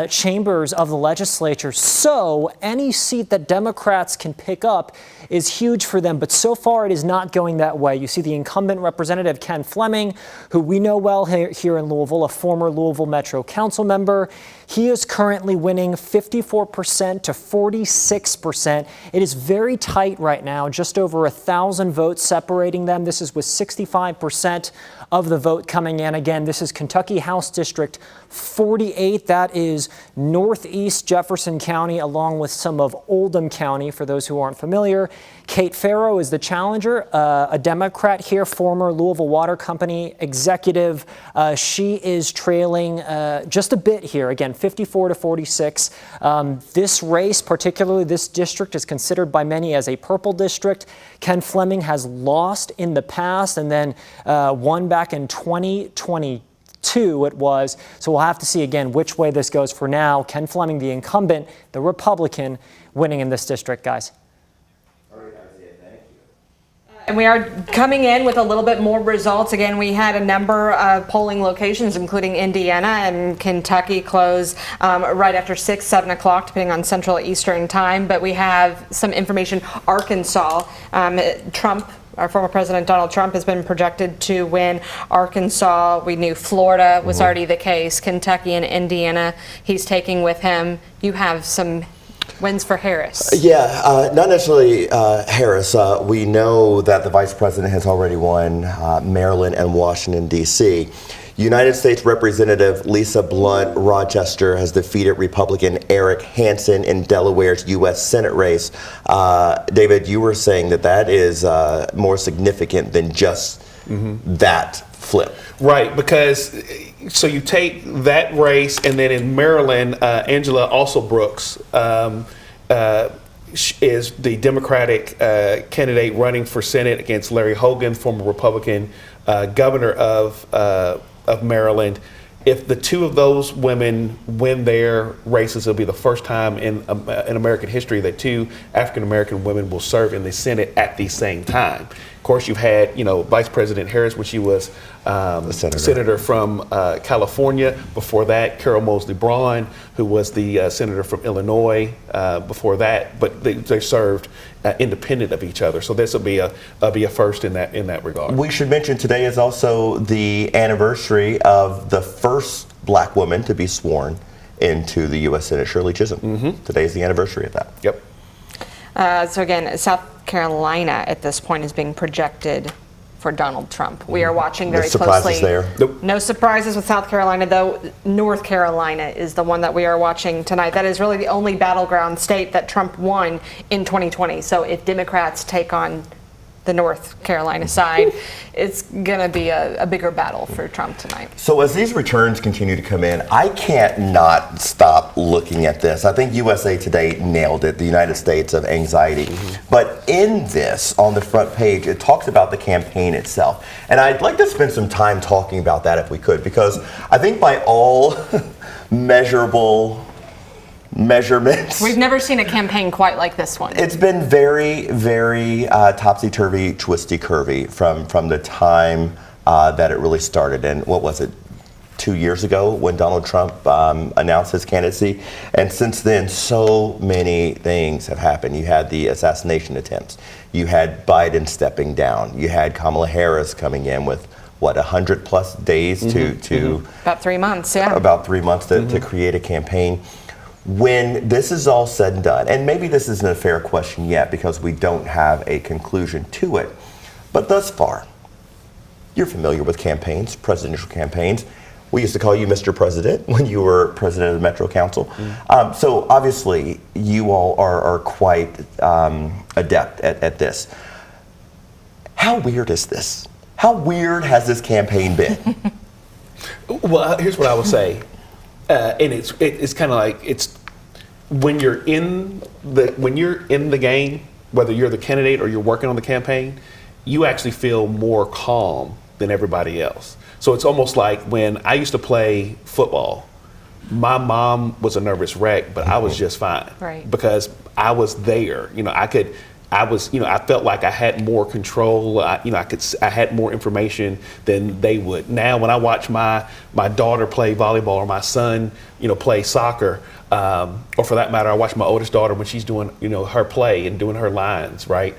chambers of the legislature. So any seat that Democrats can pick up is huge for them. But so far, it is not going that way. You see the incumbent representative, Ken Fleming, who we know well here in Louisville, a former Louisville Metro Council member. He is currently winning 54% to 46%. It is very tight right now, just over 1,000 votes separating them. This is with 65% of the vote coming in. Again, this is Kentucky House District 48. That is Northeast Jefferson County, along with some of Oldham County, for those who aren't familiar. Kate Farrow is the challenger, a Democrat here, former Louisville Water Company executive. She is trailing just a bit here, again, 54 to 46. This race, particularly this district, is considered by many as a purple district. Ken Fleming has lost in the past and then won back in 2022 it was. So we'll have to see again which way this goes. For now, Ken Fleming, the incumbent, the Republican, winning in this district, guys. And we are coming in with a little bit more results. Again, we had a number of polling locations, including Indiana and Kentucky, close right after 6, 7 o'clock, depending on Central Eastern time. But we have some information. Arkansas, Trump, our former President Donald Trump, has been projected to win Arkansas. We knew Florida was already the case. Kentucky and Indiana, he's taking with him. You have some wins for Harris. Yeah, not necessarily Harris. We know that the vice president has already won Maryland and Washington, D.C. United States Representative Lisa Blunt Rochester has defeated Republican Eric Hansen in Delaware's U.S. Senate race. David, you were saying that is more significant than just that flip. Right, because so you take that race, and then in Maryland, Angela also Brooks is the Democratic candidate running for Senate against Larry Hogan, former Republican governor of Maryland. If the two of those women win their races, it'll be the first time in American history that two African-American women will serve in the Senate at the same time. Of course, you've had, Vice President Harris when she was senator from California. Before that, Carol Moseley Braun, who was the senator from Illinois before that. But they served independent of each other. So this will be a first in that regard. We should mention today is also the anniversary of the first black woman to be sworn into the U.S. Senate, Shirley Chisholm. Today is the anniversary of that. Yep. So again, South Carolina at this point is being projected for Donald Trump. We are watching very closely. No surprises there. Nope. No surprises with South Carolina, though. North Carolina is the one that we are watching tonight. That is really the only battleground state that Trump won in 2020. So if Democrats take on the North Carolina side, it's going to be a bigger battle for Trump tonight. So as these returns continue to come in, I can't not stop looking at this. I think USA Today nailed it, the United States of anxiety. But in this, on the front page, it talks about the campaign itself. And I'd like to spend some time talking about that if we could, because I think by all measurable measurements. We've never seen a campaign quite like this one. It's been very, very topsy-turvy, twisty-curvy from the time that it really started. And what was it, 2 years ago when Donald Trump announced his candidacy? And since then, so many things have happened. You had the assassination attempts. You had Biden stepping down. You had Kamala Harris coming in with, 100+ days to about 3 months, yeah. About 3 months to create a campaign. When this is all said and done, and maybe this isn't a fair question yet because we don't have a conclusion to it, but thus far, you're familiar with campaigns, presidential campaigns. We used to call you Mr. President when you were president of the Metro Council. So obviously, you all are quite adept at this. How weird is this? How weird has this campaign been? Well, here's what I would say, and it's kind of like it's when you're in the game, whether you're the candidate or you're working on the campaign, you actually feel more calm than everybody else. So it's almost like when I used to play football. My mom was a nervous wreck, but I was just fine, right? Because I was there. I felt like I had more control. I had more information than they would. Now, when I watch my daughter play volleyball or my son, play soccer, or for that matter, I watch my oldest daughter when she's doing, her play and doing her lines, right?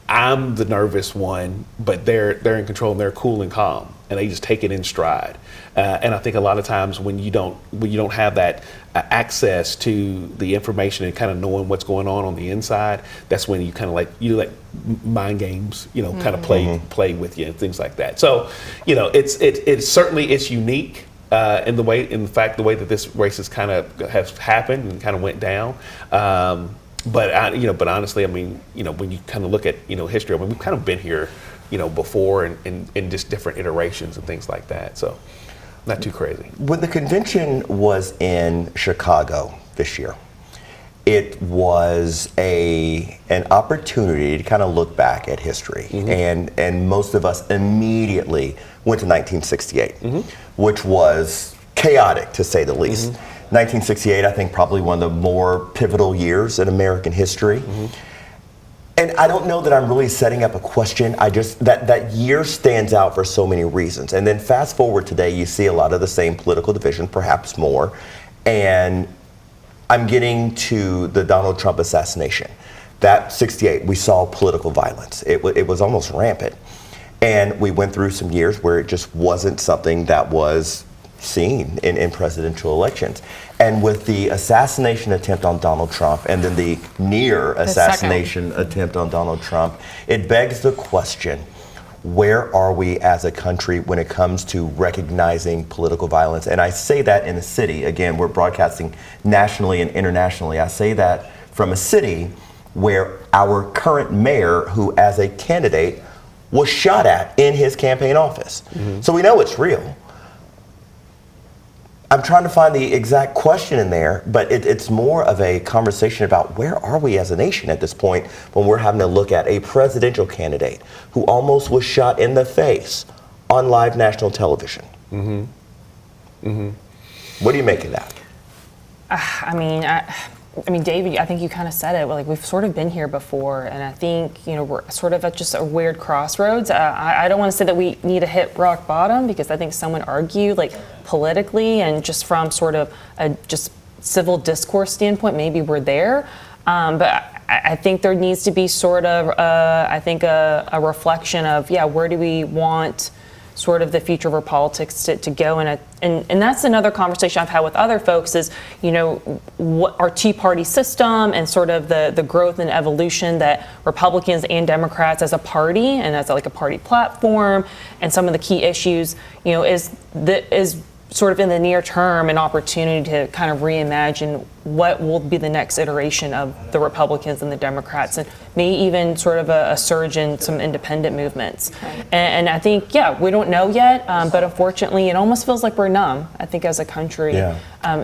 I'm the nervous one, but they're in control and they're cool and calm, and they just take it in stride. And I think a lot of times when you don't have that access to the information and kind of knowing what's going on the inside, that's when you kind of like mind games, kind of play with you and things like that. So, it's certainly unique in the way that this race has happened and kind of went down. But honestly, I mean, when you kind of look at history, I mean, we've kind of been here, before in just different iterations and things like that. So, not too crazy. When the convention was in Chicago this year, it was an opportunity to kind of look back at history, and most of us immediately went to 1968, which was chaotic to say the least. 1968, I think, probably one of the more pivotal years in American history. And I don't know that I'm really setting up a question. I just, that year stands out for so many reasons. And then fast forward today, you see a lot of the same political division, perhaps more. And I'm getting to the Donald Trump assassination. That 68, we saw political violence. It was almost rampant. And we went through some years where it just wasn't something that was seen in presidential elections. And with the assassination attempt on Donald Trump and then the near assassination attempt on Donald Trump, it begs the question, where are we as a country when it comes to recognizing political violence? And I say that in a city, again, we're broadcasting nationally and internationally. I say that from a city where our current mayor, who as a candidate was shot at in his campaign office. So we know it's real. I'm trying to find the exact question in there, but it's more of a conversation about where are we as a nation at this point when we're having to look at a presidential candidate who almost was shot in the face on live national television. What do you make of that? I mean, David, I think you kind of said it. Like, we've sort of been here before, and I think we're sort of at just a weird crossroads. I don't want to say that we need to hit rock bottom, because I think some would argue, like, politically and just from sort of a just civil discourse standpoint, maybe we're there. But I think there needs to be sort of, a reflection of, where do we want sort of the future of our politics to go, and that's another conversation I've had with other folks is, what our Tea Party system and sort of the growth and evolution that Republicans and Democrats as a party and as like a party platform and some of the key issues, is sort of in the near term an opportunity to kind of reimagine what will be the next iteration of the Republicans and the Democrats, and maybe even sort of a surge in some independent movements. And I think, we don't know yet, but unfortunately it almost feels like we're numb, I think, as a country,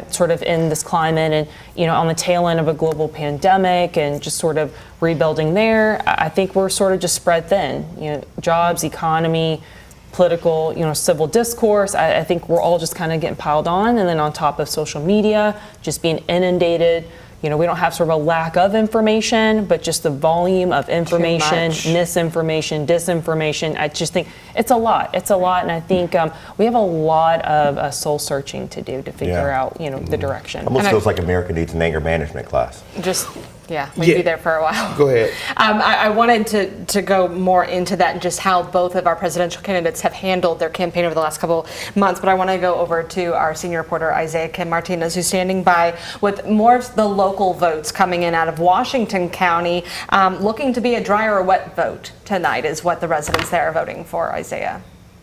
sort of in this climate and, on the tail end of a global pandemic and just sort of rebuilding there. I think we're sort of just spread thin, jobs, economy, political, civil discourse. I think we're all just kind of getting piled on, and then on top of social media, just being inundated. We don't have sort of a lack of information, but just the volume of information, misinformation, disinformation. I just think it's a lot. It's a lot, and I think we have a lot of soul searching to do to figure out, the direction. Almost feels like America needs an anger management class. We'd be there for a while. Go ahead. I wanted to go more into that and just how both of our presidential candidates have handled their campaign over the last couple months. But I want to go over to our senior reporter, Isaiah Kim Martinez, who's standing by with more of the local votes coming in out of Washington County. Looking to be a dry or a wet vote tonight is what the residents there are voting for, Isaiah.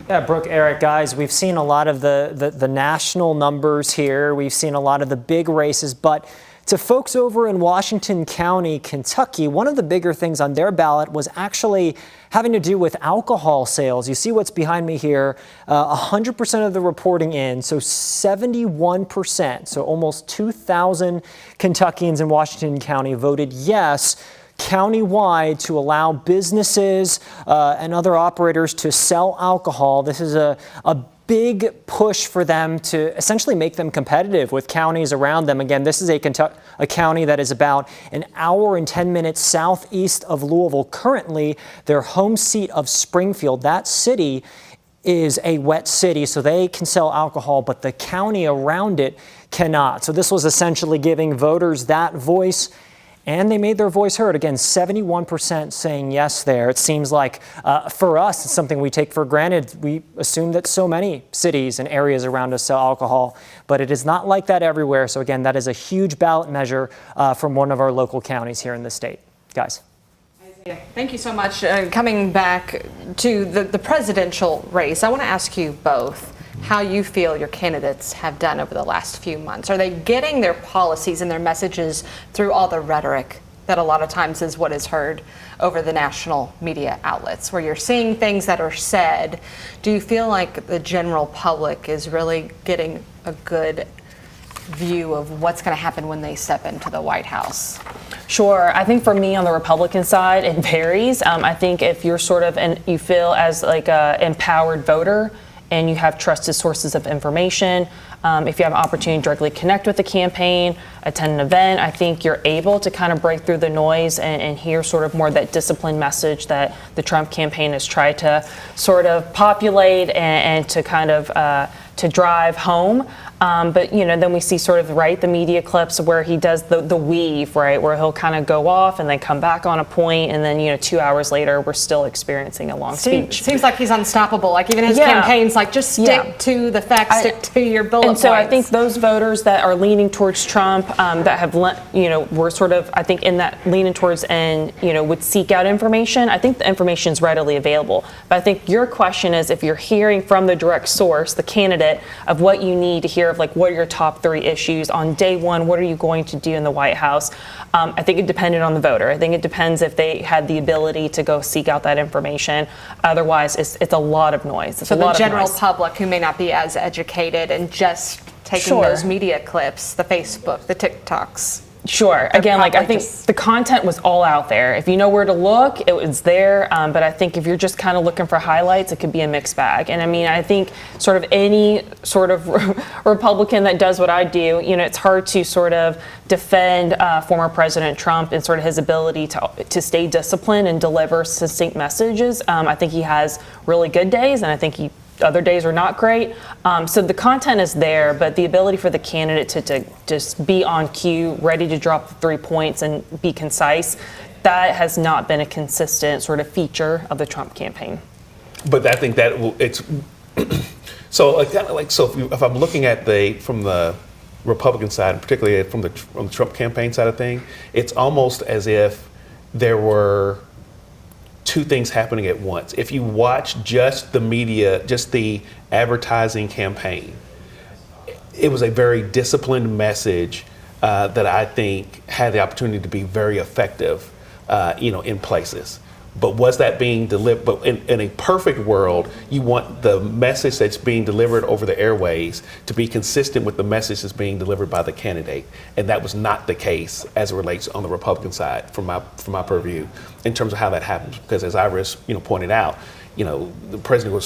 Yeah, Brooke, Eric, guys, we've seen a lot of the national numbers here. We've seen a lot of the big races, but to folks over in Washington County, Kentucky, one of the bigger things on their ballot was actually having to do with alcohol sales. You see what's behind me here, 100% of the reporting in, so 71%, so almost 2,000 Kentuckians in Washington County voted yes countywide to allow businesses and other operators to sell alcohol. This is a big push for them to essentially make them competitive with counties around them. Again, this is a county that is about an hour and 10 minutes southeast of Louisville. Currently, their home seat of Springfield, that city is a wet city, so they can sell alcohol, but the county around it cannot. So this was essentially giving voters that voice, and they made their voice heard. Again, 71% saying yes there. It seems like for us, it's something we take for granted. We assume that so many cities and areas around us sell alcohol, but it is not like that everywhere. So again, that is a huge ballot measure from one of our local counties here in the state. Guys. Thank you so much. Coming back to the presidential race, I want to ask you both how you feel your candidates have done over the last few months. Are they getting their policies and their messages through all the rhetoric that a lot of times is what is heard over the national media outlets, where you're seeing things that are said? Do you feel like the general public is really getting a good view of what's going to happen when they step into the White House? Sure. I think for me on the Republican side, it varies. I think if you're sort of, and you feel as like a empowered voter, and you have trusted sources of information, if you have an opportunity to directly connect with the campaign, attend an event, I think you're able to kind of break through the noise and hear sort of more that disciplined message that the Trump campaign has tried to sort of populate and to kind of to drive home. But, you know, then we see sort of, the media clips where he does the weave, right, where he'll kind of go off and then come back on a point, and then, 2 hours later, we're still experiencing a long speech. Seems like he's unstoppable. Like, even his campaign's like, just stick to the facts, stick to your bullet points. And so I think those voters that are leaning towards Trump, that have, were sort of, I think, in that leaning towards and, would seek out information, I think the information is readily available. But I think your question is, if you're hearing from the direct source, the candidate, of what you need to hear of, like, what are your top 3 issues on day one, what are you going to do in the White House? I think it depended on the voter. I think it depends if they had the ability to go seek out that information. Otherwise, it's a lot of noise. So the general public who may not be as educated and just taking those media clips, the Facebook, the TikToks. Sure. Again, like, I think the content was all out there. If you know where to look, it was there. But I think if you're just kind of looking for highlights, it could be a mixed bag. And I mean, I think sort of any sort of Republican that does what I do, it's hard to sort of defend former President Trump and sort of his ability to stay disciplined and deliver succinct messages. I think he has really good days, and I think other days are not great. So the content is there, but the ability for the candidate to just be on cue, ready to drop the 3 points and be concise, that has not been a consistent sort of feature of the Trump campaign. But I think that it's so if I'm looking at from the Republican side, and particularly from the Trump campaign side of thing, it's almost as if there were 2 things happening at once. If you watch just the media, just the advertising campaign, it was a very disciplined message that I think had the opportunity to be very effective, in places. But was that being delivered? But in a perfect world, you want the message that's being delivered over the airways to be consistent with the message that's being delivered by the candidate, and that was not the case as it relates on the Republican side, from my purview, in terms of how that happens. Because as Iris, pointed out, the president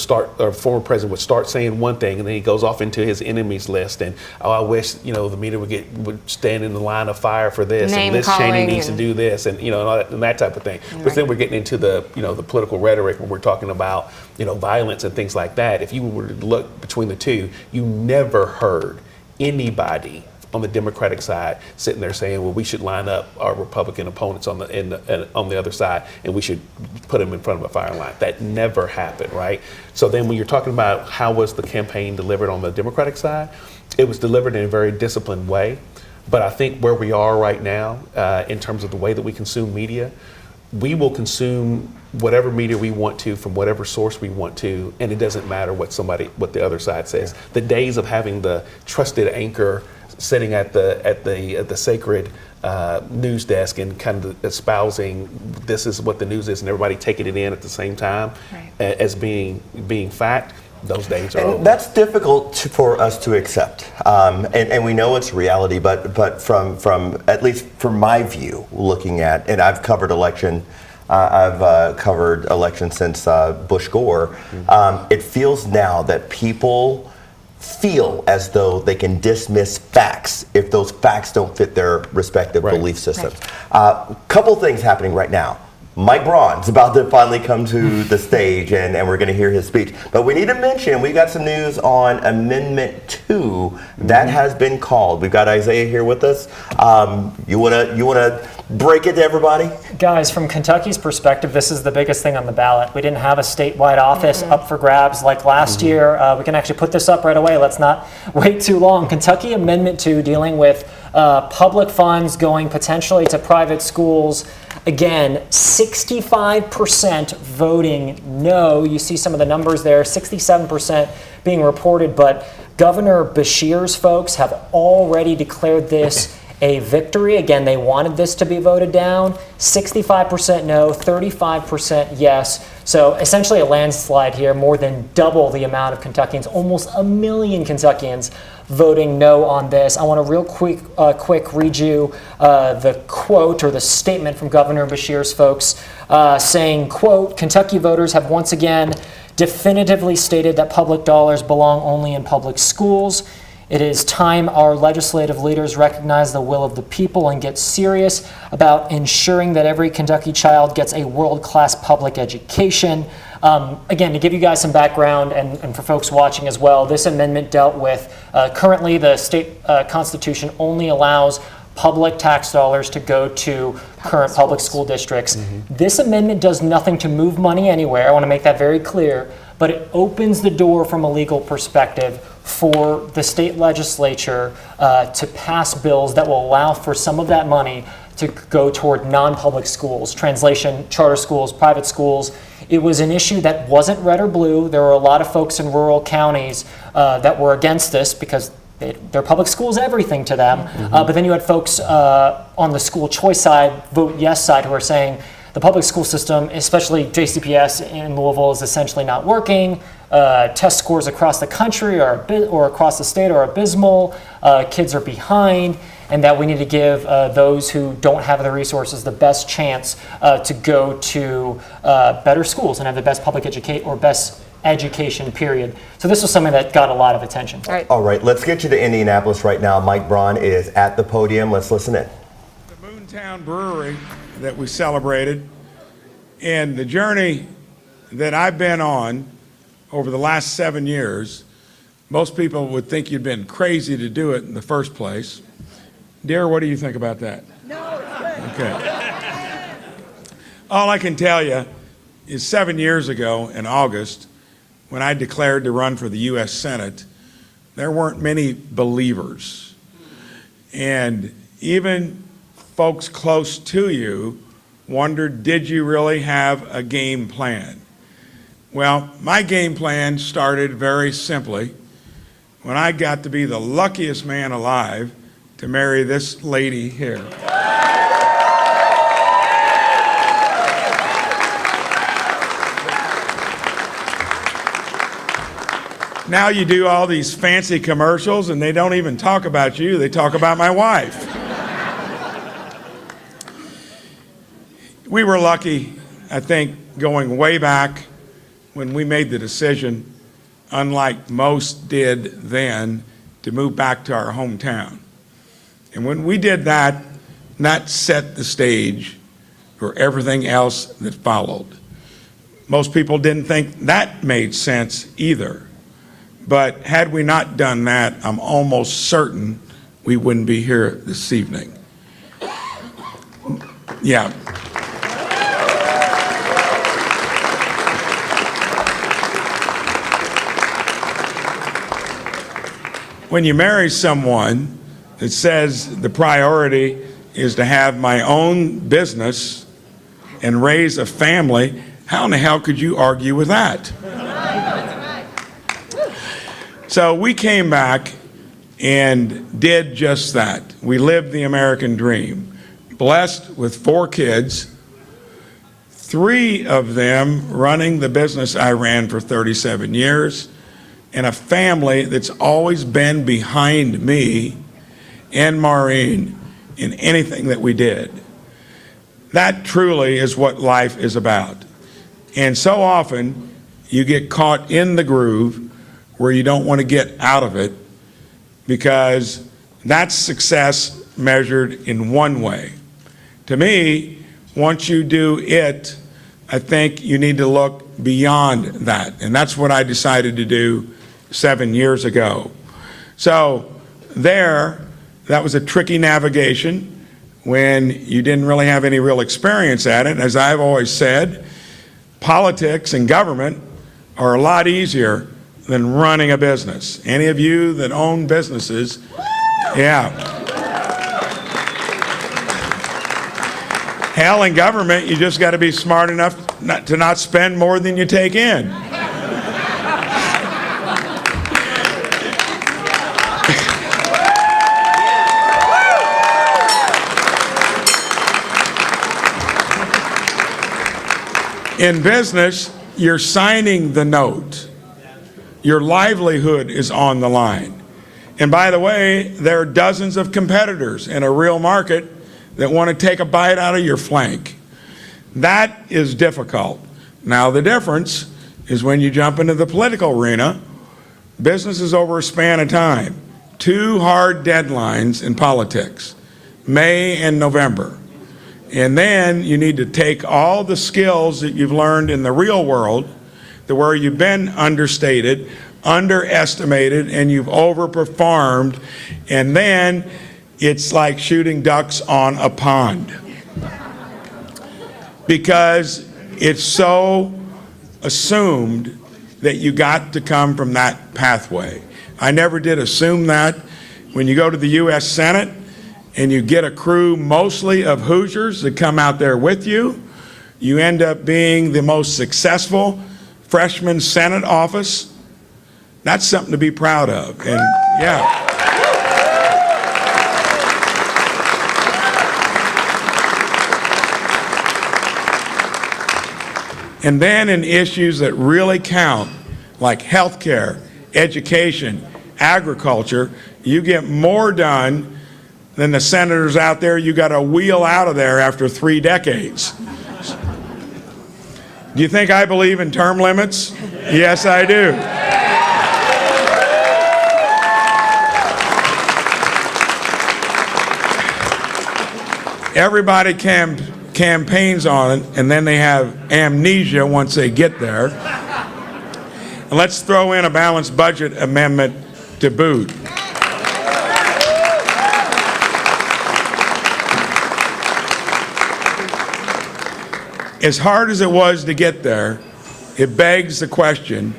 former president would start saying one thing, and then he goes off into his enemies list, and I wish the media would stand in the line of fire for this, and Liz Cheney needs to do this, and and that type of thing. But then we're getting into the the political rhetoric when we're talking about violence and things like that. If you were to look between the two, you never heard anybody on the Democratic side sitting there saying, well, we should line up our Republican opponents on the other side, and we should put them in front of a firing line. That never happened, right? So then when you're talking about how was the campaign delivered on the Democratic side, it was delivered in a very disciplined way. But I think where we are right now, in terms of the way that we consume media, we will consume whatever media we want to from whatever source we want to, and it doesn't matter what the other side says. The days of having the trusted anchor sitting at the sacred news desk and kind of espousing this is what the news is, and everybody taking it in at the same time as being fact. Those days are over. That's difficult for us to accept, and we know it's reality. But from at least from my view, looking at, and I've covered election. I've covered elections since Bush Gore. It feels now that people feel as though they can dismiss facts if those facts don't fit their respective belief systems. Couple things happening right now. Mike Braun's about to finally come to the stage, and we're going to hear his speech. But we need to mention, we got some news on Amendment 2 that has been called. We've got Isaiah here with us. You wanna break it to everybody? Guys, from Kentucky's perspective, this is the biggest thing on the ballot. We didn't have a statewide office up for grabs like last year. We can actually put this up right away. Let's not wait too long. Kentucky Amendment 2 dealing with public funds going potentially to private schools. Again, 65% voting no. You see some of the numbers there, 67% being reported, but Governor Beshear's folks have already declared this a victory. Again, they wanted this to be voted down. 65% no, 35% yes. So essentially a landslide here, more than double the amount of Kentuckians, almost 1 million Kentuckians voting no on this. I want to real quick read you the quote or the statement from Governor Beshear's folks saying, quote, Kentucky voters have once again definitively stated that public dollars belong only in public schools. It is time our legislative leaders recognize the will of the people and get serious about ensuring that every Kentucky child gets a world-class public education. Again, to give you guys some background and for folks watching as well, this amendment dealt with, currently the state constitution only allows public tax dollars to go to current public school districts. This amendment does nothing to move money anywhere. I want to make that very clear, but it opens the door from a legal perspective for the state legislature to pass bills that will allow for some of that money to go toward non-public schools, translation, charter schools, private schools. It was an issue that wasn't red or blue. There were a lot of folks in rural counties that were against this because their public school is everything to them. But then you had folks on the school choice side, vote yes side, who are saying the public school system, especially JCPS in Louisville, is essentially not working. Test scores across the country or across the state are abysmal. Kids are behind, and that we need to give those who don't have the resources the best chance to go to better schools and have the best public education, period. So this was something that got a lot of attention. All right, let's get you to Indianapolis right now. Mike Braun is at the podium. Let's listen in. The Moontown Brewery that we celebrated, and the journey that I've been on over the last 7 years, most people would think you'd been crazy to do it in the first place. Dear, what do you think about that? No, it's good. Okay. All I can tell you is 7 years ago in August, when I declared to run for the U.S. Senate, there weren't many believers. And even folks close to you wondered, did you really have a game plan? Well, my game plan started very simply when I got to be the luckiest man alive to marry this lady here. Now you do all these fancy commercials and they don't even talk about you, they talk about my wife. We were lucky, I think, going way back when we made the decision, unlike most did then, to move back to our hometown. And when we did that, that set the stage for everything else that followed. Most people didn't think that made sense either. But had we not done that, I'm almost certain we wouldn't be here this evening. Yeah. When you marry someone that says the priority is to have my own business and raise a family, how in the hell could you argue with that? So we came back and did just that. We lived the American dream. Blessed with 4 kids, 3 of them running the business I ran for 37 years, and a family that's always been behind me and Maureen in anything that we did. That truly is what life is about. And so often you get caught in the groove where you don't want to get out of it, because that's success measured in one way. To me, once you do it, I think you need to look beyond that. And that's what I decided to do 7 years ago. So that was a tricky navigation when you didn't really have any real experience at it. As I've always said, politics and government are a lot easier than running a business. Any of you that own businesses, yeah. Hell, in government, you just got to be smart enough to not spend more than you take in. In business, you're signing the note. Your livelihood is on the line. And by the way, there are dozens of competitors in a real market that want to take a bite out of your flank. That is difficult. Now, the difference is when you jump into the political arena, business is over a span of time. 2 hard deadlines in politics, May and November. And then you need to take all the skills that you've learned in the real world, where you've been understated, underestimated, and you've overperformed, and then it's like shooting ducks on a pond. Because it's so assumed that you got to come from that pathway. I never did assume that. When you go to the U.S. Senate and you get a crew mostly of Hoosiers that come out there with you, you end up being the most successful freshman Senate office. That's something to be proud of. And yeah. And then in issues that really count, like healthcare, education, agriculture, you get more done than the senators out there you got to wheel out of there after 3 decades. Do you think I believe in term limits? Yes, I do. Everybody campaigns on it, and then they have amnesia once they get there. And let's throw in a balanced budget amendment to boot. As hard as it was to get there, it begs the question,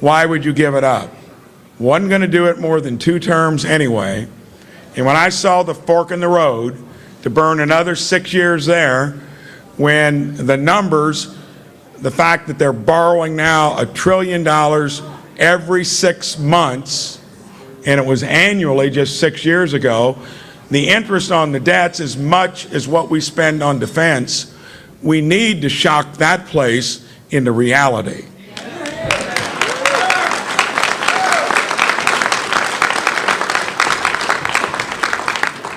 why would you give it up? Wasn't going to do it more than 2 terms anyway. And when I saw the fork in the road to burn another 6 years there, when the numbers, the fact that they're borrowing now $1 trillion every 6 months, and it was annually just 6 years ago, the interest on the debt's as much as what we spend on defense. We need to shock that place into reality.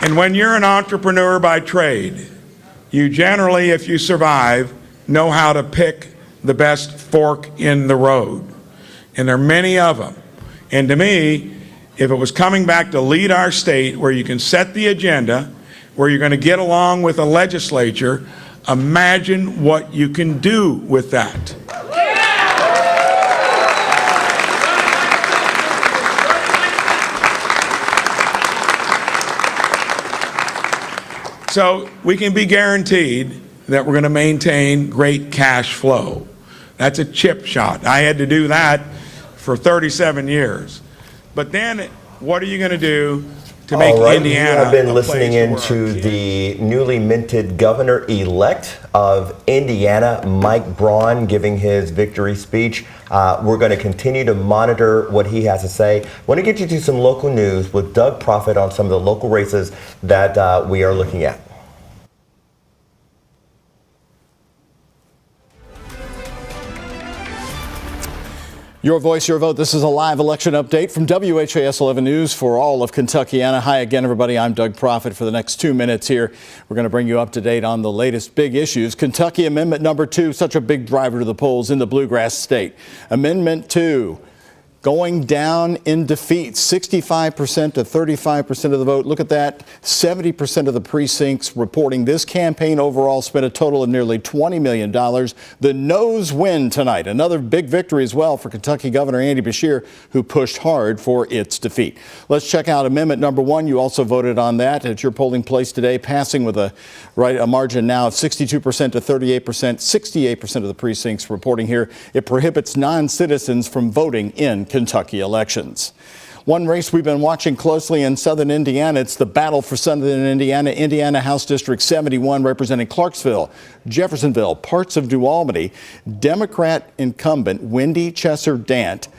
And when you're an entrepreneur by trade, you generally, if you survive, know how to pick the best fork in the road. And there are many of them. And to me, if it was coming back to lead our state, where you can set the agenda, where you're going to get along with a legislature, imagine what you can do with that. So we can be guaranteed that we're going to maintain great cash flow. That's a chip shot. I had to do that for 37 years. But then what are you going to do to make Indiana. You have been a listening place to into work. the newly minted governor-elect of Indiana, Mike Braun, giving his victory speech. We're going to continue to monitor what he has to say. I want to get you to some local news with Doug Profit on some of the local races that we are looking at. Your voice, your vote. This is a live election update from WHAS 11 News for all of Kentuckiana. Hi again, everybody. I'm Doug Profit. For the next 2 minutes here, we're going to bring you up to date on the latest big issues. Kentucky Amendment number 2, such a big driver to the polls in the Bluegrass state. Amendment 2. Going down in defeat, 65% to 35% of the vote. Look at that, 70% of the precincts reporting this campaign overall spent a total of nearly $20 million. The noes win tonight. Another big victory as well for Kentucky Governor Andy Beshear, who pushed hard for its defeat. Let's check out Amendment number 1. You also voted on that at your polling place today, passing with a margin now of 62% to 38%, 68% of the precincts reporting here. It prohibits non-citizens from voting in Kentucky elections. One race we've been watching closely in southern Indiana, it's the battle for southern Indiana. Indiana House District 71 representing Clarksville, Jeffersonville, parts of New Albany. Democrat incumbent Wendy Chesser-Dant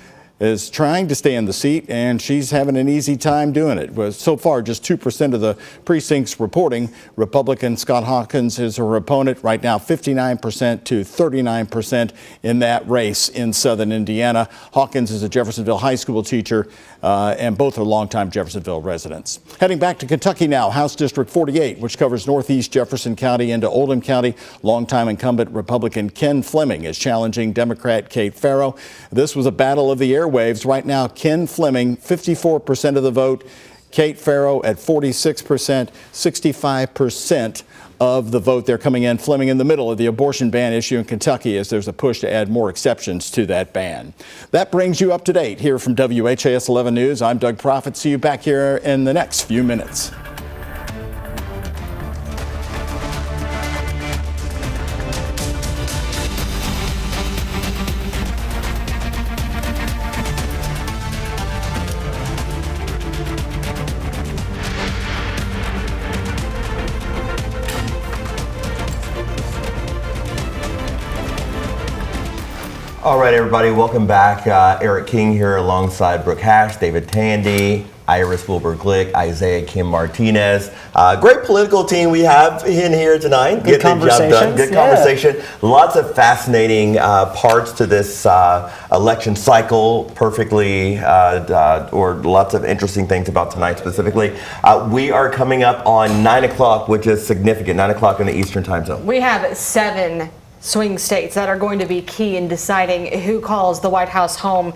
is trying to stay in the seat, and she's having an easy time doing it. So far, just 2% of the precincts reporting. Republican Scott Hawkins is her opponent. Right now, 59% to 39% in that race in southern Indiana. Hawkins is a Jeffersonville high school teacher, and both are longtime Jeffersonville residents. Heading back to Kentucky now, House District 48, which covers northeast Jefferson County into Oldham County. Longtime incumbent Republican Ken Fleming is challenging Democrat Kate Farrow. This was a battle of the airwaves. Right now, Ken Fleming, 54% of the vote. Kate Farrow at 46%, 65% of the vote. They're coming in. Fleming in the middle of the abortion ban issue in Kentucky as there's a push to add more exceptions to that ban. That brings you up to date here from WHAS 11 News. I'm Doug Profit. See you back here in the next few minutes. All right, everybody, welcome back. Eric King here alongside Brooke Hash, David Tandy, Iris Wilbur-Glick, Isaiah Kim Martinez. Great political team we have in here tonight. Good conversation. Good conversation. Lots of fascinating parts to this election cycle, perfectly, or lots of interesting things about tonight specifically. We are coming up on 9 o'clock, which is significant, 9 o'clock in the Eastern time zone. We have 7 swing states that are going to be key in deciding who calls the White House home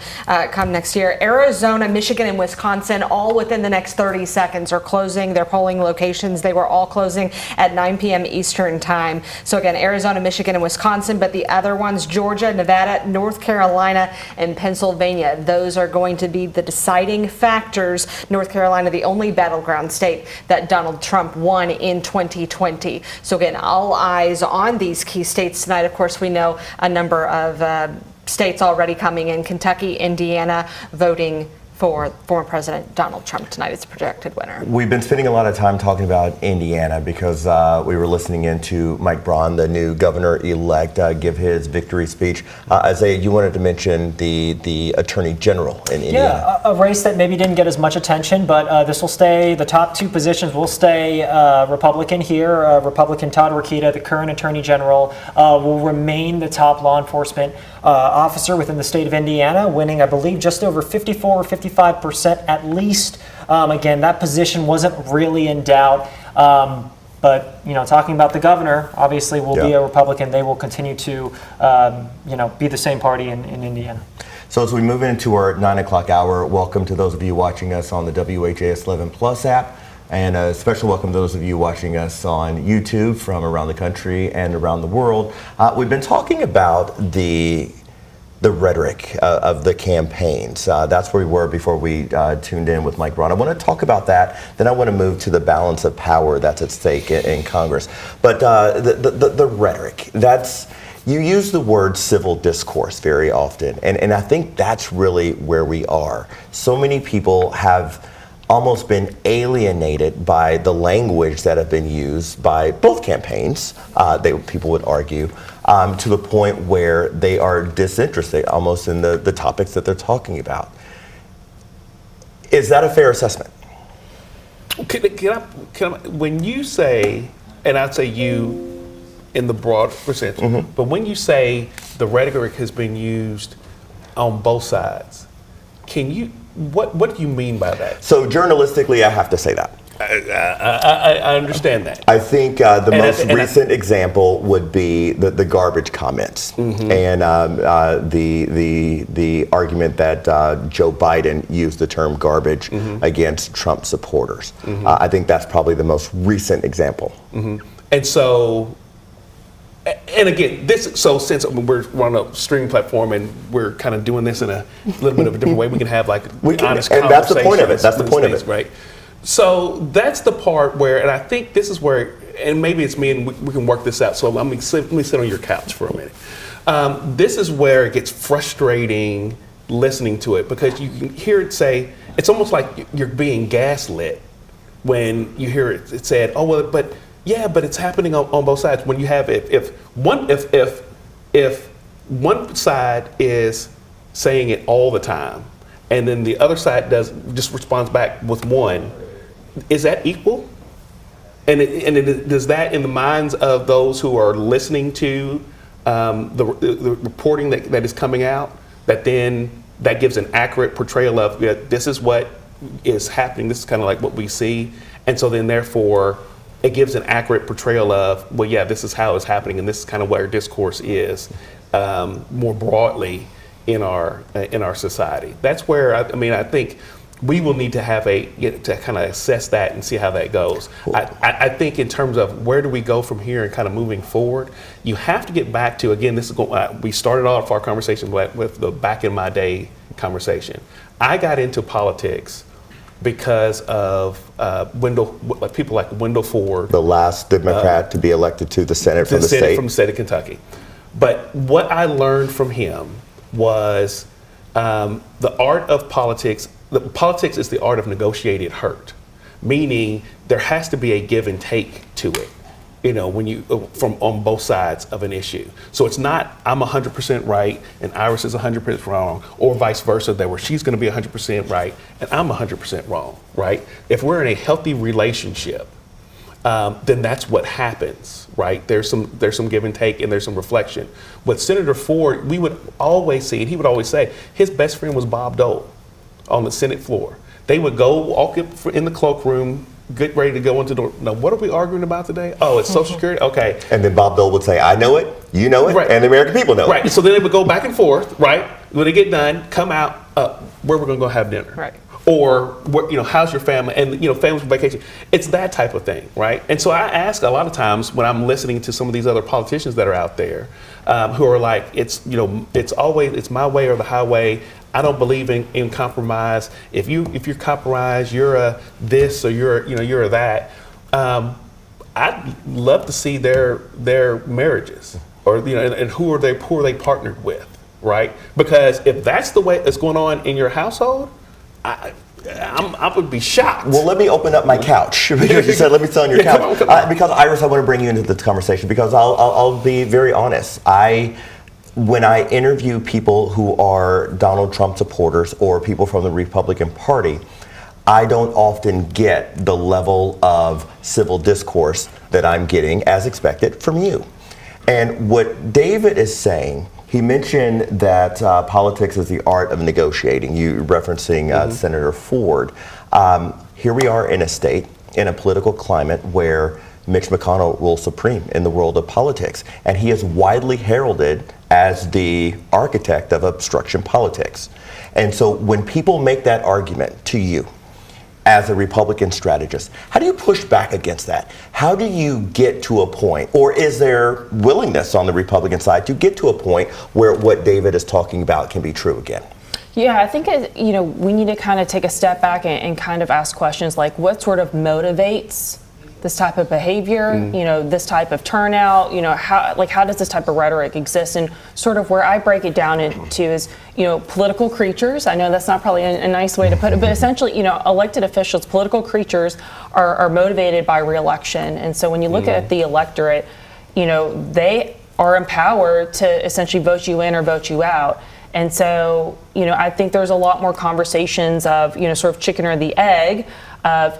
come next year. Arizona, Michigan, and Wisconsin, all within the next 30 seconds, are closing their polling locations. They were all closing at 9 p.m. Eastern time. So again, Arizona, Michigan, and Wisconsin, but the other ones, Georgia, Nevada, North Carolina, and Pennsylvania, those are going to be the deciding factors. North Carolina, the only battleground state that Donald Trump won in 2020. So again, all eyes on these key states tonight. Of course, we know a number of states already coming in. Kentucky, Indiana, voting for former President Donald Trump tonight as a projected winner. We've been spending a lot of time talking about Indiana because we were listening into Mike Braun, the new governor-elect, give his victory speech. Isaiah, you wanted to mention the Attorney General in Indiana. Yeah, a race that maybe didn't get as much attention, but this will stay, the top 2 positions will stay Republican here. Republican Todd Rokita, the current Attorney General, will remain the top law enforcement officer within the state of Indiana, winning, I believe, just over 54 or 55% at least. Again, that position wasn't really in doubt. But, you know, talking about the governor, obviously will be a Republican. They will continue to, be the same party in Indiana. So as we move into our 9 o'clock hour, welcome to those of you watching us on the WHAS 11 Plus app. And a special welcome to those of you watching us on YouTube from around the country and around the world. We've been talking about the rhetoric of the campaigns. That's where we were before we tuned in with Mike Braun. I want to talk about that. Then I want to move to the balance of power that's at stake in Congress. But the rhetoric, you use the word civil discourse very often. And I think that's really where we are. So many people have almost been alienated by the language that have been used by both campaigns, people would argue, to the point where they are disinterested almost in the topics that they're talking about. Is that a fair assessment? When you say, and I'd say you in the broad sense, but when you say the rhetoric has been used on both sides, what do you mean by that? So journalistically, I have to say that. I understand that. I think the most recent example would be the garbage comments and the argument that Joe Biden used the term garbage against Trump supporters. I think that's probably the most recent example. And so, and again, since we're on a streaming platform and we're kind of doing this in a little bit of a different way, we can have honest conversations. And that's the point of it. That's the point of it, right? So that's the part where, and I think this is where, and maybe it's me and we can work this out. So let me sit on your couch for a minute. This is where it gets frustrating listening to it, because you can hear it say, it's almost like you're being gaslit when you hear it said, oh, well, but it's happening on both sides. When you have, if one side is saying it all the time, and then the other side just responds back with one, is that equal? And does that, in the minds of those who are listening to the reporting that is coming out, that gives an accurate portrayal of this is what is happening, this is kind of like what we see, and so then therefore it gives an accurate portrayal of, well, yeah, this is how it's happening, and this is kind of where discourse is more broadly in our society. That's where I think we will need to have to kind of assess that and see how that goes. I think in terms of where do we go from here and kind of moving forward, you have to get back to, again, this is we started off our conversation with the back in my day conversation. I got into politics because of people like Wendell Ford, the last Democrat to be elected to the Senate from the state of Kentucky. But what I learned from him was the art of politics. Politics is the art of negotiated hurt, meaning there has to be a give and take to it. When you on both sides of an issue. So it's not I'm 100% right and Iris is 100% wrong, or vice versa, where she's going to be 100% right and I'm 100% wrong, right? If we're in a healthy relationship, then that's what happens, right? There's some give and take and there's some reflection. With Senator Ford, we would always see, and he would always say, his best friend was Bob Dole on the Senate floor. They would go walk up in the cloakroom, get ready to go into the, now what are we arguing about today? Oh, it's Social Security? Okay. And then Bob Dole would say, I know it, you know it, right, and the American people know it. Right, so then they would go back and forth, right? When they get done, come out, where we're gonna go have dinner. Right. Or, how's your family? And, families on vacation. It's that type of thing, right? And so I ask a lot of times when I'm listening to some of these other politicians that are out there who are like, it's my way or the highway. I don't believe in compromise. If you're compromised, you're a this or you're a that. I'd love to see their marriages, or and who are they partnered with, right? Because if that's the way it's going on in your household, I would be shocked. Well, let me open up my couch, because you said let me sit on your couch. Come on. Because Iris, I want to bring you into this conversation, because I'll be very honest. When I interview people who are Donald Trump supporters or people from the Republican Party, I don't often get the level of civil discourse that I'm getting, as expected, from you. And what David is saying, he mentioned that politics is the art of negotiating, you referencing Senator Ford. Here we are in a state, in a political climate where Mitch McConnell rules supreme in the world of politics, and he is widely heralded as the architect of obstruction politics. And so when people make that argument to you as a Republican strategist, how do you push back against that? How do you get to a point, or is there willingness on the Republican side to get to a point where what David is talking about can be true again? Yeah, I think we need to kind of take a step back and kind of ask questions like, what sort of motivates this type of behavior, this type of turnout, how does this type of rhetoric exist? And sort of where I break it down into is, political creatures. I know that's not probably a nice way to put it, but essentially, elected officials, political creatures are motivated by re-election. And so when you look at the electorate, they are empowered to essentially vote you in or vote you out. And so, I think there's a lot more conversations of, sort of chicken or the egg of,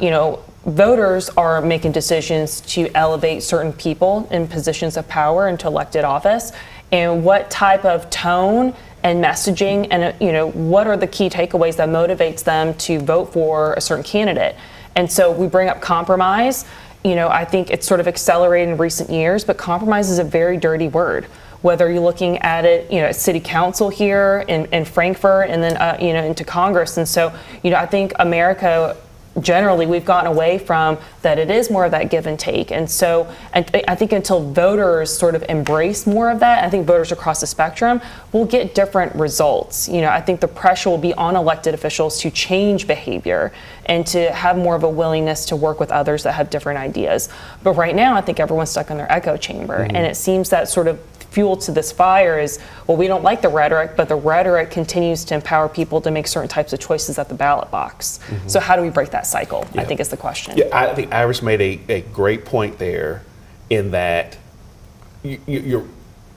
voters are making decisions to elevate certain people in positions of power into elected office, and what type of tone and messaging and what are the key takeaways that motivates them to vote for a certain candidate. And so we bring up compromise. I think it's sort of accelerated in recent years, but compromise is a very dirty word. Whether you're looking at it, at city council here in Frankfurt, and then into Congress. And so, I think America generally, we've gotten away from that. It is more of that give and take. And so I think until voters sort of embrace more of that, I think voters across the spectrum will get different results. I think the pressure will be on elected officials to change behavior and to have more of a willingness to work with others that have different ideas. But right now, I think everyone's stuck in their echo chamber. And it seems that sort of fuel to this fire is, well, we don't like the rhetoric, but the rhetoric continues to empower people to make certain types of choices at the ballot box. So how do we break that cycle, I think is the question. Yeah, I think Iris made a great point there in that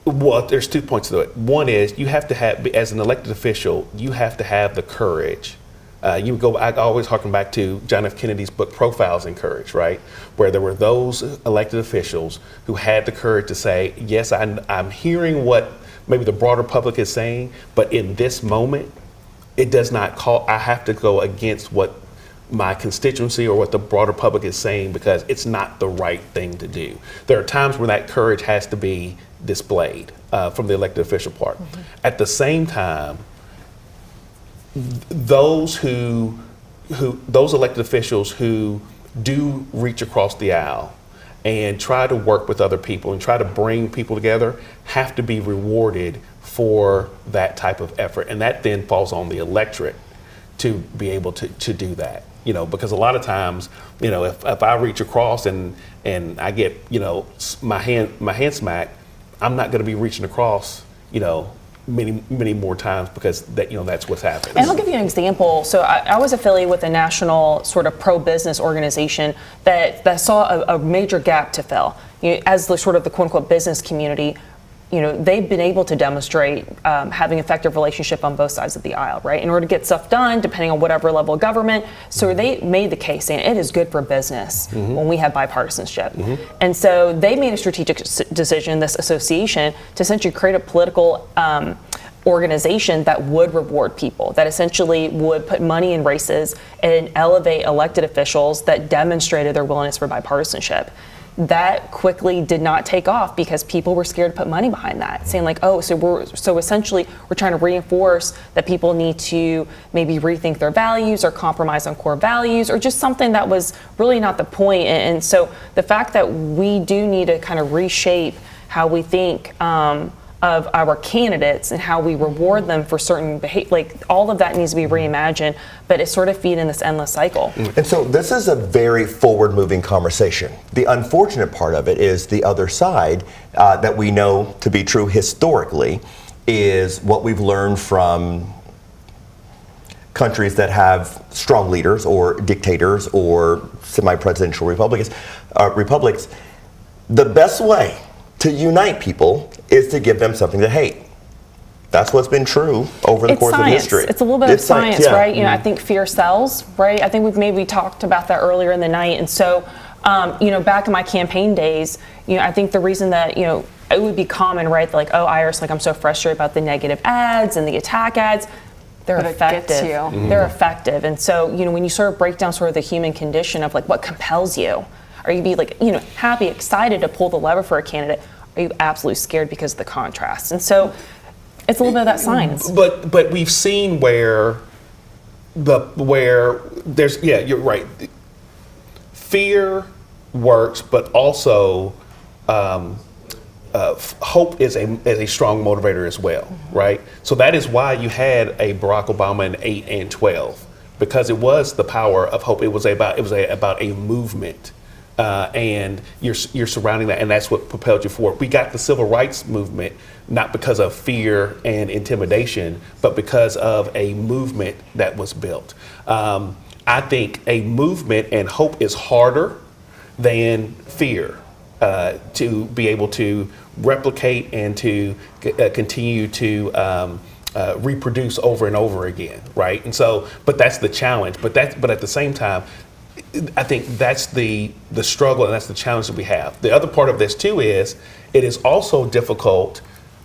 well, there's 2 points to it. One is you have to have, as an elected official, you have to have the courage. I always harken back to John F. Kennedy's book, Profiles in Courage, right? Where there were those elected officials who had the courage to say, yes, I'm hearing what maybe the broader public is saying, but in this moment, it does not call, I have to go against what my constituency or what the broader public is saying because it's not the right thing to do. There are times when that courage has to be displayed from the elected official part. At the same time, those elected officials who do reach across the aisle and try to work with other people and try to bring people together have to be rewarded for that type of effort. And that then falls on the electorate to be able to do that. Because a lot of times, if I reach across and I get, my hand smacked, I'm not going to be reaching across, many more times because that's what's happened. And I'll give you an example. So I was affiliated with a national sort of pro-business organization that saw a major gap to fill. As the sort of the quote-unquote business community, they've been able to demonstrate having effective relationship on both sides of the aisle, right? In order to get stuff done, depending on whatever level of government. So they made the case saying it is good for business when we have bipartisanship. And so they made a strategic decision, this association, to essentially create a political organization that would reward people, that essentially would put money in races and elevate elected officials that demonstrated their willingness for bipartisanship. That quickly did not take off because people were scared to put money behind that, saying like, so essentially we're trying to reinforce that people need to maybe rethink their values or compromise on core values or just something that was really not the point. And so the fact that we do need to kind of reshape how we think of our candidates and how we reward them for certain behavior, like all of that needs to be reimagined, but it's sort of feeding this endless cycle. And so this is a very forward-moving conversation. The unfortunate part of it is the other side that we know to be true historically is what we've learned from countries that have strong leaders or dictators or semi-presidential republics. The best way to unite people is to give them something to hate. That's what's been true over the course of history. It's a little bit of science, right? I think fear sells, right? I think we've maybe talked about that earlier in the night. And so, back in my campaign days, I think the reason that, it would be common, right? Like, oh, Iris, I'm so frustrated about the negative ads and the attack ads. They're effective. They're effective. And so, when you sort of break down sort of the human condition of like what compels you, are you be like, happy, excited to pull the lever for a candidate? Are you absolutely scared because of the contrast? And so it's a little bit of that science. But we've seen where there's, you're right. Fear works, but also hope is a strong motivator as well, right? So that is why you had a Barack Obama in 8 and 12, because it was the power of hope. It was about a movement. and you're surrounding that, and that's what propelled you forward. We got the civil rights movement not because of fear and intimidation, but because of a movement that was built. I think a movement and hope is harder than fear to be able to replicate and to continue to reproduce over and over again, right? And so, but that's the challenge. But at the same time, I think that's the struggle and that's the challenge that we have. The other part of this too is it is also difficult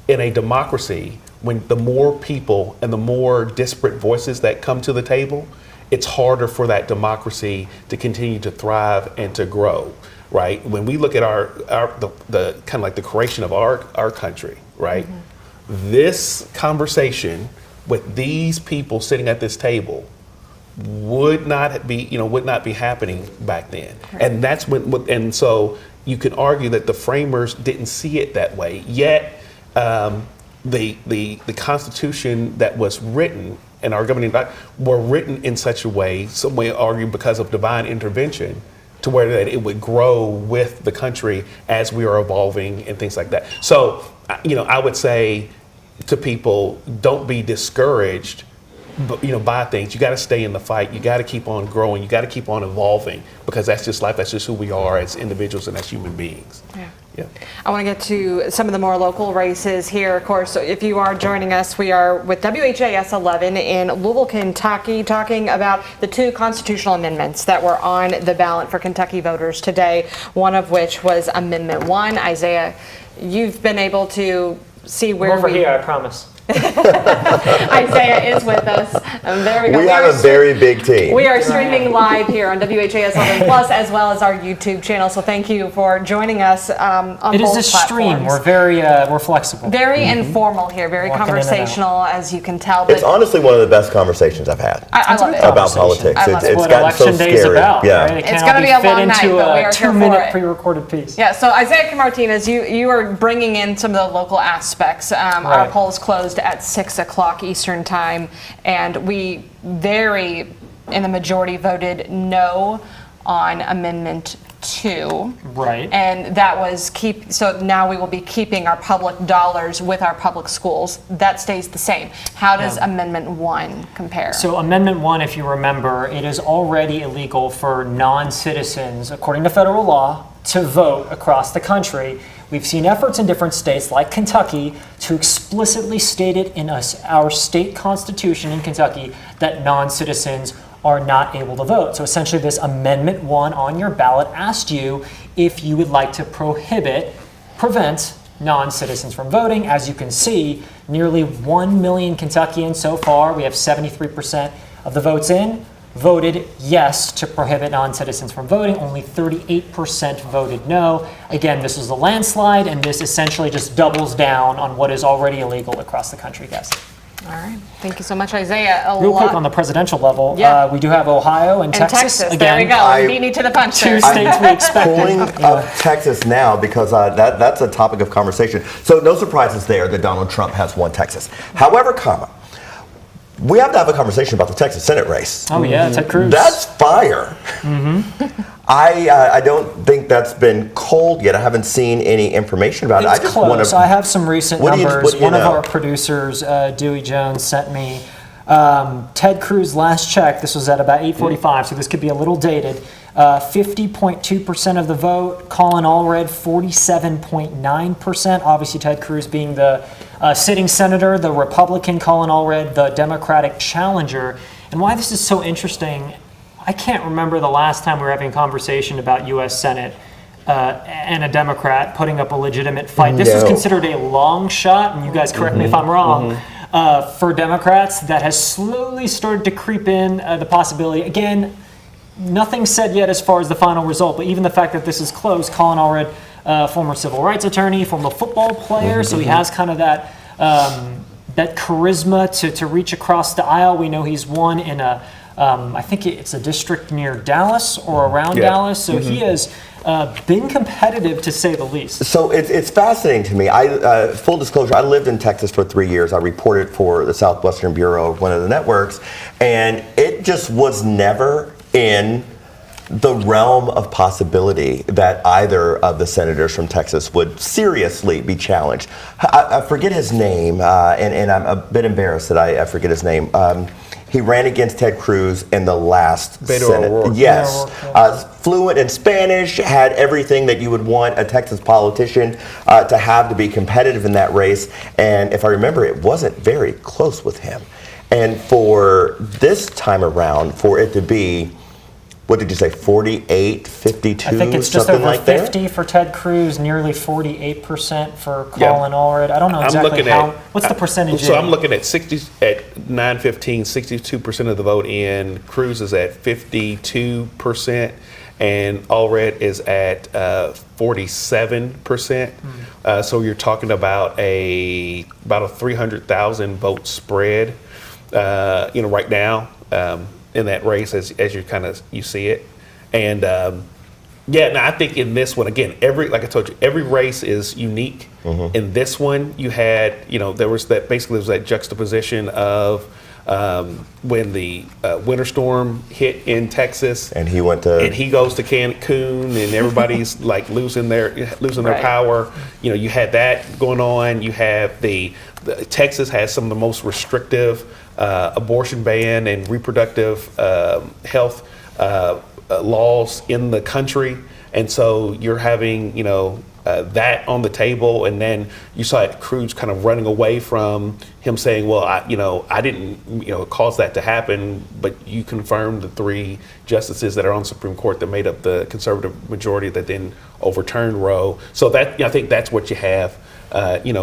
in a democracy when the more people and the more disparate voices that come to the table, it's harder for that democracy to continue to thrive and to grow, right? When we look at the kind of like the creation of our country, right? Mm-hmm. This conversation with these people sitting at this table would not be happening back then. Right. And that's and so you can argue that the framers didn't see it that way. Yet the Constitution that was written and our governing were written in such a way, some way argue because of divine intervention, to where that it would grow with the country as we are evolving and things like that. So, I would say to people, don't be discouraged, by things. You got to stay in the fight. You got to keep on growing. You got to keep on evolving, because that's just life. That's just who we are as individuals and as human beings. Yeah. Yeah. I want to get to some of the more local races here. Of course, if you are joining us, we are with WHAS 11 in Louisville, Kentucky, talking about the 2 constitutional amendments that were on the ballot for Kentucky voters today, one of which was Amendment 1. Isaiah, you've been able to see where over here, I promise. Isaiah is with us. There we go. We have a very big team. We are streaming live here on WHAS 11 Plus, as well as our YouTube channel. So thank you for joining us on both platforms. It is a stream. We're very we're flexible. Very informal here. Very conversational, as you can tell. It's honestly one of the best conversations I've had. I love it. About politics. It's what election day is about. Yeah. Right? It's going to be a long night, but we are here for it. 2-minute pre-recorded piece. Yeah. So Isaiah Martinez, you are bringing in some of the local aspects. Our polls closed at 6 o'clock Eastern time, and we in the majority voted no on Amendment 2. Right. And that was so now we will be keeping our public dollars with our public schools. That stays the same. How does Amendment 1 compare? So Amendment 1, if you remember, it is already illegal for non-citizens, according to federal law, to vote across the country. We've seen efforts in different states like Kentucky to explicitly state it in our state constitution in Kentucky that non-citizens are not able to vote. So essentially this Amendment 1 on your ballot asked you if you would like to prevent non-citizens from voting. As you can see, nearly 1 million Kentuckians so far, we have 73% of the votes in, voted yes to prohibit non-citizens from voting. Only 38% voted no. Again, this was a landslide, and this essentially just doubles down on what is already illegal across the country, guys. All right. Thank you so much, Isaiah. Real quick on the presidential level, we do have Ohio and Texas. Again, there we go. Beat me to the punch. 2 states we expect. Pulling up Texas now because that's a topic of conversation. So no surprises there that Donald Trump has won Texas. However, we have to have a conversation about the Texas Senate race. Oh yeah, Ted Cruz. That's fire. Mm-hmm. I don't think that's been cold yet. I haven't seen any information about it. I just close. I have some recent numbers. One of our producers, Dewey Jones, sent me Ted Cruz last check. This was at about 8:45, so this could be a little dated. 50.2% of the vote. Colin Allred, 47.9%. Obviously, Ted Cruz being the sitting senator, the Republican Colin Allred, the Democratic challenger. And why this is so interesting, I can't remember the last time we were having a conversation about U.S. Senate and a Democrat putting up a legitimate fight. This is considered a long shot, and you guys correct me if I'm wrong, for Democrats that has slowly started to creep in the possibility. Again, nothing said yet as far as the final result, but even the fact that this is close, Colin Allred, former civil rights attorney, former football player, so he has kind of that charisma to reach across the aisle. We know he's won in I think it's a district near Dallas or around Dallas, so he has been competitive to say the least. So it's fascinating to me. Full disclosure, I lived in Texas for 3 years. I reported for the Southwestern Bureau of one of the networks, and it just was never in the realm of possibility that either of the senators from Texas would seriously be challenged. I forget his name, and I'm a bit embarrassed that I forget his name. He ran against Ted Cruz in the last Senate. O'Rourke. Yes. Fluent in Spanish, had everything that you would want a Texas politician to have to be competitive in that race. And if I remember, it wasn't very close with him. And for this time around, for it to be, what did you say, 48, 52, I think it's just something over like that? 50 for Ted Cruz, nearly 48% for Colin Allred. I don't know exactly what's the percentage? So I'm looking at 9:15, 62% of the vote in. Cruz is at 52%, and Allred is at 47%. So you're talking about a 300,000 vote spread, right now. In that race, as you see it, and I think in this one again, like I told you, every race is unique. In this one, you had there was that juxtaposition of when the winter storm hit in Texas, and he goes to Cancun, and everybody's like losing their power. You had that going on. You have the Texas has some of the most restrictive abortion ban and reproductive health laws in the country, and so you're having that on the table, and then you saw Cruz kind of running away from him, saying, "Well, I didn't cause that to happen," but you confirmed the 3 justices that are on the Supreme Court that made up the conservative majority that then overturned Roe. So that I think that's what you have.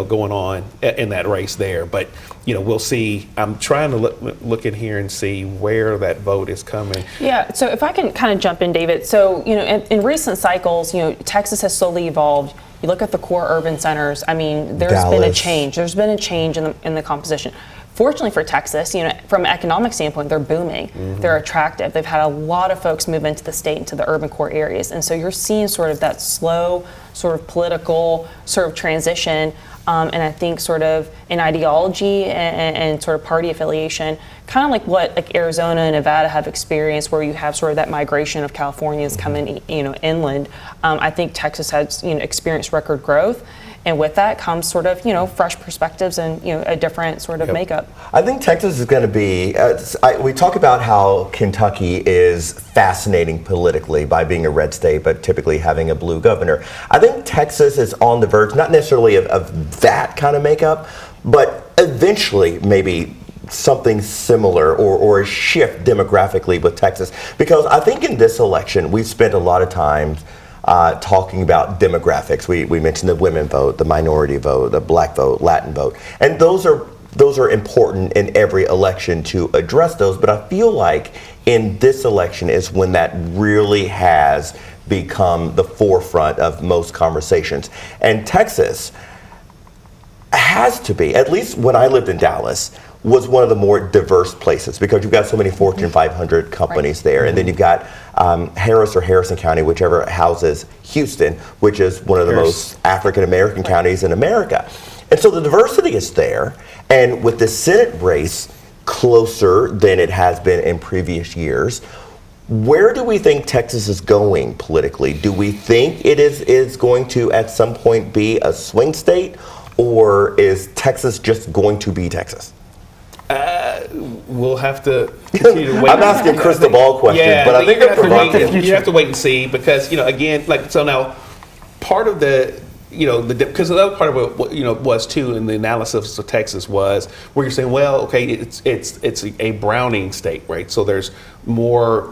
Going on in that race there, but we'll see. I'm trying to look in here and see where that vote is coming. Yeah. So if I can kind of jump in, David. So in recent cycles, Texas has slowly evolved. You look at the core urban centers. I mean, there's been a change. There's been a change in the composition. Fortunately for Texas, from an economic standpoint, they're booming. They're attractive. They've had a lot of folks move into the state, into the urban core areas. And so you're seeing sort of that slow sort of political sort of transition. And I think sort of in ideology and sort of party affiliation, kind of like what Arizona and Nevada have experienced, where you have sort of that migration of Californians coming, inland. I think Texas has, experienced record growth. And with that comes sort of, fresh perspectives and, a different sort of makeup. I think Texas is going to be, we talk about how Kentucky is fascinating politically by being a red state, but typically having a blue governor. I think Texas is on the verge, not necessarily of that kind of makeup, but eventually maybe something similar or a shift demographically with Texas. Because I think in this election, we've spent a lot of time talking about demographics. We mentioned the women vote, the minority vote, the black vote, Latin vote, and those are important in every election to address those. But I feel like in this election is when that really has become the forefront of most conversations. And Texas has to be, at least when I lived in Dallas, was one of the more diverse places because you've got so many Fortune 500 companies there. And then you've got Harris or Harrison County, whichever houses Houston, which is one of the most African-American counties in America. And so the diversity is there. And with the Senate race closer than it has been in previous years, where do we think Texas is going politically? Do we think it is going to at some point be a swing state, or is Texas just going to be Texas? We'll have to continue to wait. I'm asking crystal ball questions, but I think you have to wait and see because again, now part of the because the other part of what was too in the analysis of Texas was where you're saying, well, okay, it's a Browning state, right? So there's more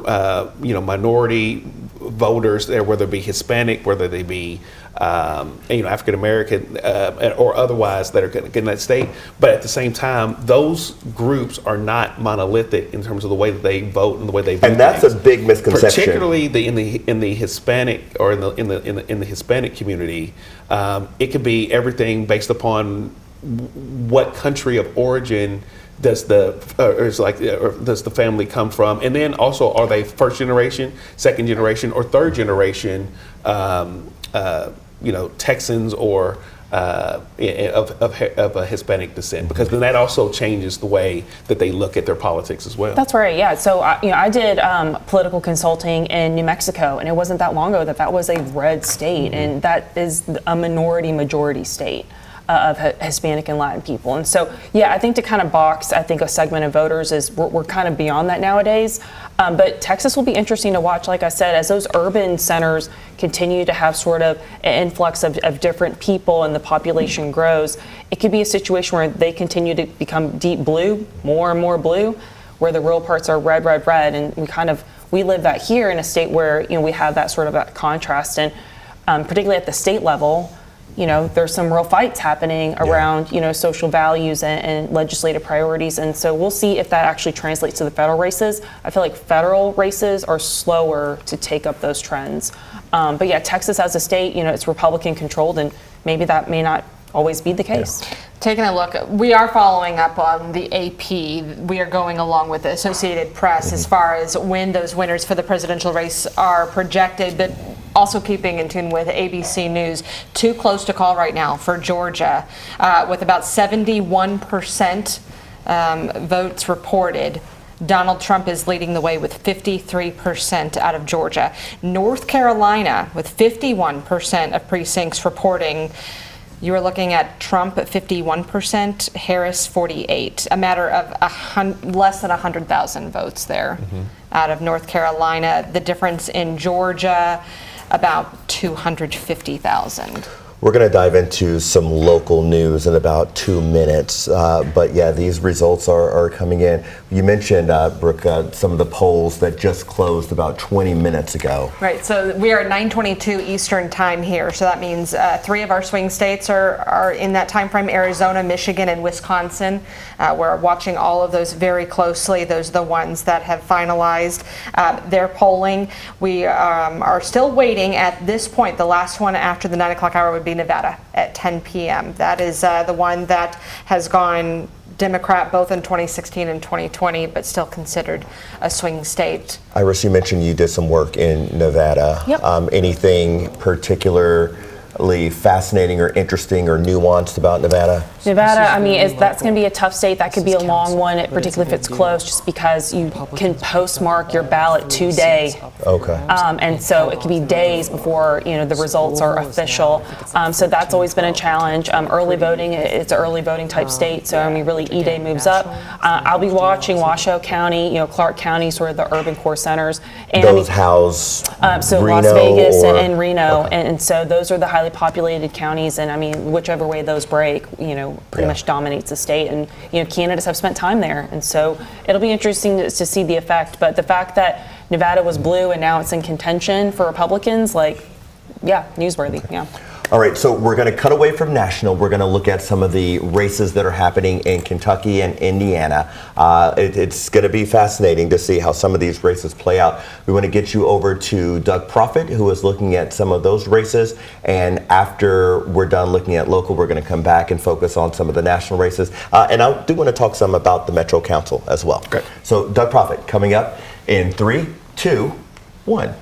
minority voters there, whether it be Hispanic, whether they be African American or otherwise that are going to get in that state. But at the same time, those groups are not monolithic in terms of the way that they vote and the way they vote. And that's a big misconception. Particularly in the Hispanic or in the Hispanic community, it could be everything based upon what country of origin does the family come from, and then also are they first generation, second generation, or third generation Texans or of a Hispanic descent, because then that also changes the way that they look at their politics as well. That's right. Yeah. So I did political consulting in New Mexico, and it wasn't that long ago that was a red state, and that is a majority state of Hispanic and Latin people. And so, yeah, I think to kind of box, I think a segment of voters is we're kind of beyond that nowadays. But Texas will be interesting to watch, like I said, as those urban centers continue to have sort of an influx of different people and the population grows. It could be a situation where they continue to become deep blue, more and more blue, where the rural parts are red, red, red. And we live that here in a state where, we have that sort of that contrast. And particularly at the state level, there's some real fights happening around, social values and legislative priorities. And so we'll see if that actually translates to the federal races. I feel like federal races are slower to take up those trends. But yeah, Texas as a state, it's Republican controlled, and maybe that may not always be the case. Yeah. Taking a look, we are following up on the AP. We are going along with the Associated Press as far as when those winners for the presidential race are projected, but also keeping in tune with ABC News. Too close to call right now for Georgia, with about 71% votes reported. Donald Trump is leading the way with 53% out of Georgia. North Carolina with 51% of precincts reporting. You were looking at Trump at 51%, Harris 48%. A matter of less than 100,000 votes there out of North Carolina. The difference in Georgia, about 250,000. We're going to dive into some local news in about 2 minutes. But yeah, these results are coming in. You mentioned, Brooke, some of the polls that just closed about 20 minutes ago. Right, so we are at 9:22 Eastern time here. So that means 3 of our swing states are in that time frame: Arizona, Michigan, and Wisconsin. We're watching all of those very closely. Those are the ones that have finalized their polling. We are still waiting at this point. The last one after the 9 o'clock hour would be Nevada at 10 p.m. That is the one that has gone Democrat both in 2016 and 2020, but still considered a swing state. Iris, you mentioned you did some work in Nevada. Yep. Anything particularly fascinating or interesting or nuanced about Nevada? Nevada, that's going to be a tough state. That could be a long one, particularly if it's close, just because you can postmark your ballot today. Okay. And so it could be days before the results are official. So that's always been a challenge. Early voting, it's an early voting type state, so really E-Day moves up. I'll be watching Washoe County, Clark County, sort of the urban core centers. And those house so Reno Las Vegas and Reno, okay. and so those are the highly populated counties, and whichever way those break, pretty much dominates the state. And candidates have spent time there, and so it'll be interesting to see the effect. But the fact that Nevada was blue and now it's in contention for Republicans, newsworthy. Yeah. All right, so we're going to cut away from national. We're going to look at some of the races that are happening in Kentucky and Indiana. It's going to be fascinating to see how some of these races play out. We want to get you over to Doug Proffitt, who is looking at some of those races. And after we're done looking at local, we're going to come back and focus on some of the national races. And I do want to talk some about the Metro Council as well. Great. So Doug Proffitt coming up in 3, 2, 1.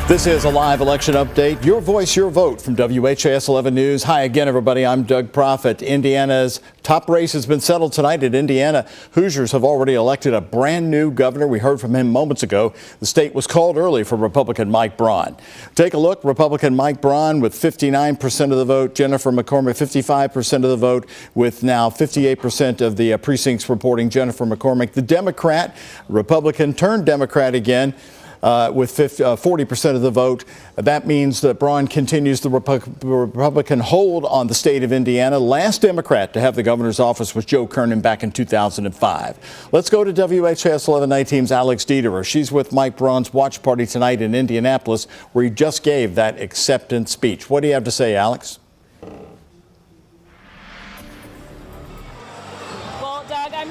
This is a live election update. Your voice, your vote from WHAS 11 News. Hi again, everybody. I'm Doug Proffitt. Indiana's top race has been settled tonight in Indiana. Hoosiers have already elected a brand new governor. We heard from him moments ago. The state was called early for Republican Mike Braun. Take a look. Republican Mike Braun with 59% of the vote. Jennifer McCormick, 55% of the vote, with now 58% of the precincts reporting Jennifer McCormick. The Democrat, Republican turned Democrat again, with 40% of the vote. That means that Braun continues the Republican hold on the state of Indiana. Last Democrat to have the governor's office was Joe Kernan back in 2005. Let's go to WHAS 11 Night Team's Alex Dieterer. She's with Mike Braun's watch party tonight in Indianapolis, where he just gave that acceptance speech. What do you have to say, Alex?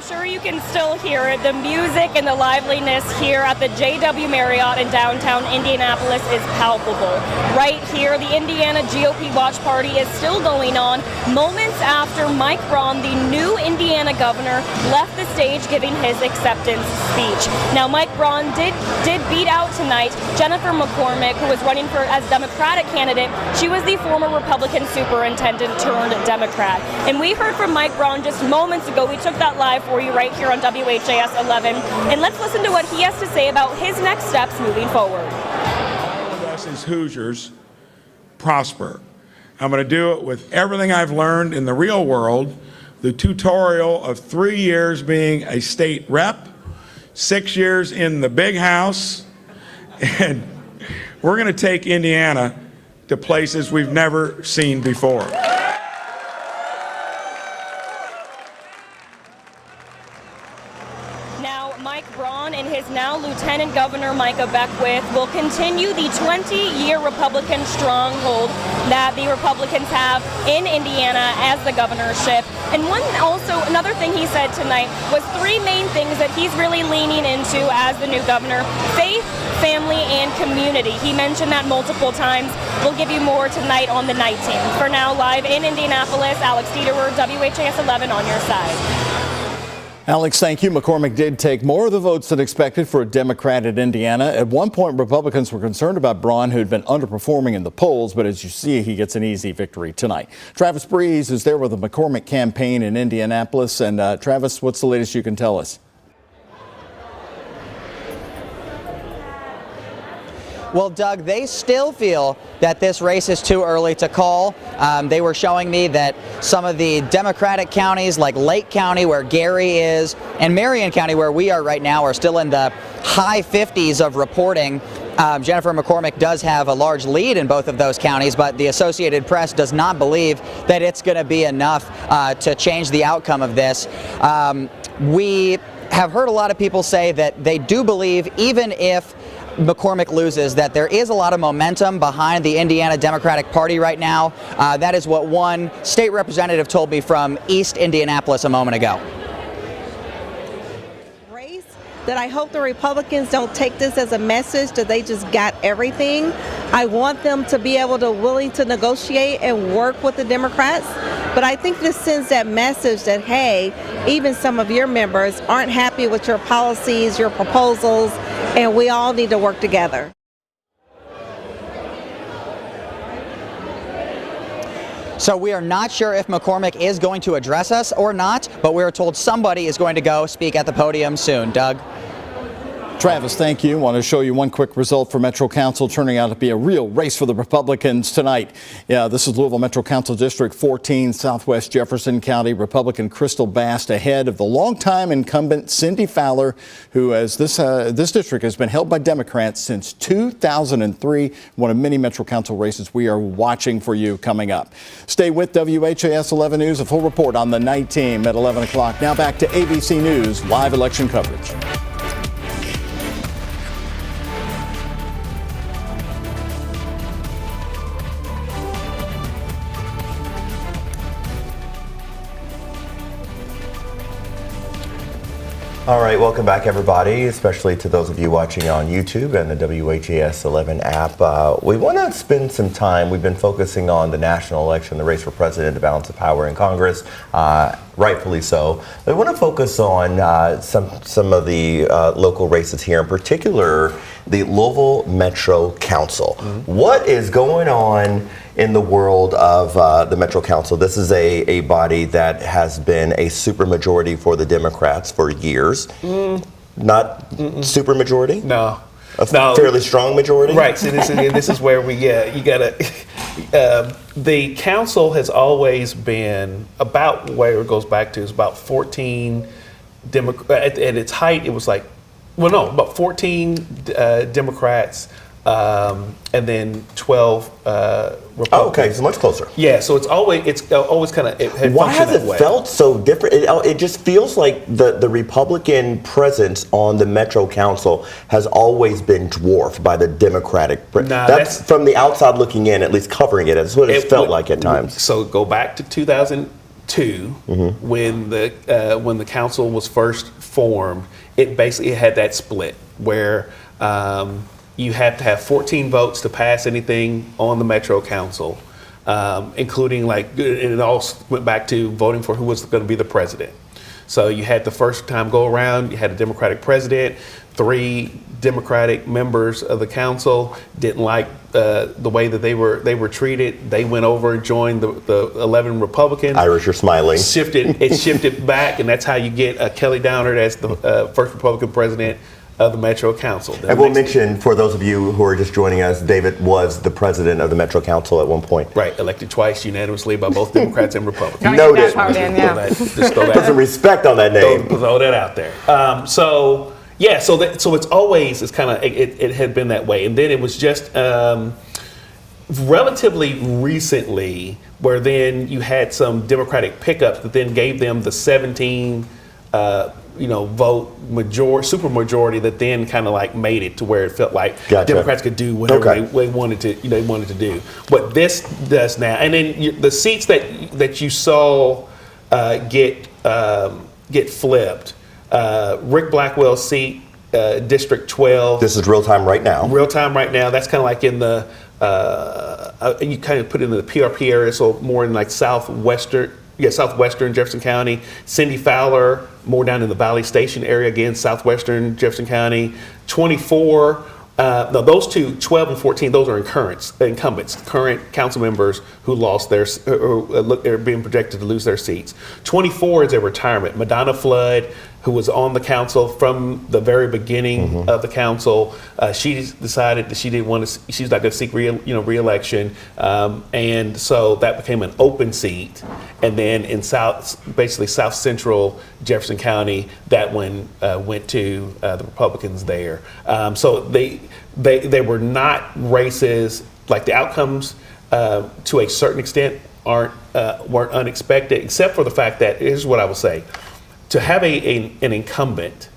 sure you can still hear it. The music and the liveliness here at the JW Marriott in downtown Indianapolis is palpable. Right here, the Indiana GOP Watch Party is still going on moments after Mike Braun, the new Indiana governor, left the stage giving his acceptance speech. Now, Mike Braun did beat out tonight Jennifer McCormick, who was running for as Democratic candidate. She was the former Republican superintendent turned Democrat. And we heard from Mike Braun just moments ago. We took that live for you right here on WHAS 11. And let's listen to what he has to say about his next steps moving forward. All of us as Hoosiers prosper. I'm going to do it with everything I've learned in the real world, the tutorial of 3 years being a state rep, 6 years in the big house, and we're going to take Indiana to places we've never seen before. Now, Mike Braun and his now Lieutenant Governor Micah Beckwith will continue the 20-year Republican stronghold that the Republicans have in Indiana as the governorship. And another thing he said tonight was 3 main things that he's really leaning into as the new governor: faith, family, and community. He mentioned that multiple times. We'll give you more tonight on the night team. For now, live in Indianapolis, Alex Dieterwer, WHAS 11 on your side. Alex, thank you. McCormick did take more of the votes than expected for a Democrat in Indiana. At one point, Republicans were concerned about Braun, who had been underperforming in the polls, but as you see, he gets an easy victory tonight. Travis Breeze is there with the McCormick campaign in Indianapolis. And Travis, what's the latest you can tell us? Well, Doug, they still feel that this race is too early to call. They were showing me that some of the Democratic counties like Lake County, where Gary is, and Marion County, where we are right now, are still in the high 50s of reporting. Jennifer McCormick does have a large lead in both of those counties, but the Associated Press does not believe that it's going to be enough to change the outcome of this. We have heard a lot of people say that they do believe, even if McCormick loses, that there is a lot of momentum behind the Indiana Democratic Party right now. That is what one state representative told me from East Indianapolis a moment ago. That I hope the Republicans don't take this as a message that they just got everything. I want them to be able to willing to negotiate and work with the Democrats. But I think this sends that message that, hey, even some of your members aren't happy with your policies, your proposals, and we all need to work together. So we are not sure if McCormick is going to address us or not, but we're told somebody is going to go speak at the podium soon. Doug? Travis, thank you. I want to show you one quick result for Metro Council, turning out to be a real race for the Republicans tonight. Yeah, this is Louisville Metro Council District 14, Southwest Jefferson County. Republican Crystal Bast ahead of the longtime incumbent Cindy Fowler, who, as this district has been held by Democrats since 2003, one of many Metro Council races we are watching for you coming up. Stay with WHAS 11 News, a full report on the night team at 11 o'clock. Now back to ABC News live election coverage. All right, welcome back, everybody, especially to those of you watching on YouTube and the WHAS 11 app. We want to spend some time. We've been focusing on the national election, the race for president, the balance of power in Congress, rightfully so. We want to focus on some of the local races here, in particular, the Louisville Metro Council. Mm-hmm. What is going on in the world of the Metro Council? This is a body that has been a supermajority for the Democrats for years. Not supermajority? No. A fairly strong majority? Right. So this is where you gotta. The council has always been about where it goes back to is about 14 Democrats. At its height, it was like, about 14 Democrats. And then 12 Republicans. Oh, okay, so much closer. Yeah, so it's always kind of. Why has it felt so different? It just feels like the Republican presence on the Metro Council has always been dwarfed by the Democratic. That's from the outside looking in, at least covering it. That's what it felt like at times. So go back to 2000. when the council was first formed, it basically had that split where you had to have 14 votes to pass anything on the Metro Council, including and it all went back to voting for who was going to be the president. So you had the first time go around, you had a Democratic president, 3 Democratic members of the council didn't like the way that they were treated. They went over and joined the 11 Republicans. Irish, you're smiling. It shifted back, and that's how you get Kelly Downard as the first Republican president of the Metro Council. And we'll mention, for those of you who are just joining us, David was the president of the Metro Council at one point. Right, elected twice unanimously by both Democrats and Republicans. Noted. Put some respect on that name. Throw that out there. So it's always, it had been that way. And then it was just relatively recently where then you had some Democratic pickups that then gave them the 17 vote super majority that then kind of made it to where it felt like Democrats could do whatever they wanted to do. What this does now, and then the seats that you saw get flipped, Rick Blackwell's seat, District 12. This is real time right now. Real time right now. That's kind of like in the you kind of put it in the PRP area, so more in southwestern Jefferson County. Cindy Fowler, more down in the Valley Station area, again, southwestern Jefferson County. 24, those two, 12 and 14, those are incumbents, current council members who lost are being projected to lose their seats. 24 is a retirement. Madonna Flood, who was on the council from the very beginning of the council, she decided that she's not going to seek re-election, and so that became an open seat. And then in south central Jefferson County, that one went to the Republicans there. So they were not races, the outcomes to a certain extent weren't unexpected, except for the fact that, here's what I will say. To have an incumbent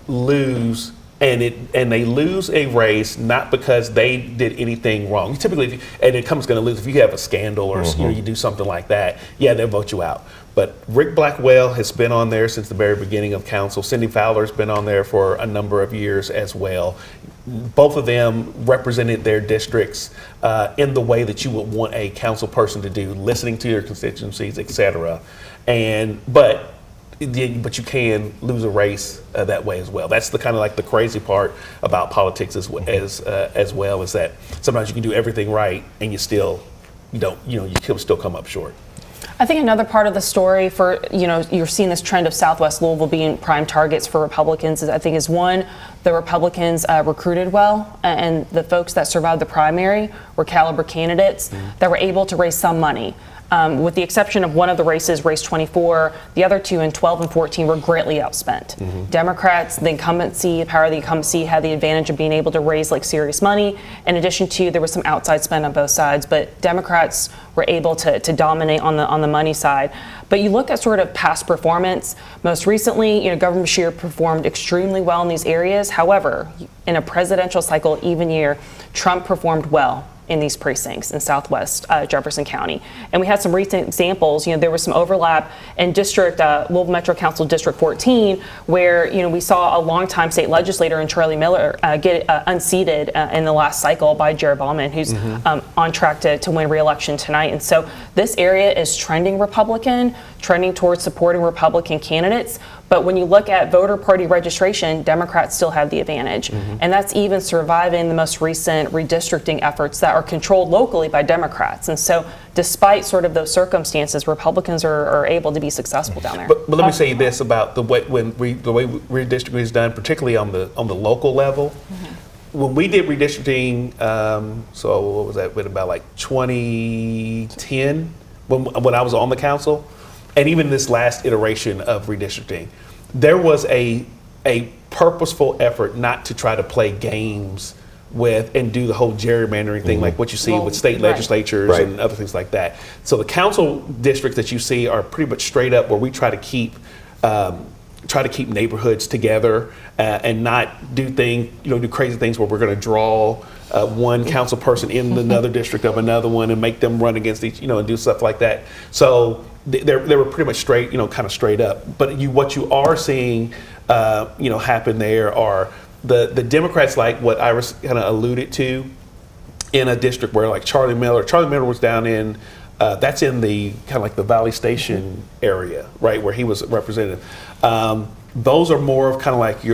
lose, and they lose a race not because they did anything wrong. Typically, an incumbent's going to lose if you have a scandal or you do something like that. Yeah, they'll vote you out. But Rick Blackwell has been on there since the very beginning of council. Cindy Fowler's been on there for a number of years as well. Both of them represented their districts in the way that you would want a council person to do, listening to your constituencies, etc. But you can lose a race that way as well. That's the kind of the crazy part about politics as well, is that sometimes you can do everything right and you still come up short. I think another part of the story for, you're seeing this trend of Southwest Louisville being prime targets for Republicans is one, the Republicans recruited well, and the folks that survived the primary were caliber candidates that were able to raise some money. With the exception of one of the races, race 24, the other two in 12 and 14 were greatly outspent. Democrats, the power of the incumbency had the advantage of being able to raise serious money. In addition to, there was some outside spend on both sides, but Democrats were able to dominate on the money side. But you look at sort of past performance. Most recently, Governor Beshear performed extremely well in these areas. However, in a presidential cycle, even year, Trump performed well in these precincts in southwest Jefferson County. And we had some recent examples. There was some overlap in Louisville Metro Council District 14, where we saw a longtime state legislator in Charlie Miller get unseated in the last cycle by Jared Ballman, who's on track to win re-election tonight. And so this area is trending Republican, trending towards supporting Republican candidates. But when you look at voter party registration, Democrats still have the advantage. And that's even surviving the most recent redistricting efforts that are controlled locally by Democrats. And so despite sort of those circumstances, Republicans are able to be successcul down there. But let me say this about the way redistricting is done, particularly on the local level. When we did redistricting, so what was that, about 2010, when I was on the council, and even this last iteration of redistricting, there was a purposeful effort not to try to play games with and do the whole gerrymandering thing, like what you see with state legislatures and other things like that. So the council districts that you see are pretty much straight up where we try to keep neighborhoods together and not do crazy things where we're going to draw one council person in another district of another one and make them run against each, and do stuff like that. So they were pretty much straight, kind of straight up. But what you are seeing, happen there are the Democrats, like what Iris kind of alluded to, in a district where like Charlie Miller was down in, that's in the kind of like the Valley Station area, right, where he was representative. Those are more of kind of like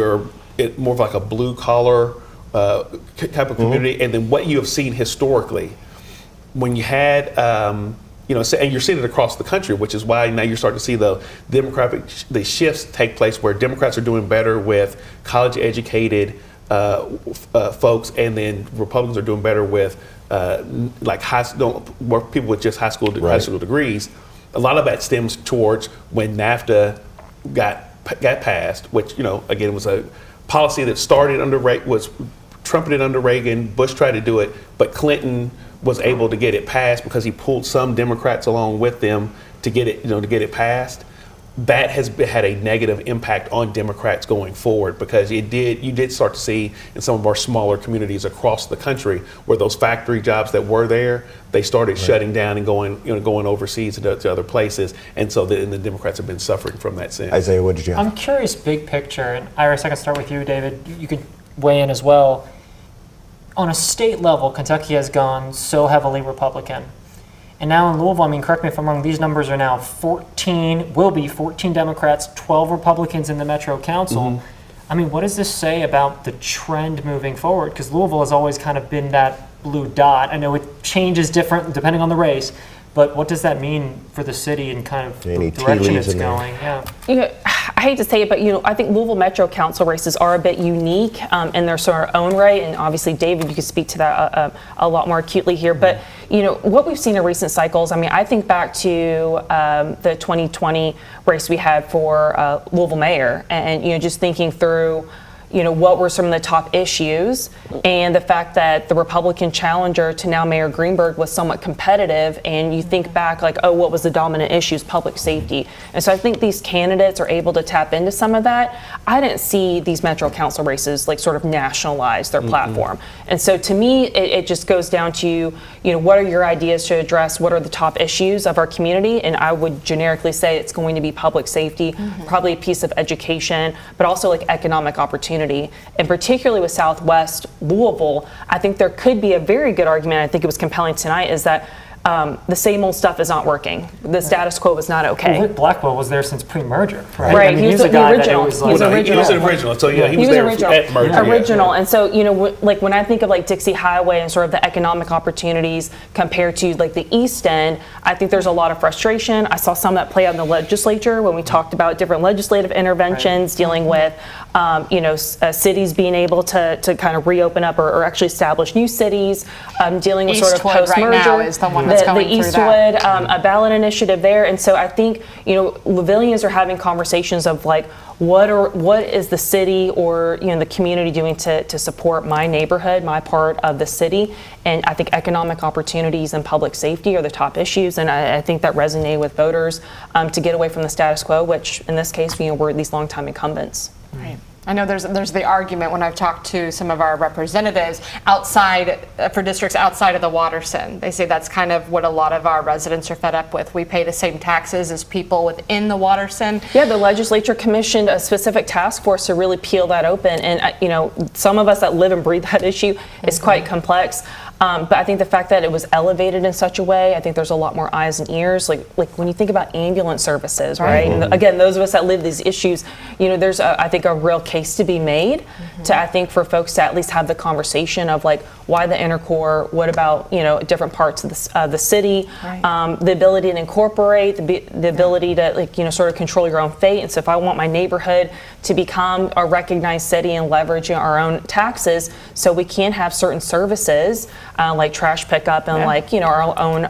more of like a blue collar type of community. And then what you have seen historically, when you had, and you're seeing it across the country, which is why now you're starting to see the shifts take place where Democrats are doing better with college educated folks, and then Republicans are doing better with like people with just high school degrees. A lot of that stems towards when NAFTA got passed, which again was a policy that started was trumpeted under Reagan. Bush tried to do it, but Clinton was able to get it passed because he pulled some Democrats along with them to get it passed. That has had a negative impact on Democrats going forward, because you did start to see in some of our smaller communities across the country where those factory jobs that were there, they started shutting down and going overseas to other places, and so the Democrats have been suffering from that since. Isaiah, what did you have? I'm curious, big picture, and Iris, I can start with you, David. You could weigh in as well. On a state level, Kentucky has gone so heavily Republican. And now in Louisville, correct me if I'm wrong, these numbers are now 14 Democrats, 12 Republicans in the Metro Council. What does this say about the trend moving forward? Because Louisville has always kind of been that blue dot. I know it changes different depending on the race, but what does that mean for the city and kind of the direction it's going? I hate to say it, but I think Louisville Metro Council races are a bit unique in their sort of own right, and obviously, David, you could speak to that a lot more acutely here. But what we've seen in recent cycles, I think back to the 2020 race we had for Louisville mayor, and just thinking through what were some of the top issues, and the fact that the Republican challenger to now Mayor Greenberg was somewhat competitive, and you think back like, what was the dominant issues? Public safety. And so I think these candidates are able to tap into some of that. I didn't see these Metro Council races like sort of nationalize their platform. And so to me, it just goes down to, what are your ideas to address what are the top issues of our community? And I would generically say it's going to be public safety, probably a piece of education, but also like economic opportunity. And particularly with Southwest Louisville, I think there could be a very good argument, I think it was compelling tonight, is that the same old stuff is not working. The status quo is not okay. Well, Rick Blackwell was there since pre-merger, right? Right, he was the original. He was an original, so yeah, he was there at merger. Original, and so like when I think of like Dixie Highway and sort of the economic opportunities compared to like the East End, I think there's a lot of frustration. I saw some that play out in the legislature when we talked about different legislative interventions dealing with cities being able to kind of reopen up or actually establish new cities, dealing with sort of post-merger. Right now is the one that's going the Eastwood, a ballot initiative there. And so I think, Louisvillians are having conversations of like, what is the city or the community doing to support my neighborhood, my part of the city? And I think economic opportunities and public safety are the top issues, and I think that resonated with voters to get away from the status quo, which in this case, we're these longtime incumbents. Right. I know there's the argument when I've talked to some of our representatives outside for districts outside of the Waterston. They say that's kind of what a lot of our residents are fed up with. We pay the same taxes as people within the Waterston. Yeah, the legislature commissioned a specific task force to really peel that open, and some of us that live and breathe that issue is quite complex. But I think the fact that it was elevated in such a way, I think there's a lot more eyes and ears. Like when you think about ambulance services, right? And again, those of us that live these issues, there's I think a real case to be made I think for folks to at least have the conversation of like, why the inner core? What about different parts of the city? The ability to incorporate, the ability to sort of control your own fate. And so if I want my neighborhood to become a recognized city and leveraging our own taxes, so we can have certain services like trash pickup and our own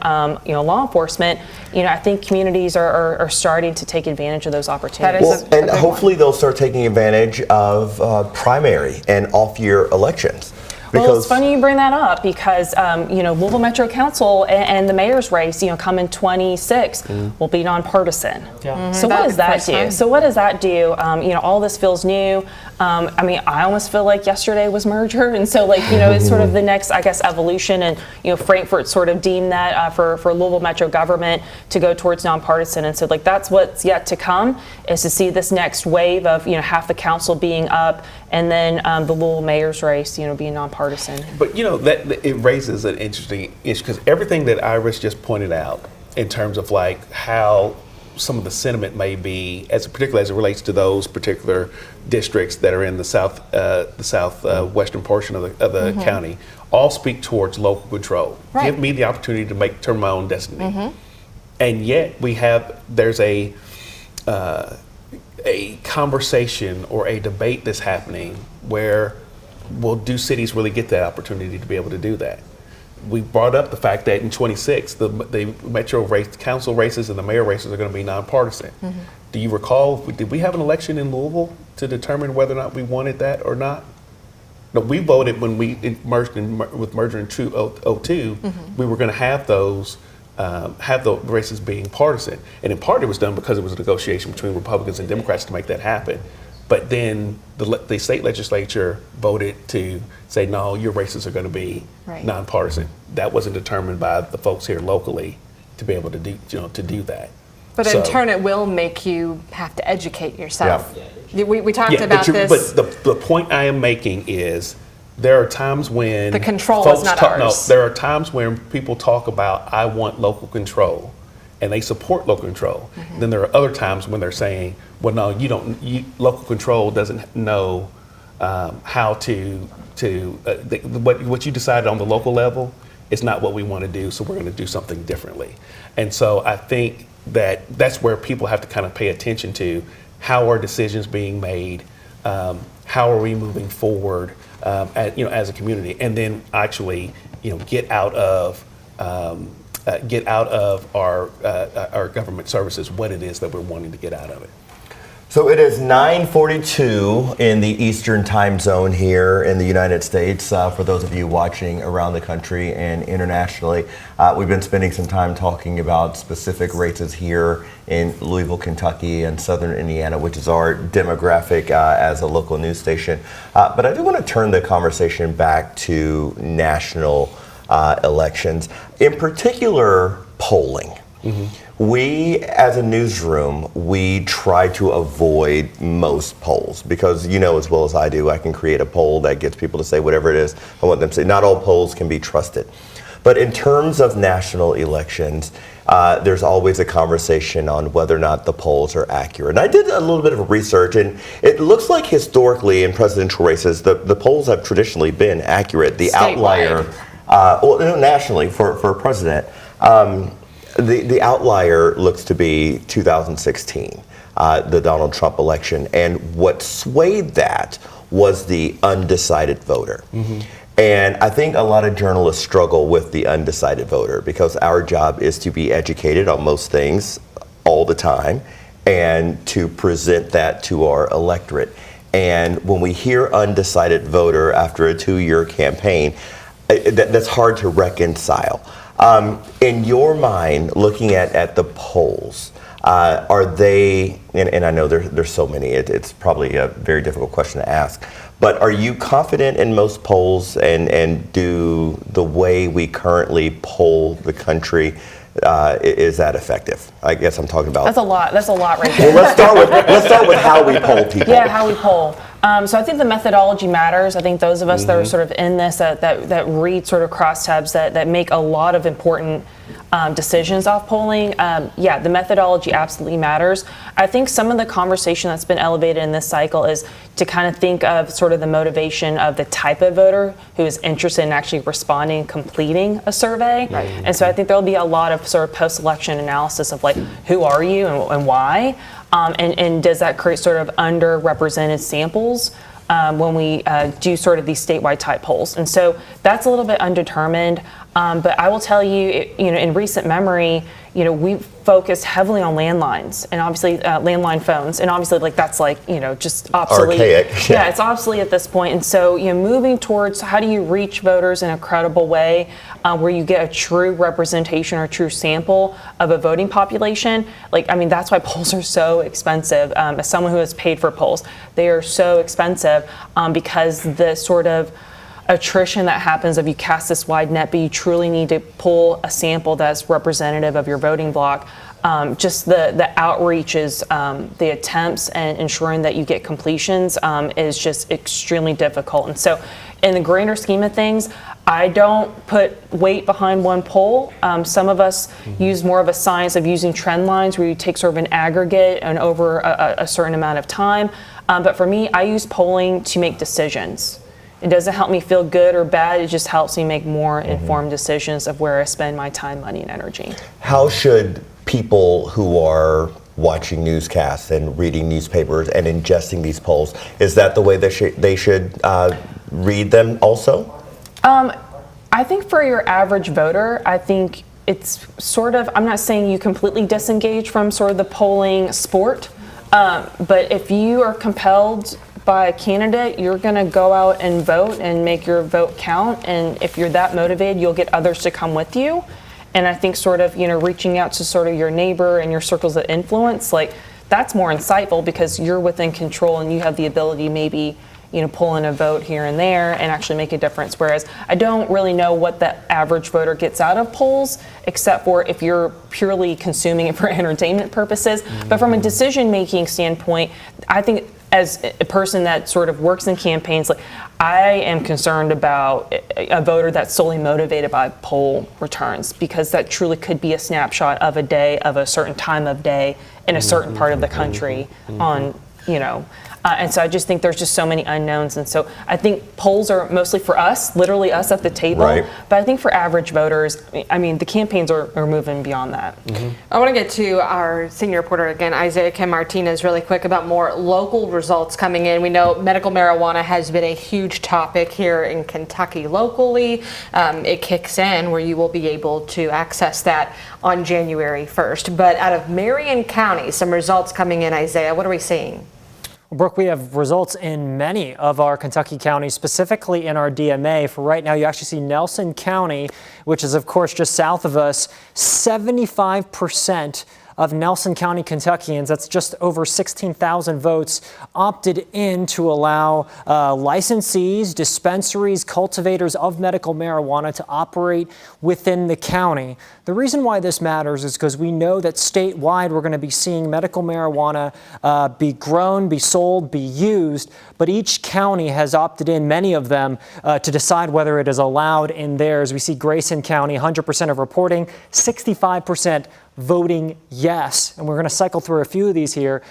law enforcement. I think communities are starting to take advantage of those opportunities. And hopefully they'll start taking advantage of primary and off-year elections. Well, it's funny you bring that up because, Louisville Metro Council and the mayor's race, come in 26, will be nonpartisan. Yeah. So what does that do? All this feels new. I almost feel like yesterday was merger. And so, it's sort of the next, I guess, evolution. And, Frankfurt sort of deemed that for Louisville Metro government to go towards nonpartisan. And so, that's what's yet to come is to see this next wave of, half the council being up and then the Louisville mayor's race, being nonpartisan. But that it raises an interesting issue because everything that Iris just pointed out in terms of how some of the sentiment may be, particularly as it relates to those particular districts that are in the southwestern portion of the county, all speak towards local control. Right. Give me the opportunity to determine my own destiny. And yet there's a conversation or a debate that's happening where, well, do cities really get that opportunity to be able to do that? We brought up the fact that in 26, the Metro council races and the mayor races are going to be nonpartisan. Do you recall, did we have an election in Louisville to determine whether or not we wanted that or not? No, we voted when we merged with merger in 2002. We were going to have those, have the races being partisan. And in part it was done because it was a negotiation between Republicans and Democrats to make that happen. But then the state legislature voted to say, no, your races are going to be nonpartisan. That wasn't determined by the folks here locally to be able to do that. But in turn, it will make you have to educate yourself. Yeah. We talked about this. But the point I am making is there are times when the control is not ours. No, there are times when people talk about, I want local control, and they support local control. Then there are other times when they're saying, well, no, local control doesn't know how what you decided on the local level is not what we want to do, so we're going to do something differently. And so I think that's where people have to kind of pay attention to how are decisions being made, how are we moving forward as a community, and then actually get out of our government services what it is that we're wanting to get out of it. So it is 9:42 in the Eastern time zone here in the United States. For those of you watching around the country and internationally, we've been spending some time talking about specific races here in Louisville, Kentucky and Southern Indiana, which is our demographic as a local news station. But I do want to turn the conversation back to national elections, in particular polling. We, as a newsroom, we try to avoid most polls because as well as I do, I can create a poll that gets people to say whatever it is I want them to say. Not all polls can be trusted. But in terms of national elections, there's always a conversation on whether or not the polls are accurate. And I did a little bit of research, and it looks like historically in presidential races, the polls have traditionally been accurate. The outlier, nationally for president, the outlier looks to be 2016, the Donald Trump election. And what swayed that was the undecided voter. And I think a lot of journalists struggle with the undecided voter because our job is to be educated on most things all the time and to present that to our electorate. And when we hear undecided voter after a 2-year campaign, that's hard to reconcile. In your mind, looking at the polls, are they, and I know there's so many, it's probably a very difficult question to ask, but are you confident in most polls and do the way we currently poll the country, is that effective? I guess I'm talking about. That's a lot right there. Well, let's start with how we poll people. Yeah, how we poll. So I think the methodology matters. I think those of us that are sort of in this, that read sort of crosstabs, that make a lot of important decisions off polling, the methodology absolutely matters. I think some of the conversation that's been elevated in this cycle is to kind of think of sort of the motivation of the type of voter who is interested in actually responding and completing a survey. Right. And so I think there'll be a lot of sort of post-election analysis of who are you and why? And does that create sort of underrepresented samples when we do sort of these statewide type polls? And so that's a little bit undetermined. But I will tell you, in recent memory, we focused heavily on landlines and obviously landline phones, and obviously that's just obsolete. Archaic. Yeah, it's obsolete at this point. And so moving towards how do you reach voters in a credible way, where you get a true representation or true sample of a voting population. That's why polls are so expensive. As someone who has paid for polls, they are so expensive because the sort of attrition that happens if you cast this wide net, but you truly need to pull a sample that's representative of your voting bloc. Just the outreaches, the attempts, and ensuring that you get completions is just extremely difficult. And so in the grander scheme of things, I don't put weight behind one poll. Some of us use more of a science of using trend lines where you take sort of an aggregate and over a certain amount of time. But for me, I use polling to make decisions. It doesn't help me feel good or bad. It just helps me make more informed decisions of where I spend my time, money, and energy. How should people who are watching newscasts and reading newspapers and ingesting these polls, is that the way they should read them also? I think for your average voter, I think it's sort of, I'm not saying you completely disengage from sort of the polling sport, but if you are compelled by a candidate, you're going to go out and vote and make your vote count. And if you're that motivated, you'll get others to come with you. And I think sort of, reaching out to sort of your neighbor and your circles of influence, that's more insightful because you're within control and you have the ability maybe, pull in a vote here and there and actually make a difference. Whereas I don't really know what the average voter gets out of polls, except for if you're purely consuming it for entertainment purposes. But from a decision-making standpoint, I think as a person that sort of works in campaigns, I am concerned about a voter that's solely motivated by poll returns, because that truly could be a snapshot of a day, of a certain time of day in a certain part of the country on, and so I just think there's just so many unknowns. And so I think polls are mostly for us, literally us at the table. Right. But I think for average voters, the campaigns are moving beyond that. I want to get to our senior reporter again, Isaiah Kim Martinez, really quick about more local results coming in. We know medical marijuana has been a huge topic here in Kentucky locally. It kicks in where you will be able to access that on January 1st. But out of Marion County, some results coming in, Isaiah, what are we seeing? Brooke, we have results in many of our Kentucky counties, specifically in our DMA. For right now, you actually see Nelson County, which is, of course, just south of us, 75% of Nelson County Kentuckians, that's just over 16,000 votes, opted in to allow licensees, dispensaries, cultivators of medical marijuana to operate within the county. The reason why this matters is because we know that statewide we're going to be seeing medical marijuana be grown, be sold, be used, but each county has opted in, many of them, to decide whether it is allowed in theirs. We see Grayson County, 100% of reporting, 65% voting yes. And we're going to cycle through a few of these here.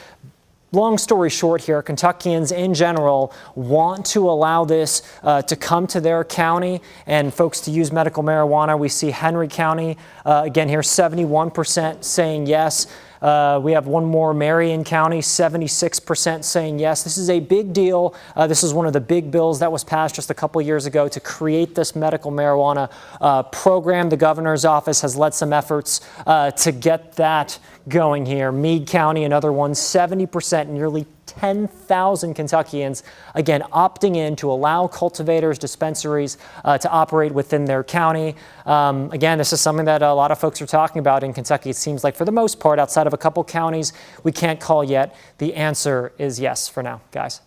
Long story short here, Kentuckians in general want to allow this to come to their county and folks to use medical marijuana. We see Henry County, again here, 71% saying yes. We have one more, Marion County, 76% saying yes. This is a big deal. This is one of the big bills that was passed just a couple years ago to create this medical marijuana program. The governor's office has led some efforts to get that going here. Meade County, another one, 70%, nearly 10,000 Kentuckians, again, opting in to allow cultivators, dispensaries to operate within their county. Again, this is something that a lot of folks are talking about in Kentucky. It seems like for the most part, outside of a couple counties, we can't call yet. The answer is yes for now, guys.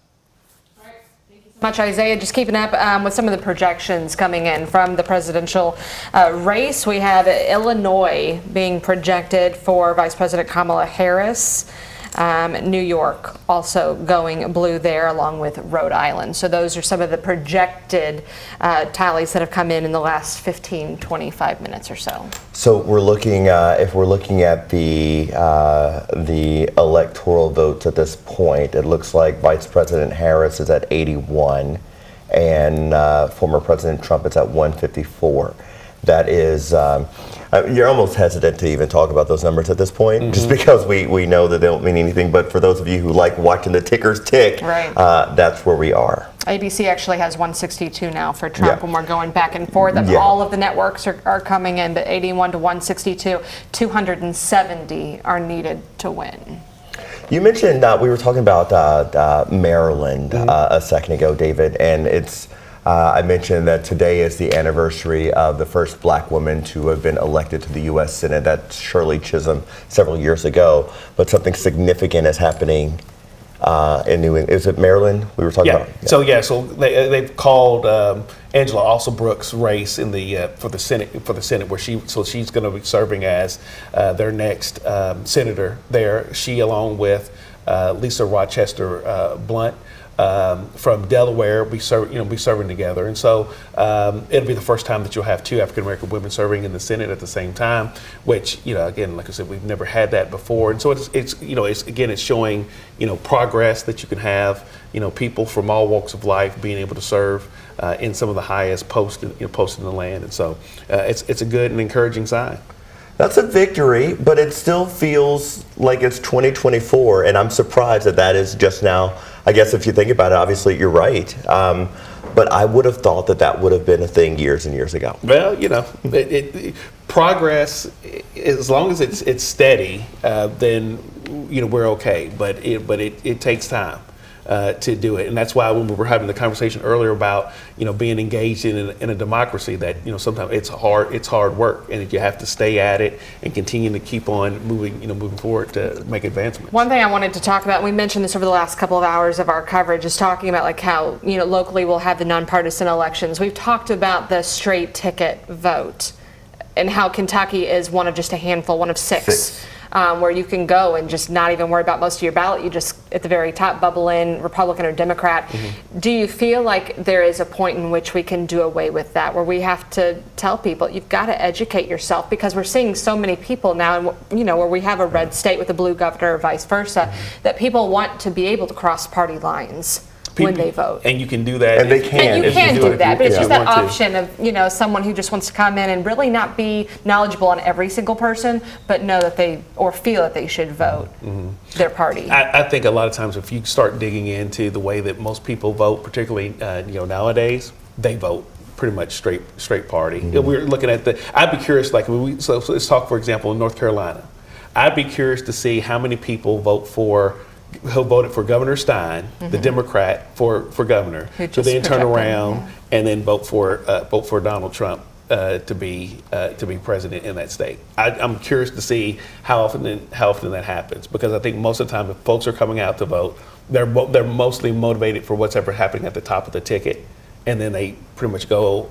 Much, Isaiah. Just keeping up with some of the projections coming in from the presidential race. We have Illinois being projected for Vice President Kamala Harris. New York also going blue there, along with Rhode Island. So those are some of the projected tallies that have come in the last 15, 25 minutes or so. So we're looking, if we're looking at the electoral votes at this point, it looks like Vice President Harris is at 81 and former President Trump is at 154. that is, you're almost hesitant to even talk about those numbers at this point, just because we know that they don't mean anything. But for those of you who like watching the tickers tick, that's where we are. ABC actually has 162 now for Trump when we're going back and forth. All of the networks are coming in, but 81 to 162, 270 are needed to win. You mentioned, we were talking about Maryland a second ago, David, and it's, I mentioned that today is the anniversary of the first black woman to have been elected to the U.S. Senate. That's Shirley Chisholm several years ago, but something significant is happening in New England. Is it Maryland we were talking about? So they've called Angela Alsobrooks' race in the for the Senate where she's going to be serving as their next senator there. She, along with Lisa Rochester Blunt from Delaware, be serving together, and so it'll be the first time that you'll have two African American women serving in the Senate at the same time. Which, again, like I said, we've never had that before, and so it's showing progress that you can have people from all walks of life being able to serve in some of the highest posts in the land, and so it's a good and encouraging sign. That's a victory, but it still feels like it's 2024, and I'm surprised that is just now. I guess if you think about it, obviously you're right, but I would have thought that would have been a thing years and years ago. Well, progress, as long as it's steady, then we're okay. But it takes time to do it, and that's why when we were having the conversation earlier about being engaged in a democracy, that sometimes it's hard work, and you have to stay at it and continue to keep on moving forward to make advancements. One thing I wanted to talk about, we mentioned this over the last couple of hours of our coverage, is talking about like how locally we'll have the nonpartisan elections. We've talked about the straight ticket vote and how Kentucky is one of just a handful, one of six. Where you can go and just not even worry about most of your ballot. You just, at the very top, bubble in Republican or Democrat. Do you feel like there is a point in which we can do away with that, where we have to tell people, you've got to educate yourself, because we're seeing so many people now, where we have a red state with a blue governor or vice versa, that people want to be able to cross party lines when they vote. And you can do that. And they can. And you can do that, but it's just that option of, someone who just wants to come in and really not be knowledgeable on every single person, but know that or feel that they should vote their party. I think a lot of times if you start digging into the way that most people vote, particularly, nowadays, they vote pretty much straight party. We're looking at I'd be curious, so let's talk, for example, in North Carolina. I'd be curious to see how many people who voted for Governor Stein, the Democrat, for governor, to then turn around and then vote for Donald Trump to be president in that state. I'm curious to see how often that happens, because I think most of the time, if folks are coming out to vote, they're mostly motivated for what's ever happening at the top of the ticket, and then they pretty much go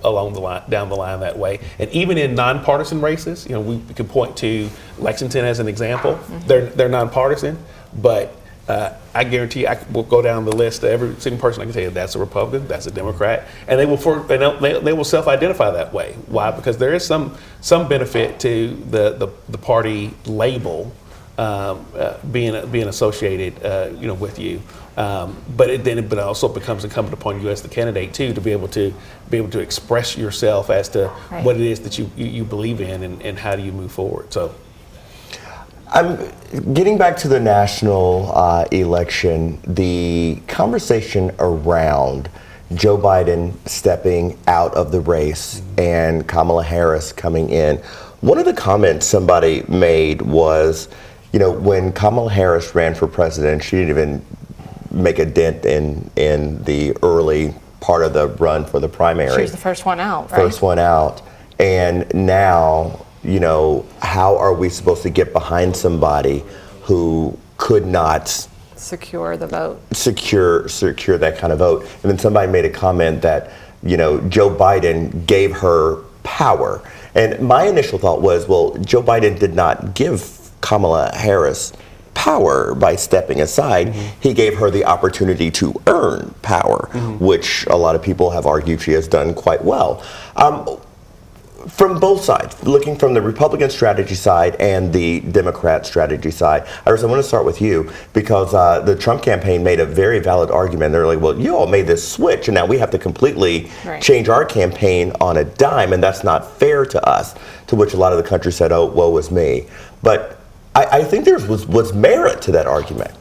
down the line that way. And even in nonpartisan races, we can point to Lexington as an example. They're nonpartisan, but I guarantee I will go down the list of every single person. I can tell you that's a Republican, that's a Democrat, and they will self-identify that way. Why? Because there is some benefit to the party label being associated with you. But it also becomes incumbent upon you as the candidate too to be able to express yourself as to what it is that you believe in and how do you move forward. So. I'm getting back to the national election, the conversation around Joe Biden stepping out of the race and Kamala Harris coming in. One of the comments somebody made was, when Kamala Harris ran for president, she didn't even make a dent in the early part of the run for the primary. She was the first one out, right? First one out. And now, how are we supposed to get behind somebody who could not secure the vote? Secure that kind of vote. And then somebody made a comment that, Joe Biden gave her power. And my initial thought was, well, Joe Biden did not give Kamala Harris power by stepping aside. He gave her the opportunity to earn power, which a lot of people have argued she has done quite well. from both sides, looking from the Republican strategy side and the Democrat strategy side, Iris, I want to start with you because the Trump campaign made a very valid argument. They're like, well, you all made this switch and now we have to completely change our campaign on a dime, and that's not fair to us, to which a lot of the country said, oh, woe is me. But I think there was merit to that argument.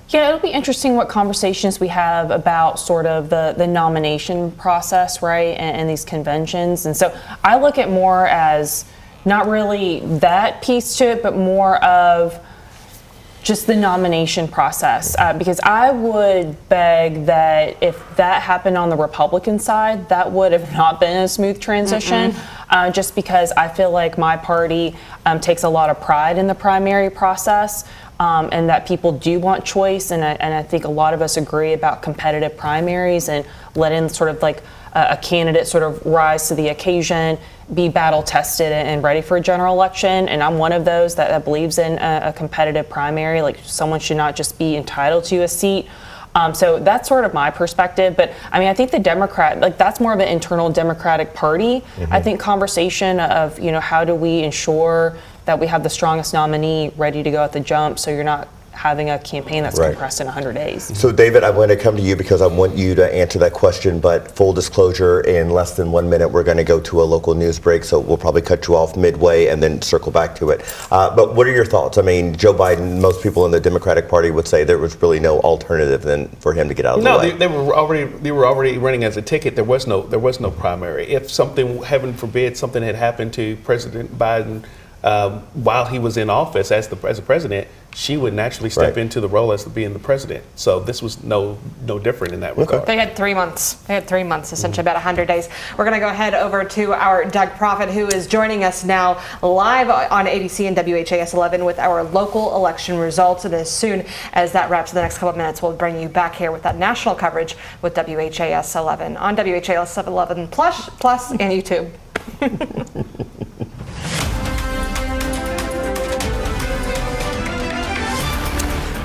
Yeah, it'll be interesting what conversations we have about sort of the nomination process, right, and these conventions. And so I look at more as not really that piece to it, but more of just the nomination process. Because I would beg that if that happened on the Republican side, that would have not been a smooth transition. Just because I feel like my party takes a lot of pride in the primary process. And that people do want choice, and I think a lot of us agree about competitive primaries and letting sort of like a candidate sort of rise to the occasion, be battle tested and ready for a general election. And I'm one of those that believes in a competitive primary. Like, someone should not just be entitled to a seat. So that's sort of my perspective. But I mean, I think the Democrat, like, that's more of an internal Democratic Party. I think conversation of, you know, how do we ensure that we have the strongest nominee ready to go at the jump, so you're not having a campaign that's compressed in 100 days. So David, I want to come to you because I want you to answer that question, but full disclosure, in less than 1 minute, we're going to go to a local news break, so we'll probably cut you off midway and then circle back to it. But what are your thoughts? I mean, Joe Biden, most people in the Democratic Party would say there was really no alternative than for him to get out of the way. No, they were already running as a ticket. There was no primary. If something, heaven forbid, something had happened to President Biden while he was in office as a president, she would naturally step into the role as being the president. So this was no different in that regard. They had 3 months. They had 3 months, essentially about 100 days. We're going to go ahead over to our Doug Prophet, who is joining us now live on ABC and WHAS 11 with our local election results. And as soon as that wraps in the next couple of minutes, we'll bring you back here with that national coverage with WHAS 11 on WHAS 11 plus and YouTube.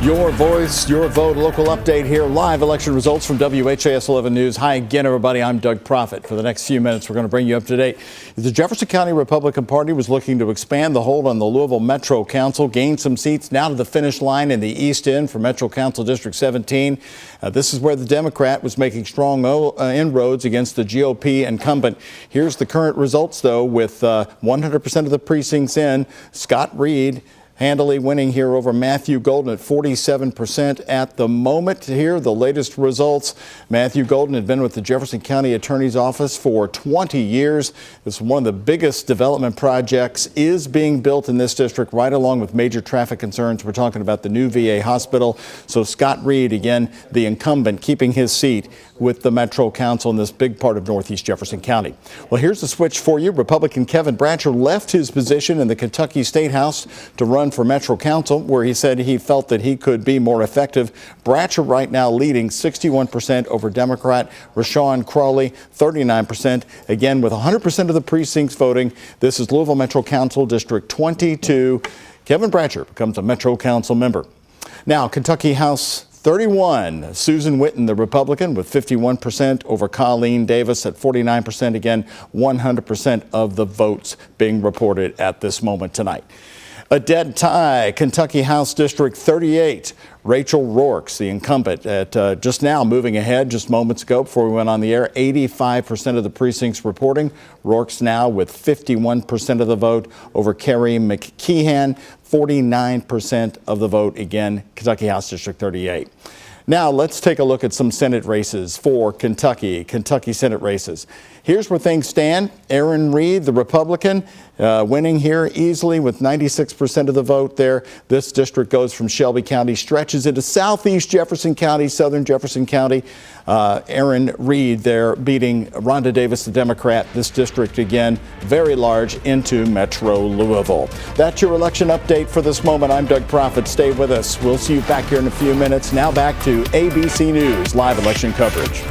Your voice, your vote, local update here, live election results from WHAS 11 News. Hi again, everybody. I'm Doug Prophet. For the next few minutes, we're going to bring you up to date. The Jefferson County Republican Party was looking to expand the hold on the Louisville Metro Council, gain some seats now to the finish line in the East End for Metro Council District 17. This is where the Democrat was making strong inroads against the GOP incumbent. Here's the current results, though, with 100% of the precincts in. Scott Reed handily winning here over Matthew Golden at 47% at the moment. Here, the latest results. Matthew Golden had been with the Jefferson County Attorney's Office for 20 years. This is one of the biggest development projects is being built in this district, right along with major traffic concerns. We're talking about the new VA hospital. So Scott Reed, again, the incumbent, keeping his seat with the Metro Council in this big part of Northeast Jefferson County. Well, here's the switch for you. Republican Kevin Bratcher left his position in the Kentucky State House to run for Metro Council, where he said he felt that he could be more effective. Bratcher right now leading 61% over Democrat Rashawn Crawley, 39%. Again, with 100% of the precincts voting, this is Louisville Metro Council District 22. Kevin Bratcher becomes a Metro Council member. Now, Kentucky House 31, Susan Witten, the Republican, with 51% over Colleen Davis at 49%. Again, 100% of the votes being reported at this moment tonight. A dead tie, Kentucky House District 38. Rachel Rourke, the incumbent, at just now moving ahead just moments ago before we went on the air. 85% of the precincts reporting. Rourke's now with 51% of the vote over Carrie McKeehan, 49% of the vote. Again, Kentucky House District 38. Now let's take a look at some Senate races for Kentucky Senate races. Here's where things stand. Aaron Reed, the Republican, winning here easily with 96% of the vote there. This district goes from Shelby County, stretches into southeast Jefferson County, southern Jefferson County. Aaron Reed there beating Rhonda Davis, the Democrat. This district, again, very large into Metro Louisville. That's your election update for this moment. I'm Doug Prophet. Stay with us. We'll see you back here in a few minutes. Now back to ABC News live election coverage.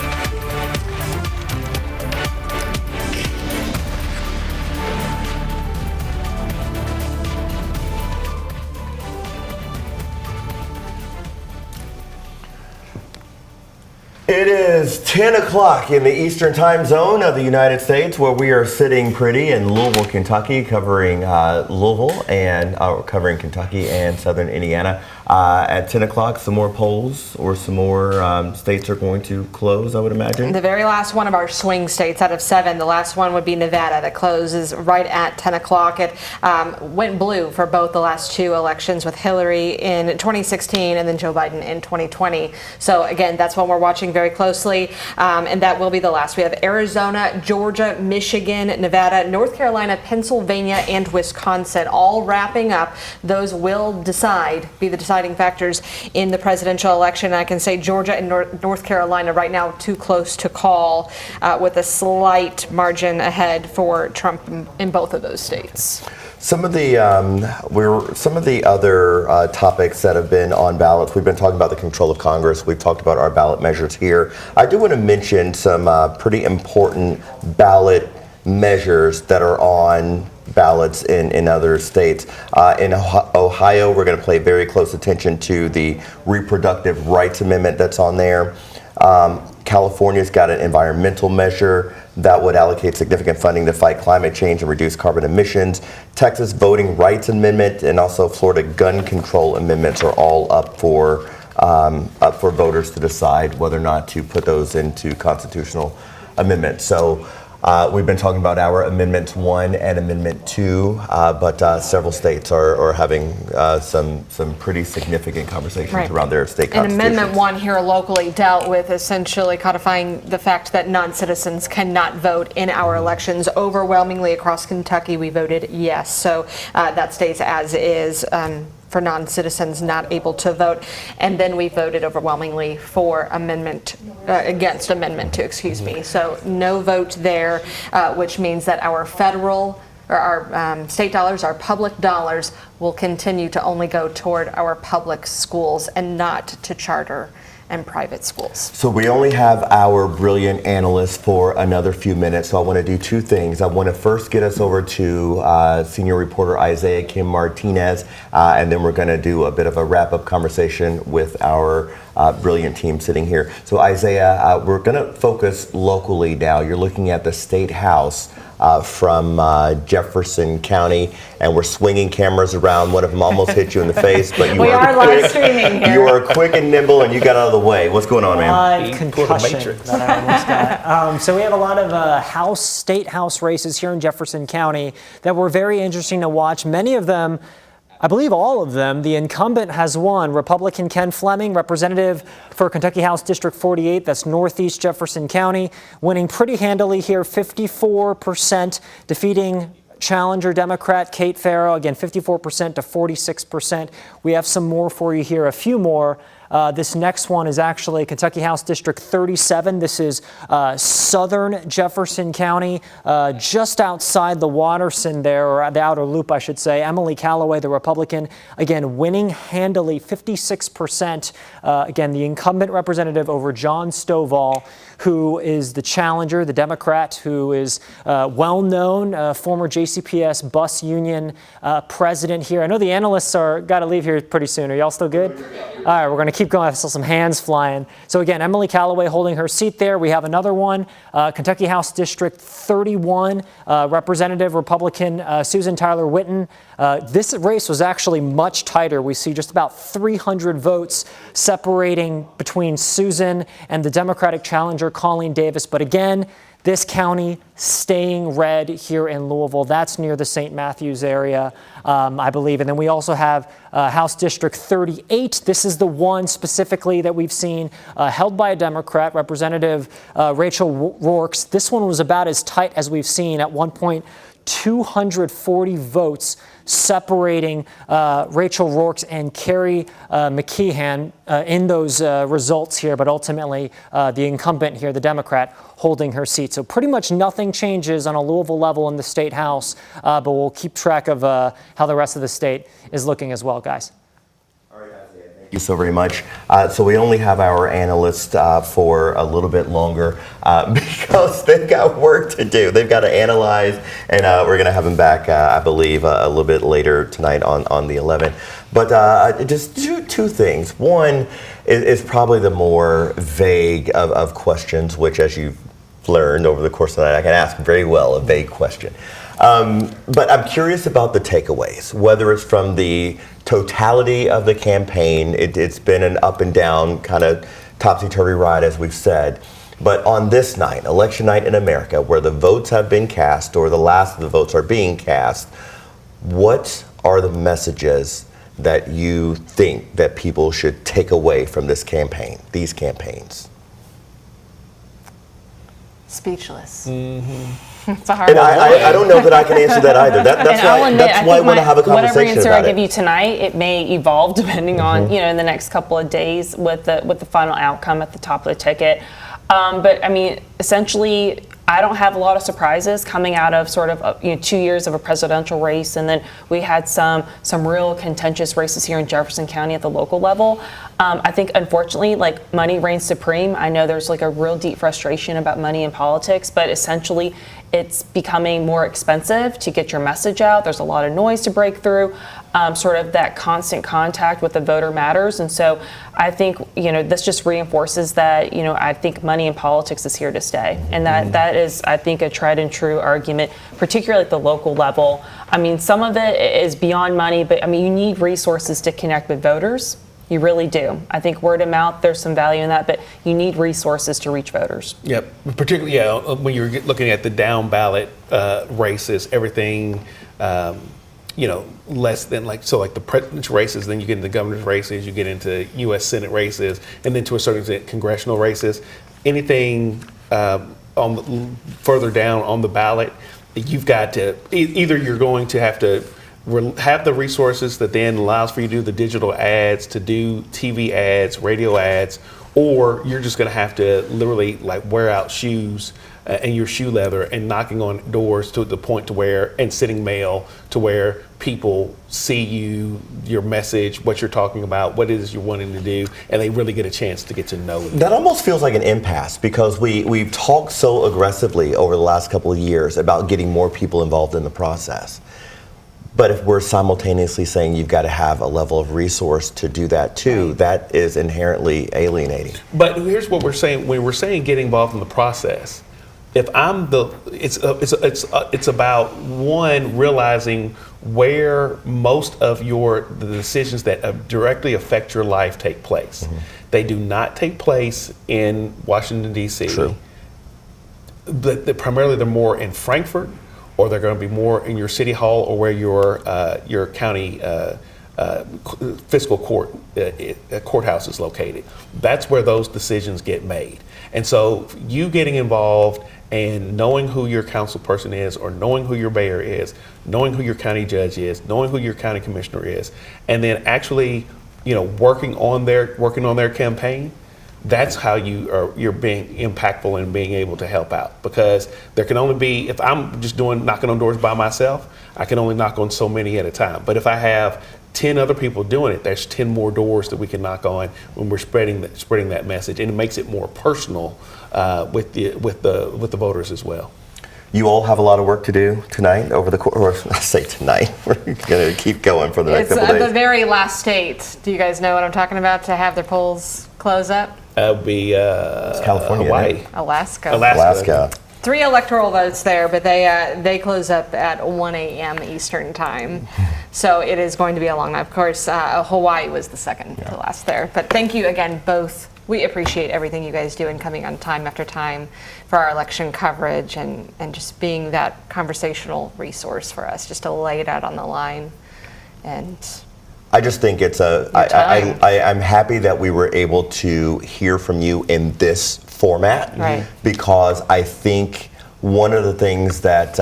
It is 10 o'clock in the Eastern time zone of the United States, where we are sitting pretty in Louisville, Kentucky, covering Louisville and covering Kentucky and Southern Indiana. At 10 o'clock, some more polls or some more states are going to close, I would imagine. The very last one of our swing states out of 7, the last one would be Nevada, that closes right at 10 o'clock. It went blue for both the last 2 elections, with Hillary in 2016 and then Joe Biden in 2020. So again, that's one we're watching very closely, and that will be the last. We have Arizona, Georgia, Michigan, Nevada, North Carolina, Pennsylvania, and Wisconsin all wrapping up. Those will be the deciding factors in the presidential election. I can say Georgia and North Carolina right now too close to call, with a slight margin ahead for Trump in both of those states. Some of the other topics that have been on ballots, we've been talking about the control of Congress. We've talked about our ballot measures here. I do want to mention some pretty important ballot measures that are on ballots in other states. In Ohio, we're going to pay very close attention to the reproductive rights amendment that's on there. California's got an environmental measure that would allocate significant funding to fight climate change and reduce carbon emissions. Texas voting rights amendment and also Florida gun control amendments are all up for voters to decide whether or not to put those into constitutional amendments. So we've been talking about our Amendment 1 and Amendment 2, but several states are having some pretty significant conversations around their state constitutions. And Amendment 1 here locally dealt with essentially codifying the fact that non-citizens cannot vote in our elections. Overwhelmingly across Kentucky, we voted yes. So that stays as is. For non-citizens not able to vote, and then we voted overwhelmingly for against Amendment 2, excuse me. So no vote there, which means that our federal or our state dollars, our public dollars, will continue to only go toward our public schools and not to charter and private schools. So we only have our brilliant analysts for another few minutes, so I want to do 2 things. I want to first get us over to senior reporter Isaiah Kim Martinez, and then we're going to do a bit of a wrap-up conversation with our brilliant team sitting here. So Isaiah, we're going to focus locally now. You're looking at the State House from Jefferson County, and we're swinging cameras around. One of them almost hit you in the face, but we are live streaming here. You are quick and nimble, and you got out of the way. What's going on, man? Concussion that I almost got. So we have a lot of state house races here in Jefferson County that were very interesting to watch. Many of them, I believe all of them, the incumbent has won. Republican Ken Fleming, representative for Kentucky House District 48, that's Northeast Jefferson County, winning pretty handily here, 54%, defeating challenger Democrat Kate Farrow, again 54% to 46%. We have some more for you here, a few more. This next one is actually Kentucky House District 37. This is southern Jefferson County, just outside the Watterson there, or the outer loop, I should say. Emily Callaway, the Republican, again, winning handily, 56%. Again, the incumbent representative over John Stovall, who is the challenger, the Democrat, who is well-known, former JCPS bus union president here. I know the analysts are got to leave here pretty soon. Are y'all still good? All right, we're going to keep going. I saw some hands flying. So again, Emily Callaway holding her seat there. We have another one, Kentucky House District 31, Representative Republican Susan Tyler Whitten. This race was actually much tighter. We see just about 300 votes separating between Susan and the Democratic challenger Colleen Davis. But again, this county staying red here in Louisville. That's near the St. Matthews area, I believe. And then we also have House District 38. This is the one specifically that we've seen held by a Democrat, Representative Rachel Rourke. This one was about as tight as we've seen. At one point, 240 votes separating Rachel Rourke and Carrie McKeehan in those results here, but ultimately the incumbent here, the Democrat, holding her seat. So pretty much nothing changes on a Louisville level in the State House, but we'll keep track of how the rest of the state is looking as well, guys. Thank you so very much. So we only have our analysts for a little bit longer because they've got work to do. They've got to analyze, and we're going to have them back, I believe, a little bit later tonight on the 11th. But just two things. One is probably the more vague of questions, which, as you've learned over the course of the night, I can ask very well a vague question. But I'm curious about the takeaways, whether it's from the totality of the campaign. It's been an up and down kind of topsy-turvy ride, as we've said. But on this night, election night in America, where the votes have been cast, or the last of the votes are being cast, what are the messages that you think that people should take away from this campaign, these campaigns? Speechless. It's a hard And one. I don't know that I can answer that either. That's why I want to have a conversation whatever answer about I give you tonight, it may evolve depending on in the next couple of days with the final outcome at the top of the ticket. But I mean, essentially, I don't have a lot of surprises coming out of sort of 2 years of a presidential race, and then we had some real contentious races here in Jefferson County at the local level. I think, unfortunately, like, money reigns supreme. I know there's like a real deep frustration about money in politics, but essentially it's becoming more expensive to get your message out. There's a lot of noise to break through. Sort of that constant contact with the voter matters. And so I think, this just reinforces that, I think money in politics is here to stay. And that is, I think, a tried and true argument, particularly at the local level. I mean, some of it is beyond money, but I mean, you need resources to connect with voters. You really do. I think word of mouth, there's some value in that, but you need resources to reach voters. Yep. Particularly, when you're looking at the down ballot races, everything, less than like the presidential races, then you get into governor's races, you get into U.S. Senate races, and then to a certain extent, congressional races. Anything further down on the ballot, you've got to, either you're going to have the resources that then allows for you to do the digital ads, to do TV ads, radio ads, or you're just going to have to literally like wear out shoes and your shoe leather and knocking on doors to the point to where, and sending mail to where people see you, your message, what you're talking about, what it is you're wanting to do, and they really get a chance to get to know you. That almost feels like an impasse, because we've talked so aggressively over the last couple of years about getting more people involved in the process. But if we're simultaneously saying you've got to have a level of resource to do that too, that is inherently alienating. But here's what we're saying: when we're saying get involved in the process, if I'm it's about one, realizing where most of the decisions that directly affect your life take place. Mm-hmm. They do not take place in Washington, D.C. True. But primarily they're more in Frankfurt, or they're going to be more in your city hall, or where your county fiscal courthouse is located. That's where those decisions get made. And so you getting involved and knowing who your council person is, or knowing who your mayor is, knowing who your county judge is, knowing who your county commissioner is, and then actually, working on their campaign. That's how you're being impactful and being able to help out, because there can only be, if I'm just knocking on doors by myself, I can only knock on so many at a time. But if I have 10 other people doing it, there's 10 more doors that we can knock on when we're spreading that message, and it makes it more personal with the voters as well. You all have a lot of work to do tonight over the course, or I say tonight, we're going to keep going for the next couple days. It's the very last state. Do you guys know what I'm talking about, to have their polls close up? That would be California, Hawaii. Alaska. 3 electoral votes there, but they close up at 1 a.m. Eastern time. So it is going to be a long night. Of course, Hawaii was the second to last there. But thank you again, both. We appreciate everything you guys do and coming on time after time for our election coverage, and just being that conversational resource for us, just to lay it out on the line. And I just think I'm happy that we were able to hear from you in this format, right, because I think one of the things that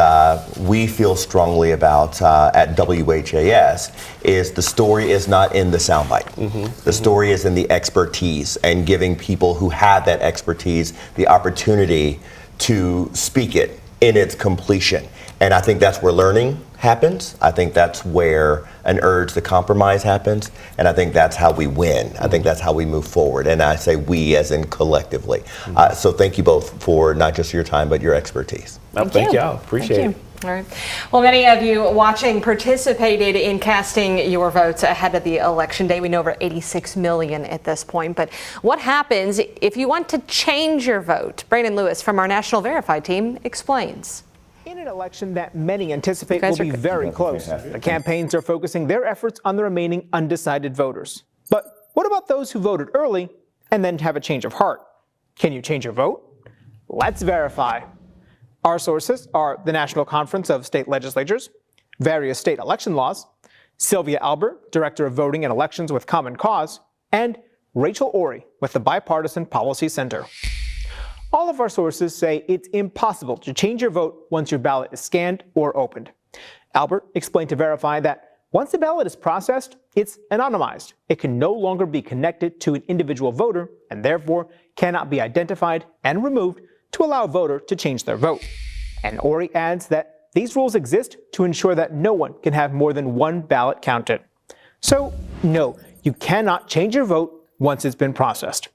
we feel strongly about at WHAS is the story is not in the soundbite. Mm-hmm. The story is in the expertise, and giving people who have that expertise the opportunity to speak it in its completion. And I think that's where learning happens. I think that's where an urge to compromise happens. And I think that's how we win. I think that's how we move forward. And I say we as in collectively. So thank you both for not just your time, but your expertise. Thank y'all. Appreciate it. All right. Well, many of you watching participated in casting your votes ahead of the election day. We know over 86 million at this point. But what happens if you want to change your vote? Brandon Lewis from our National Verified team explains. In an election that many anticipate will be very close, the campaigns are focusing their efforts on the remaining undecided voters. But what about those who voted early and then have a change of heart? Can you change your vote? Let's verify. Our sources are the National Conference of State Legislatures, various state election laws, Sylvia Albert, Director of Voting and Elections with Common Cause, and Rachel Ori with the Bipartisan Policy Center. All of our sources say it's impossible to change your vote once your ballot is scanned or opened. Albert explained to Verify that once the ballot is processed, it's anonymized. It can no longer be connected to an individual voter and therefore cannot be identified and removed to allow a voter to change their vote. And Ori adds that these rules exist to ensure that no one can have more than one ballot counted. So, no, you cannot change your vote once it's been processed.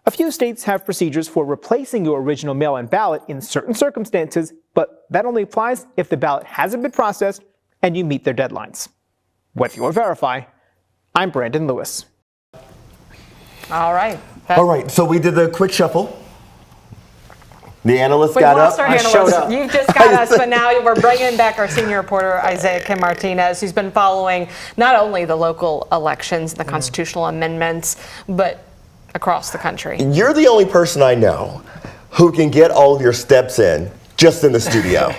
A few states have procedures for replacing your original mail-in ballot in certain circumstances, but that only applies if the ballot hasn't been processed and you meet their deadlines. With your Verify, I'm Brandon Lewis. All right. All right, so we did the quick shuffle. The analysts got up. Our analysts. You just got us, but now we're bringing back our senior reporter, Isaiah Kim Martinez, who's been following not only the local elections, the constitutional amendments, but across the country. You're the only person I know who can get all of your steps in just in the studio.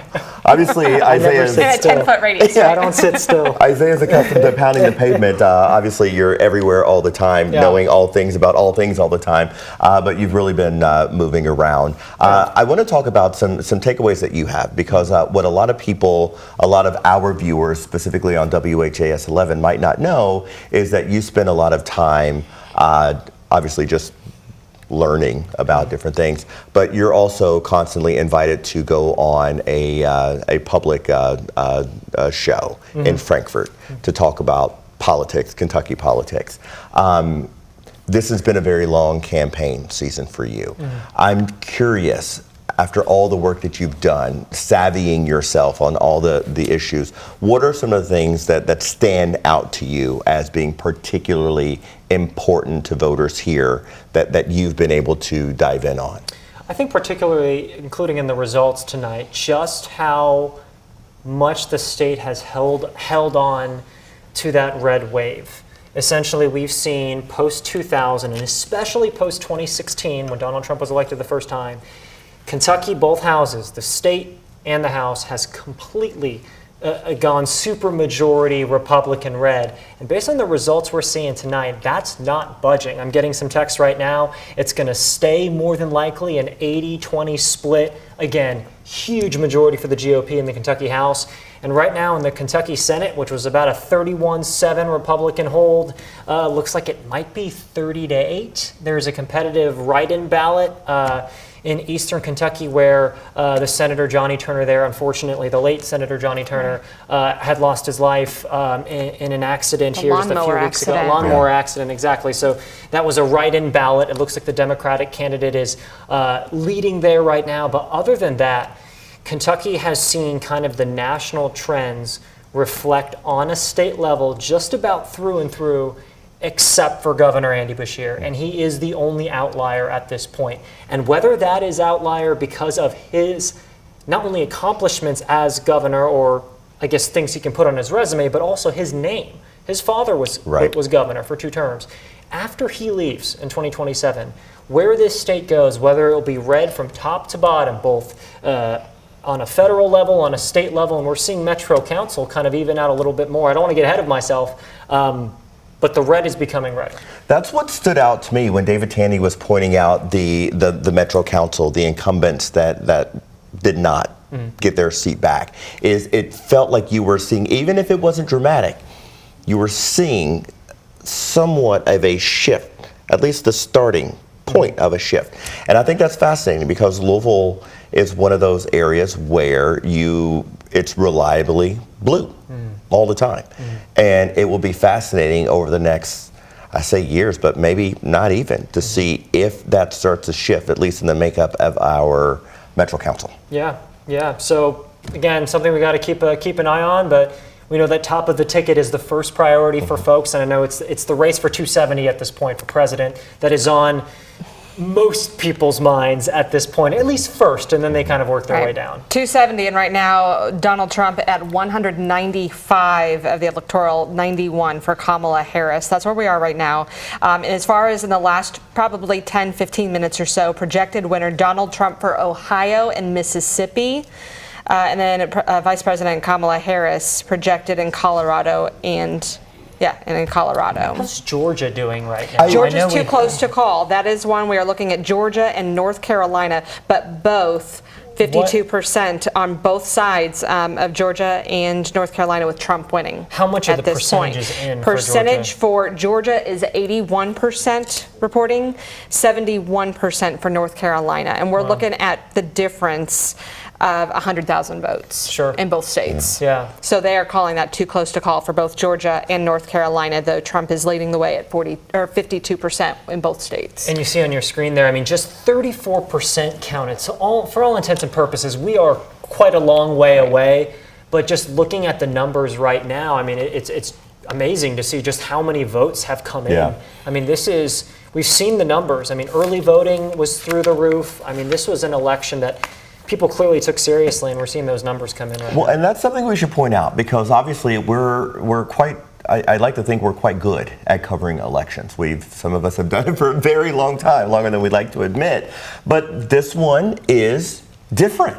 Obviously, Isaiah's in a 10-foot radius. Yeah, I don't sit still. Isaiah's accustomed to pounding the pavement. Obviously, you're everywhere all the time, knowing all things about all things all the time. But you've really been moving around. I want to talk about some takeaways that you have, because what a lot of people, a lot of our viewers, specifically on WHAS 11, might not know is that you spend a lot of time, obviously, just learning about different things, but you're also constantly invited to go on a public show in Frankfurt to talk about politics, Kentucky politics. This has been a very long campaign season for you. I'm curious, after all the work that you've done, savvying yourself on all the issues, what are some of the things that stand out to you as being particularly important to voters here that you've been able to dive in on? I think particularly, including in the results tonight, just how much the state has held on to that red wave. Essentially, we've seen post-2000, and especially post-2016, when Donald Trump was elected the first time, Kentucky, both houses, the state and the House, has completely gone supermajority Republican red. And based on the results we're seeing tonight, that's not budging. I'm getting some text right now. It's going to stay more than likely an 80-20 split. Again, huge majority for the GOP in the Kentucky House. And right now in the Kentucky Senate, which was about a 31-7 Republican hold, looks like it might be 30-8. There's a competitive write-in ballot in eastern Kentucky where the Senator Johnny Turner there, unfortunately, the late Senator Johnny Turner, had lost his life in an accident here just a few weeks ago. A lawnmower accident, exactly. So that was a write-in ballot. It looks like the Democratic candidate is leading there right now. But other than that, Kentucky has seen kind of the national trends reflect on a state level just about through and through, except for Governor Andy Beshear, and he is the only outlier at this point. And whether that is outlier because of his not only accomplishments as governor, or I guess things he can put on his resume, but also his name. His father was governor for 2 terms. After he leaves in 2027, where this state goes, whether it will be red from top to bottom, both on a federal level, on a state level, and we're seeing Metro Council kind of even out a little bit more. I don't want to get ahead of myself, but the red is becoming redder. That's what stood out to me when David Taney was pointing out the Metro Council, the incumbents that did not get their seat back. Is it felt like you were seeing, even if it wasn't dramatic, you were seeing somewhat of a shift, at least the starting point of a shift. And I think that's fascinating because Louisville is one of those areas where it's reliably blue all the time. And it will be fascinating over the next, I say years, but maybe not even, to see if that starts to shift, at least in the makeup of our Metro Council. Yeah. So again, something we got to keep an eye on, but we know that top of the ticket is the first priority for folks, and I know it's the race for 270 at this point for president that is on most people's minds at this point, at least first, and then they kind of work their way down. 270, and right now Donald Trump at 195 of the electoral, 91 for Kamala Harris. That's where we are right now. And as far as in the last probably 10, 15 minutes or so, projected winner Donald Trump for Ohio and Mississippi. And then Vice President Kamala Harris projected in Colorado and in Colorado. How's Georgia doing right now? Georgia's too close to call. That is one we are looking at, Georgia and North Carolina, but both 52% on both sides of Georgia and North Carolina with Trump winning. How much of the percentages in Percentage for Georgia is 81% reporting, 71% for North Carolina. And we're looking at the difference of 100,000 votes in both states. Yeah. So they are calling that too close to call for both Georgia and North Carolina, though Trump is leading the way at 52% in both states. And you see on your screen there, I mean, just 34% counted. So for all intents and purposes, we are quite a long way away. But just looking at the numbers right now, I mean, it's amazing to see just how many votes have come in. I mean, we've seen the numbers. I mean, early voting was through the roof. I mean, this was an election that people clearly took seriously, and we're seeing those numbers come in right now. Well, and that's something we should point out, because obviously we're quite, I'd like to think we're quite good at covering elections. Some of us have done it for a very long time, longer than we'd like to admit. But this one is different.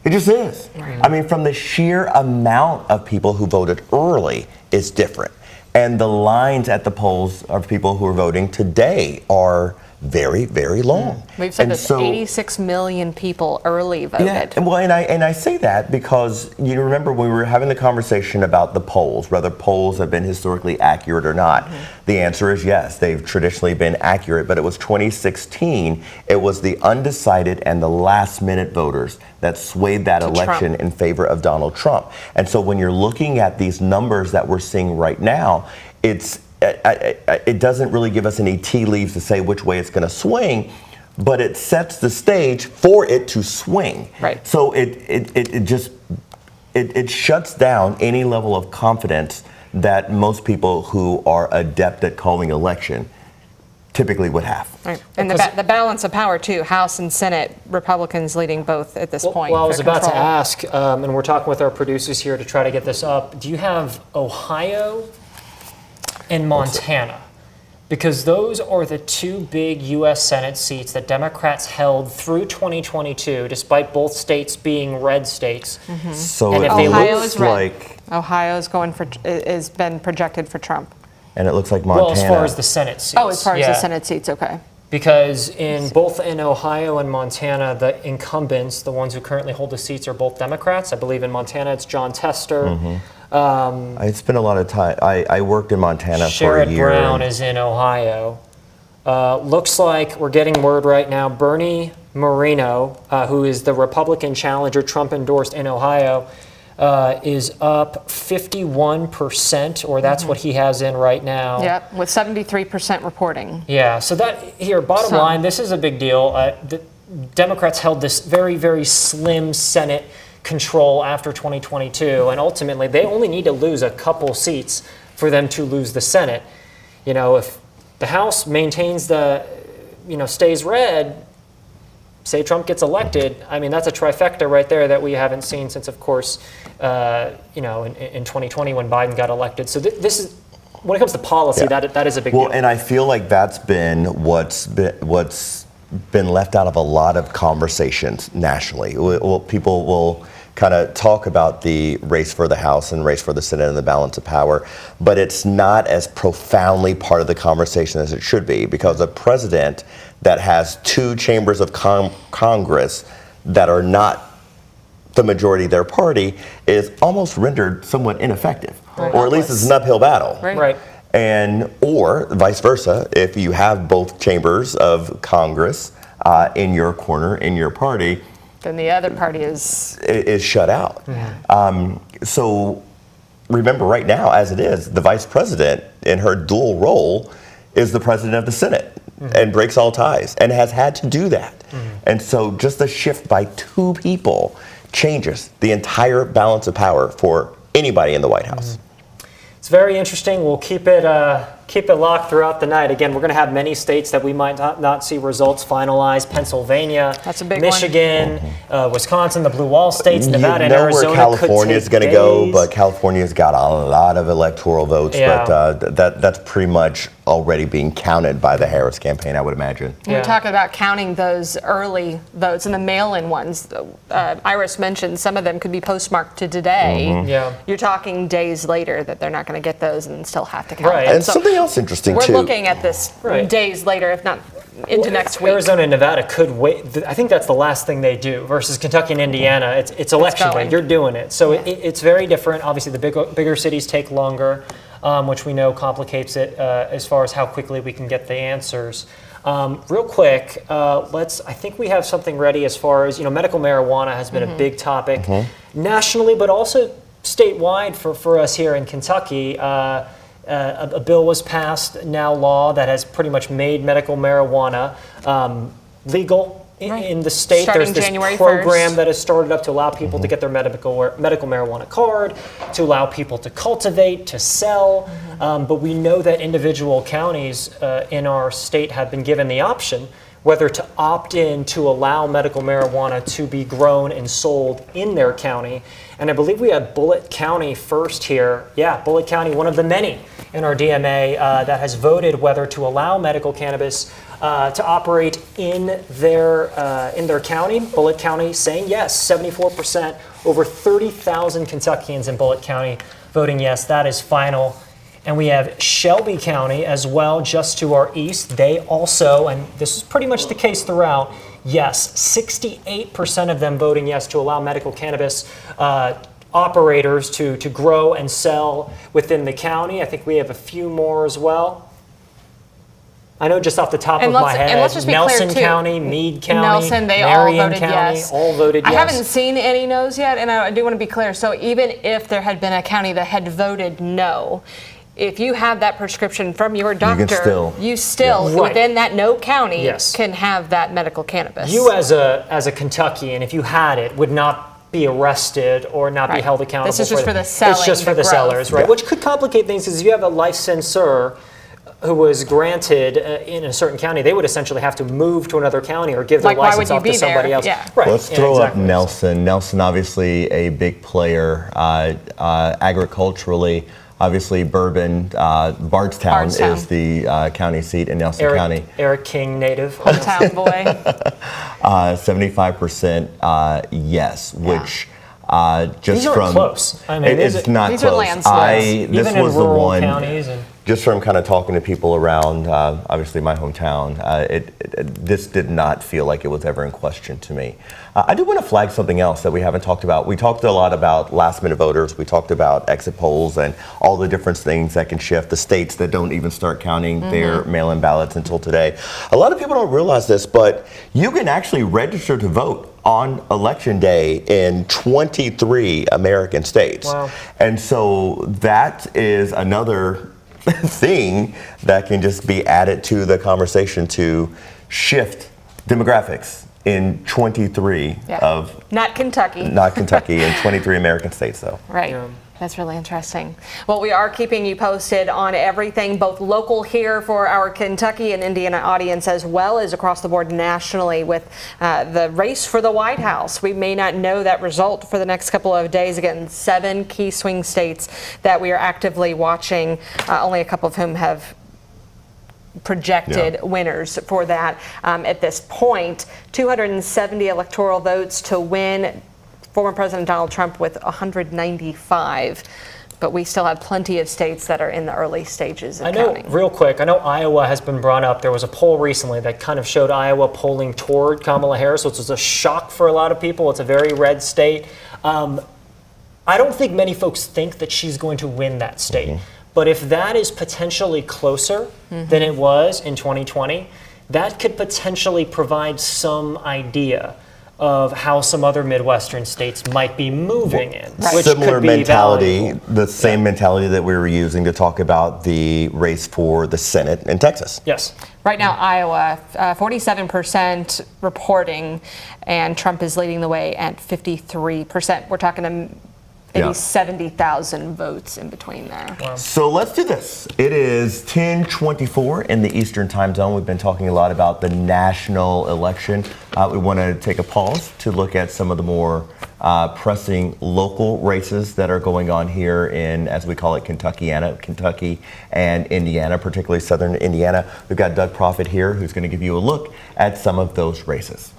It just is. I mean, from the sheer amount of people who voted early is different. And the lines at the polls of people who are voting today are very, very long. We've said that 86 million people early voted. Yeah, and I say that because you remember when we were having the conversation about the polls, whether polls have been historically accurate or not. The answer is yes, they've traditionally been accurate, but it was 2016, it was the undecided and the last minute voters that swayed that election in favor of Donald Trump. And so when you're looking at these numbers that we're seeing right now, it doesn't really give us any tea leaves to say which way it's going to swing, but it sets the stage for it to swing. Right. So it shuts down any level of confidence that most people who are adept at calling election typically would have. Right. And the balance of power too, House and Senate, Republicans leading both at this point. Well, I was about to ask, and we're talking with our producers here to try to get this up. Do you have Ohio and Montana? Because those are the two big U.S. Senate seats that Democrats held through 2022, despite both states being red states. So it looks like Ohio's has been projected for Trump. And it looks like Montana. Well, as far as the Senate seats. Oh, as far as the Senate seats, okay. Because both in Ohio and Montana, the incumbents, the ones who currently hold the seats, are both Democrats. I believe in Montana it's John Tester. I spent a lot of time. I worked in Montana for a year. Braun is in Ohio. Looks like we're getting word right now. Bernie Moreno, who is the Republican challenger Trump endorsed in Ohio, is up 51%, or that's what he has in right now. Yep, with 73% reporting. Yeah, so bottom line, this is a big deal. The Democrats held this very, very slim Senate control after 2022, and ultimately they only need to lose a couple seats for them to lose the Senate. You know, if the House maintains stays red, say Trump gets elected, I mean, that's a trifecta right there that we haven't seen since, of course, in 2020 when Biden got elected. So this is, when it comes to policy, that is a big deal. Well, and I feel like that's been what's been left out of a lot of conversations nationally. People will kind of talk about the race for the House and race for the Senate and the balance of power, but it's not as profoundly part of the conversation as it should be, because a president that has two chambers of Congress that are not the majority of their party is almost rendered somewhat ineffective, or at least it's an uphill battle. Right. Or vice versa, if you have both chambers of Congress in your corner, in your party, then the other party is shut out. So remember, right now, as it is, the vice president in her dual role is the president of the Senate and breaks all ties and has had to do that. And so just a shift by two people changes the entire balance of power for anybody in the White House. It's very interesting. We'll keep it locked throughout the night. Again, we're going to have many states that we might not see results finalized. Pennsylvania, that's a big Michigan, Wisconsin, the Blue Wall states, Nevada, and Arizona. Where California is going to go, but California's got a lot of electoral votes. Yeah. But that's pretty much already being counted by the Harris campaign, I would imagine. We're talking about counting those early votes and the mail-in ones. Iris mentioned some of them could be postmarked to today. Yeah. You're talking days later that they're not going to get those and still have to count Right. them. And something else interesting, we're too. We're looking at this days later, if not into next week. Arizona and Nevada could wait. I think that's the last thing they do versus Kentucky and Indiana. It's election day. You're doing it. So it's very different. Obviously, the bigger cities take longer, which we know complicates it as far as how quickly we can get the answers. Real quick, I think we have something ready as far as, medical marijuana has been a big topic nationally, but also statewide for us here in Kentucky. A bill was passed, now law, that has pretty much made medical marijuana legal in the state. Starting There's this January program 1st. that has started up to allow people to get their medical marijuana card, to allow people to cultivate, to sell. But we know that individual counties in our state have been given the option whether to opt in to allow medical marijuana to be grown and sold in their county. And I believe we have Bullitt County first here. Yeah, Bullitt County, one of the many in our DMA that has voted whether to allow medical cannabis to operate in their county. Bullitt County saying yes, 74%, over 30,000 Kentuckians in Bullitt County voting yes. That is final. And we have Shelby County as well, just to our east. They also, and this is pretty much the case throughout, yes, 68% of them voting yes to allow medical cannabis operators to grow and sell within the county. I think we have a few more as well. I know just off the top of my head, Nelson County, Meade County, Nelson, they Marion all voted County, yes. all voted yes. I haven't seen any no's yet, and I do want to be clear. So even if there had been a county that had voted no, if you have that prescription from your doctor, you still within that no county can have that medical cannabis. You as a Kentuckian, if you had it, would not be arrested or not be held accountable. This is just for the selling. It's just for the sellers, right? Which could complicate things because if you have a licensor who was granted in a certain county, they would essentially have to move to another county or give their license off to somebody else. Yeah. Right. Let's throw up Nelson. Nelson, obviously a big player agriculturally. Obviously, Bourbon, Bardstown is the county seat in Nelson County. Eric King native. Hometown boy. 75% yes, which just these aren't from close. I mean, it's not these close. Are landslides. This Even was in the rural one. Counties and just from kind of talking to people around, obviously my hometown, this did not feel like it was ever in question to me. I do want to flag something else that we haven't talked about. We talked a lot about last-minute voters. We talked about exit polls and all the different things that can shift. The states that don't even start counting their mail-in ballots until today. A lot of people don't realize this, but you can actually register to vote on election day in 23 American states. Wow. And so that is another thing that can just be added to the conversation to shift demographics in 23 of not Kentucky in 23 American states though. Right. Yeah. That's really interesting. Well, we are keeping you posted on everything, both local here for our Kentucky and Indiana audience, as well as across the board nationally with the race for the White House. We may not know that result for the next couple of days. Again, 7 key swing states that we are actively watching, only a couple of whom have projected winners for that at this point. 270 electoral votes to win. Former President Donald Trump with 195, but we still have plenty of states that are in the early stages of counting. Real quick, I know Iowa has been brought up. There was a poll recently that kind of showed Iowa polling toward Kamala Harris, which was a shock for a lot of people. It's a very red state. I don't think many folks think that she's going to win that state. But if that is potentially closer than it was in 2020, that could potentially provide some idea of how some other Midwestern states might be moving in. Which Similar could be mentality, valuable. the same mentality that we were using to talk about the race for the Senate in Texas. Yes. Right now, Iowa, 47% reporting, and Trump is leading the way at 53%. We're talking maybe 70,000 votes in between there. Wow. So let's do this. It is 10:24 in the Eastern time zone. We've been talking a lot about the national election. We want to take a pause to look at some of the more pressing local races that are going on here in, as we call it, Kentucky and Indiana, particularly southern Indiana. We've got Doug Proffitt here who's going to give you a look at some of those races.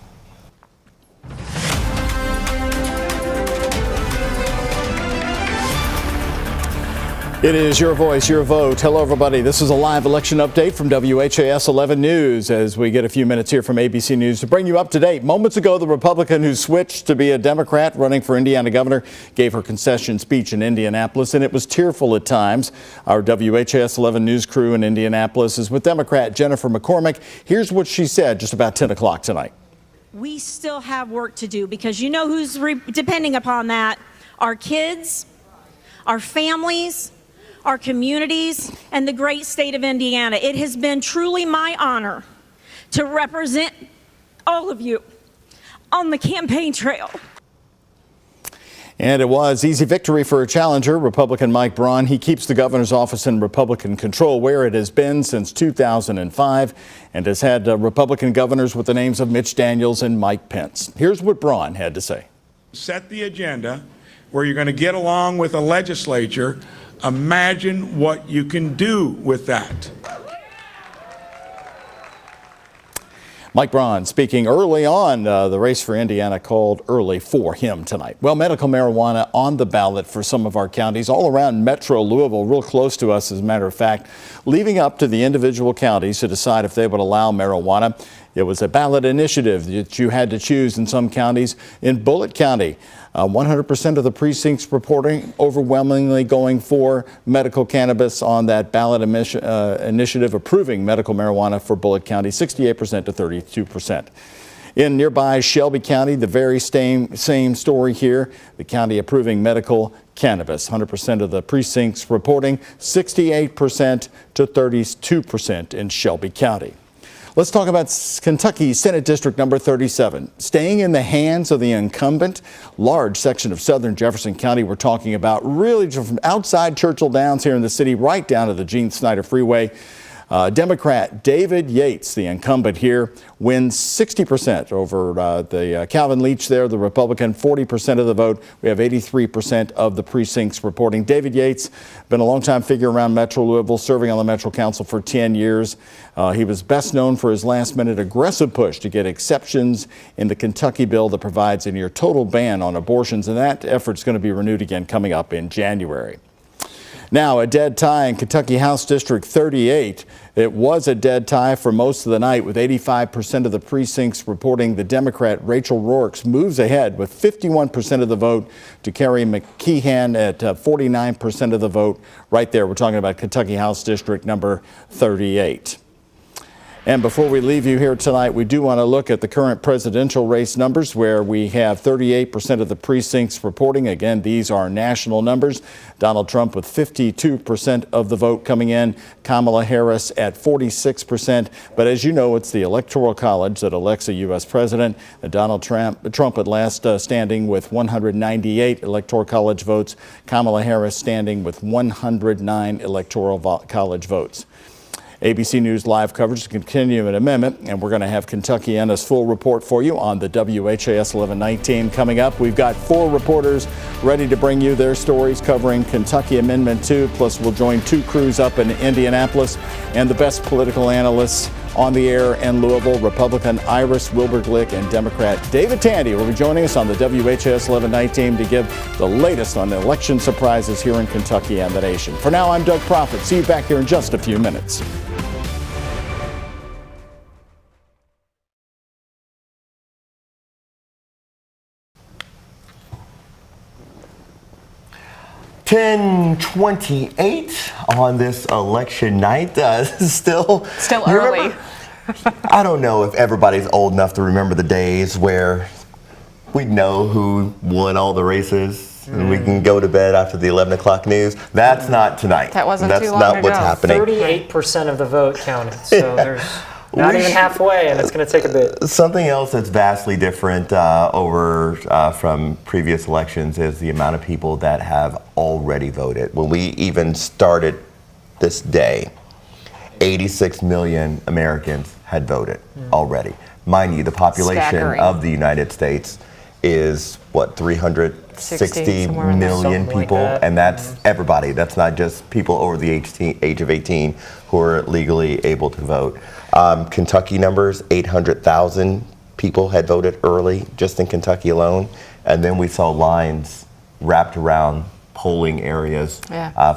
It is your voice, your vote. Hello, everybody. This is a live election update from WHAS 11 News as we get a few minutes here from ABC News to bring you up to date. Moments ago, the Republican who switched to be a Democrat running for Indiana governor gave her concession speech in Indianapolis, and it was tearful at times. Our WHAS 11 News crew in Indianapolis is with Democrat Jennifer McCormick. Here's what she said just about 10 o'clock tonight. We still have work to do because you know who's depending upon that? Our kids, our families, our communities, and the great state of Indiana. It has been truly my honor to represent all of you on the campaign trail. And it was easy victory for a challenger, Republican Mike Braun. He keeps the governor's office in Republican control, where it has been since 2005, and has had Republican governors with the names of Mitch Daniels and Mike Pence. Here's what Braun had to say. Set the agenda where you're going to get along with a legislature. Imagine what you can do with that. Mike Braun speaking early on the race for Indiana called early for him tonight. Well, medical marijuana on the ballot for some of our counties all around Metro Louisville, real close to us, as a matter of fact, leaving up to the individual counties to decide if they would allow marijuana. It was a ballot initiative that you had to choose in some counties. In Bullitt County, 100% of the precincts reporting overwhelmingly going for medical cannabis on that ballot initiative approving medical marijuana for Bullitt County, 68% to 32%. In nearby Shelby County, the very same story here, the county approving medical cannabis. 100% of the precincts reporting, 68% to 32% in Shelby County. Let's talk about Kentucky Senate District number 37. Staying in the hands of the incumbent, large section of southern Jefferson County we're talking about, really from outside Churchill Downs here in the city right down to the Gene Snyder Freeway. Democrat David Yates, the incumbent here, wins 60% over the Calvin Leach there, the Republican, 40% of the vote. We have 83% of the precincts reporting. David Yates, been a longtime figure around Metro Louisville, serving on the Metro Council for 10 years. He was best known for his last-minute aggressive push to get exceptions in the Kentucky bill that provides a near total ban on abortions, and that effort is going to be renewed again coming up in January. Now, a dead tie in Kentucky House District 38. It was a dead tie for most of the night, with 85% of the precincts reporting the Democrat Rachel Rourke moves ahead with 51% of the vote to Carrie McKeehan at 49% of the vote. Right there, we're talking about Kentucky House District number 38. And before we leave you here tonight, we do want to look at the current presidential race numbers, where we have 38% of the precincts reporting. Again, these are national numbers. Donald Trump with 52% of the vote coming in. Kamala Harris at 46%. But as you know, it's the Electoral College that elects a U.S. president. Donald Trump at last standing with 198 Electoral College votes. Kamala Harris standing with 109 Electoral College votes. ABC News live coverage to continue in a minute, and we're going to have Kentuckiana's full report for you on the WHAS 1119 coming up. We've got 4 reporters ready to bring you their stories covering Kentucky Amendment 2, plus we'll join 2 crews up in Indianapolis and the best political analysts on the air in Louisville. Republican Iris Wilbur-Glick and Democrat David Tandy will be joining us on the WHAS 1119 to give the latest on the election surprises here in Kentucky and the nation. For now, I'm Doug Proffitt. See you back here in just a few minutes. (10:28) on this election night. Still early. I don't know if everybody's old enough to remember the days where we know who won all the races. And we can go to bed after the 11 o'clock news. That's not tonight. That wasn't That's too long not ago. what's happening. 38% of the vote counted, so there's not even halfway, and it's going to take a bit. Something else that's vastly different from previous elections is the amount of people that have already voted. When we even started this day, 86 million Americans had voted already. Mind you, the population Staggering. of the United States is, what, 360 million people? And that's everybody. That's not just people over the age of 18 who are legally able to vote. Kentucky numbers, 800,000 people had voted early just in Kentucky alone. And then we saw lines wrapped around polling areas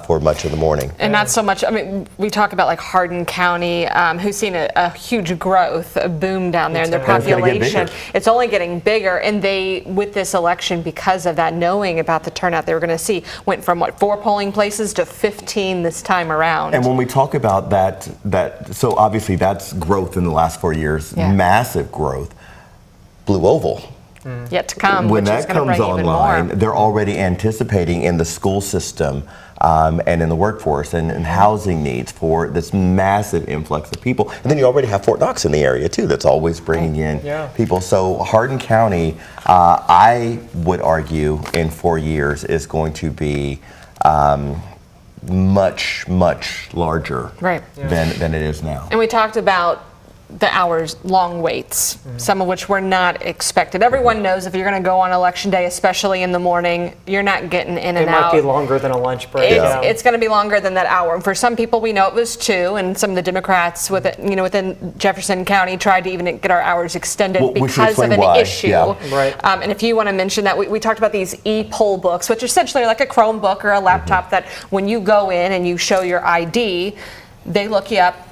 for much of the morning. And not so much, I mean, we talk about like Hardin County, who's seen a huge growth, a boom down there in their population. It's only getting bigger, and they, with this election, because of that, knowing about the turnout they were going to see, went from what, 4 polling places to 15 this time around. And when we talk about that, so obviously that's growth in the last 4 years, massive growth. Blue Oval. Yet to come. When that comes online, they're already anticipating in the school system and in the workforce and housing needs for this massive influx of people. And then you already have Fort Knox in the area too that's always bringing in people. So Hardin County, I would argue in 4 years is going to be much, much larger than it is now. And we talked about the hours long waits, some of which were not expected. Everyone knows if you're going to go on election day, especially in the morning, you're not getting in and out. It might be longer than a lunch break. It's going to be longer than that hour. And for some people, we know it was 2, and some of the Democrats within Jefferson County tried to even get our hours extended because of an issue. And if you want to mention that, we talked about these e-poll books, which are essentially like a Chromebook or a laptop that when you go in and you show your ID, they look you up.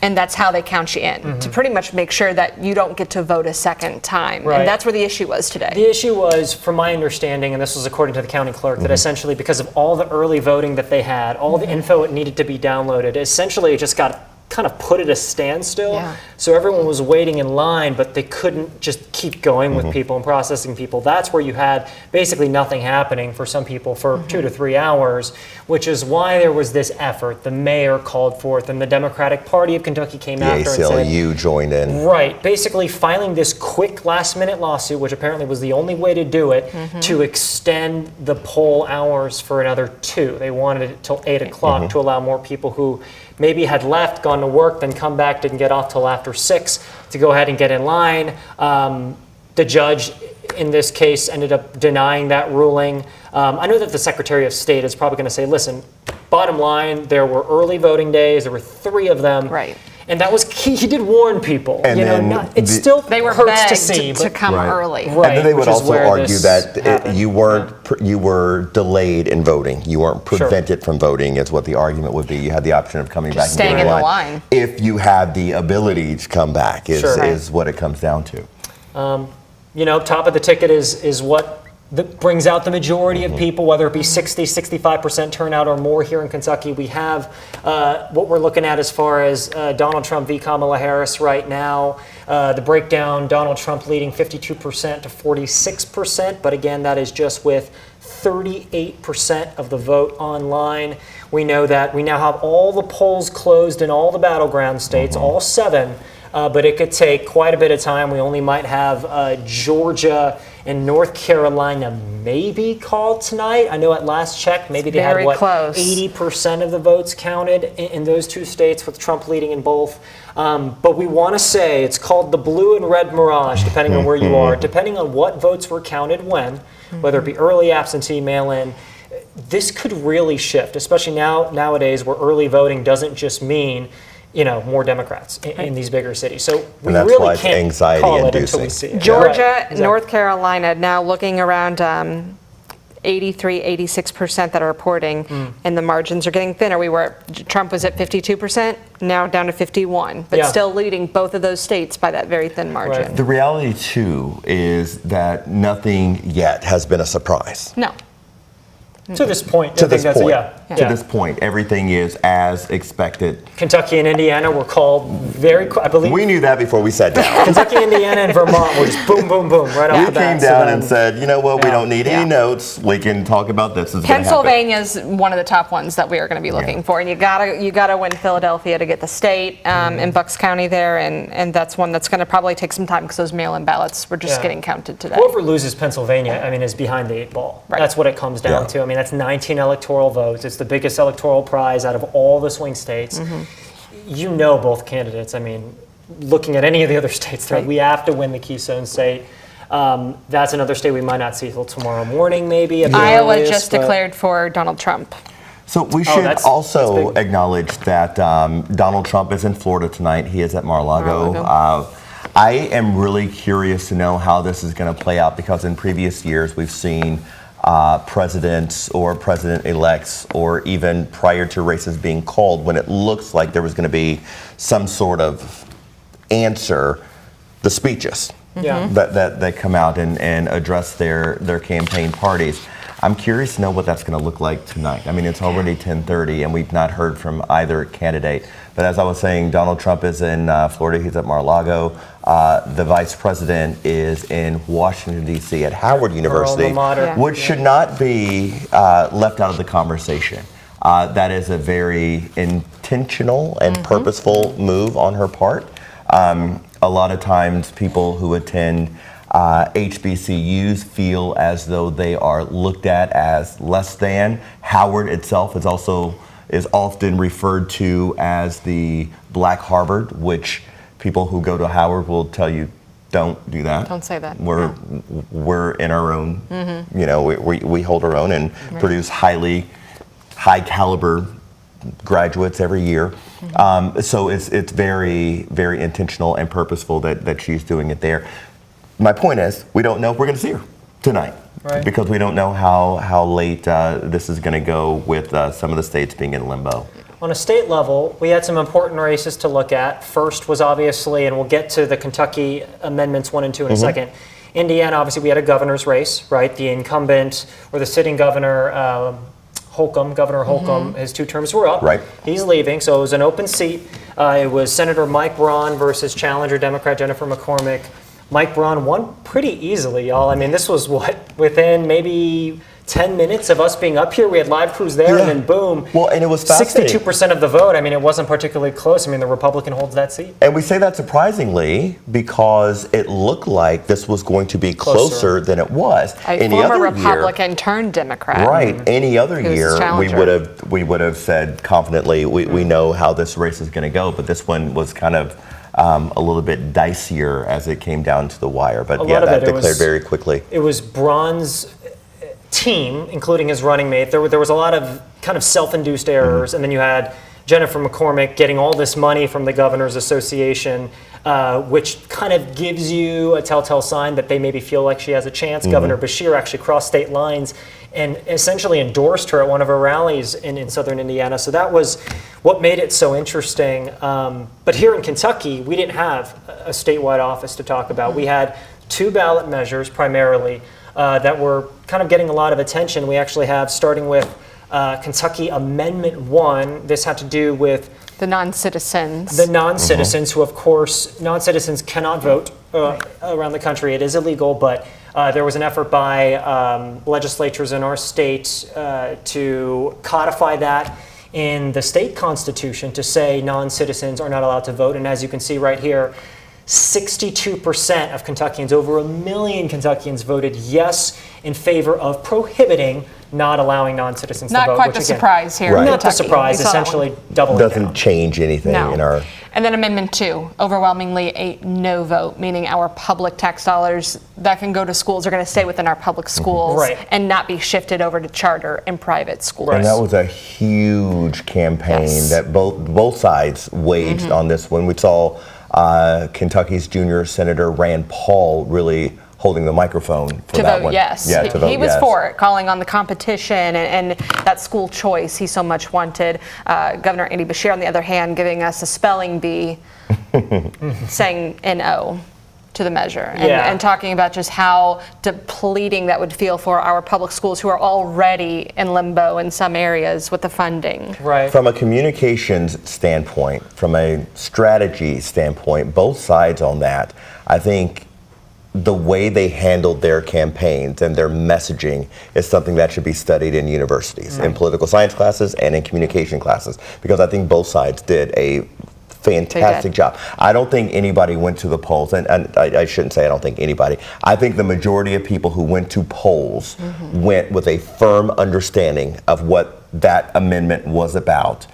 And that's how they count you in, to pretty much make sure that you don't get to vote a second time. And that's where the issue was today. The issue was, from my understanding, and this was according to the county clerk, that essentially because of all the early voting that they had, all the info that needed to be downloaded, essentially it just got kind of put at a standstill. So everyone was waiting in line, but they couldn't just keep going with people and processing people. That's where you had basically nothing happening for some people for 2 to 3 hours, which is why there was this effort. The mayor called forth, and the Democratic Party of Kentucky came after and said, ACLU joined in. Right, basically filing this quick last-minute lawsuit, which apparently was the only way to do it, to extend the poll hours for another 2. They wanted it till 8 o'clock to allow more people who maybe had left, gone to work, then come back, didn't get off till after 6 to go ahead and get in line. The judge in this case ended up denying that ruling. I know that the Secretary of State is probably going to say, listen, bottom line, there were early voting days, there were 3 of them. And that was key. He did warn people. And you know, it still they were hurts to begged see to come early. And then they would also argue that you were delayed in voting. You weren't prevented from voting, is what the argument would be. You had the option of coming back and staying getting in the line. If you had the ability to come back, is what it comes down to. You know, top of the ticket is what brings out the majority of people, whether it be 60, 65% turnout or more here in Kentucky. We have what we're looking at as far as Donald Trump v. Kamala Harris right now. The breakdown, Donald Trump leading 52% to 46%, but again, that is just with 38% of the vote online. We know that we now have all the polls closed in all the battleground states, all 7, but it could take quite a bit of time. We only might have Georgia and North Carolina maybe called tonight. I know at last check, maybe they had, 80% of the votes counted in those 2 states with Trump leading in both. But we want to say it's called the blue and red mirage, depending on where you are, depending on what votes were counted when, whether it be early, absentee, mail-in. This could really shift, especially nowadays where early voting doesn't just mean more Democrats in these bigger cities. So we really can't call it until we see it. Georgia, North Carolina, now looking around 83, 86% that are reporting, and the margins are getting thinner. Trump was at 52%, now down to 51, but still leading both of those states by that very thin margin. The reality, too, is that nothing yet has been a surprise. No. To this point. To this point, everything is as expected. Kentucky and Indiana were called very quick. I believe we knew that before we sat down. Kentucky, Indiana, and Vermont were just boom, boom, boom right off the bat. We came down and said, you know what, we don't need any notes. We can talk about this. Pennsylvania is one of the top ones that we are going to be looking for, and you gotta win Philadelphia to get the state in Bucks County there, and that's one that's going to probably take some time because those mail-in ballots were just getting counted today. Whoever loses Pennsylvania, I mean, is behind the 8 ball. Right. That's what it comes down to. I mean, that's 19 electoral votes. It's the biggest electoral prize out of all the swing states. You know both candidates. I mean, looking at any of the other states, we have to win the Keystone State. That's another state we might not see till tomorrow morning, maybe. Iowa just declared for Donald Trump. So we should also acknowledge that Donald Trump is in Florida tonight. He is at Mar-a-Lago. I am really curious to know how this is going to play out, because in previous years we've seen presidents or president-elects, or even prior to races being called, when it looks like there was going to be some sort of answer, the speeches that come out and address their campaign parties. I'm curious to know what that's going to look like tonight. I mean, it's already 10:30 and we've not heard from either candidate. But as I was saying, Donald Trump is in Florida. He's at Mar-a-Lago. The vice president is in Washington, D.C. at Howard University, which should not be left out of the conversation. That is a very intentional and purposeful move on her part. A lot of times people who attend HBCUs feel as though they are looked at as less than. Howard itself is often referred to as the Black Harvard, which people who go to Howard will tell you, don't do that. Don't say that. We're in our own, you know, we hold our own and produce high caliber graduates every year. So it's very, very intentional and purposeful that she's doing it there. My point is, we don't know if we're going to see her tonight, because we don't know how late this is going to go with some of the states being in limbo. On a state level, we had some important races to look at. First was obviously, and we'll get to the Kentucky amendments 1 and 2 in a second. Indiana, obviously, we had a governor's race, right? The incumbent or the sitting governor, Governor Holcomb, his 2 terms were up. He's leaving, so it was an open seat. It was Senator Mike Braun versus challenger Democrat Jennifer McCormick. Mike Braun won pretty easily, y'all. I mean, this was within maybe 10 minutes of us being up here. We had live crews there, and then boom. Well, and it was fascinating. 62% of the vote. I mean, it wasn't particularly close. I mean, the Republican holds that seat. And we say that surprisingly because it looked like this was going to be closer than it was. A former Republican turned Democrat. Right. Any other year, we would have said confidently, we know how this race is going to go. But this one was kind of a little bit dicier as it came down to the wire. But that declared very quickly. It was Braun's team, including his running mate. There was a lot of kind of self-induced errors, and then you had Jennifer McCormick getting all this money from the Governors Association, which kind of gives you a telltale sign that they maybe feel like she has a chance. Governor Beshear actually crossed state lines and essentially endorsed her at one of her rallies in southern Indiana. So that was what made it so interesting. But here in Kentucky, we didn't have a statewide office to talk about. We had 2 ballot measures primarily that were kind of getting a lot of attention. We actually have, starting with Kentucky Amendment 1, this had to do with the non-citizens. The non-citizens who, of course, non-citizens cannot vote around the country. It is illegal, but there was an effort by legislatures in our state to codify that in the state constitution to say non-citizens are not allowed to vote. And as you can see right here, 62% of Kentuckians, over 1 million Kentuckians, voted yes in favor of prohibiting, not allowing non-citizens to vote. Not quite the surprise here. Right. Not the surprise, essentially doubling down. Doesn't change anything in our... And then Amendment 2, overwhelmingly a no vote, meaning our public tax dollars that can go to schools are going to stay within our public schools and not be shifted over to charter and private schools. And that was a huge campaign that both sides waged on this one. We saw Kentucky's junior Senator Rand Paul really holding the microphone for that one. Yes. Yeah, to vote he was for it, calling on the competition and that school choice he so much wanted. Governor Andy Beshear, on the other hand, giving us a spelling bee, saying N-O. to the measure and talking about just how depleting that would feel for our public schools who are already in limbo in some areas with the funding. Right. From a communications standpoint, from a strategy standpoint, both sides on that, I think the way they handled their campaigns and their messaging is something that should be studied in universities, in political science classes and in communication classes, because I think both sides did a fantastic job. I don't think anybody went to the polls, and I shouldn't say I don't think anybody. I think the majority of people who went to polls went with a firm understanding of what that amendment was about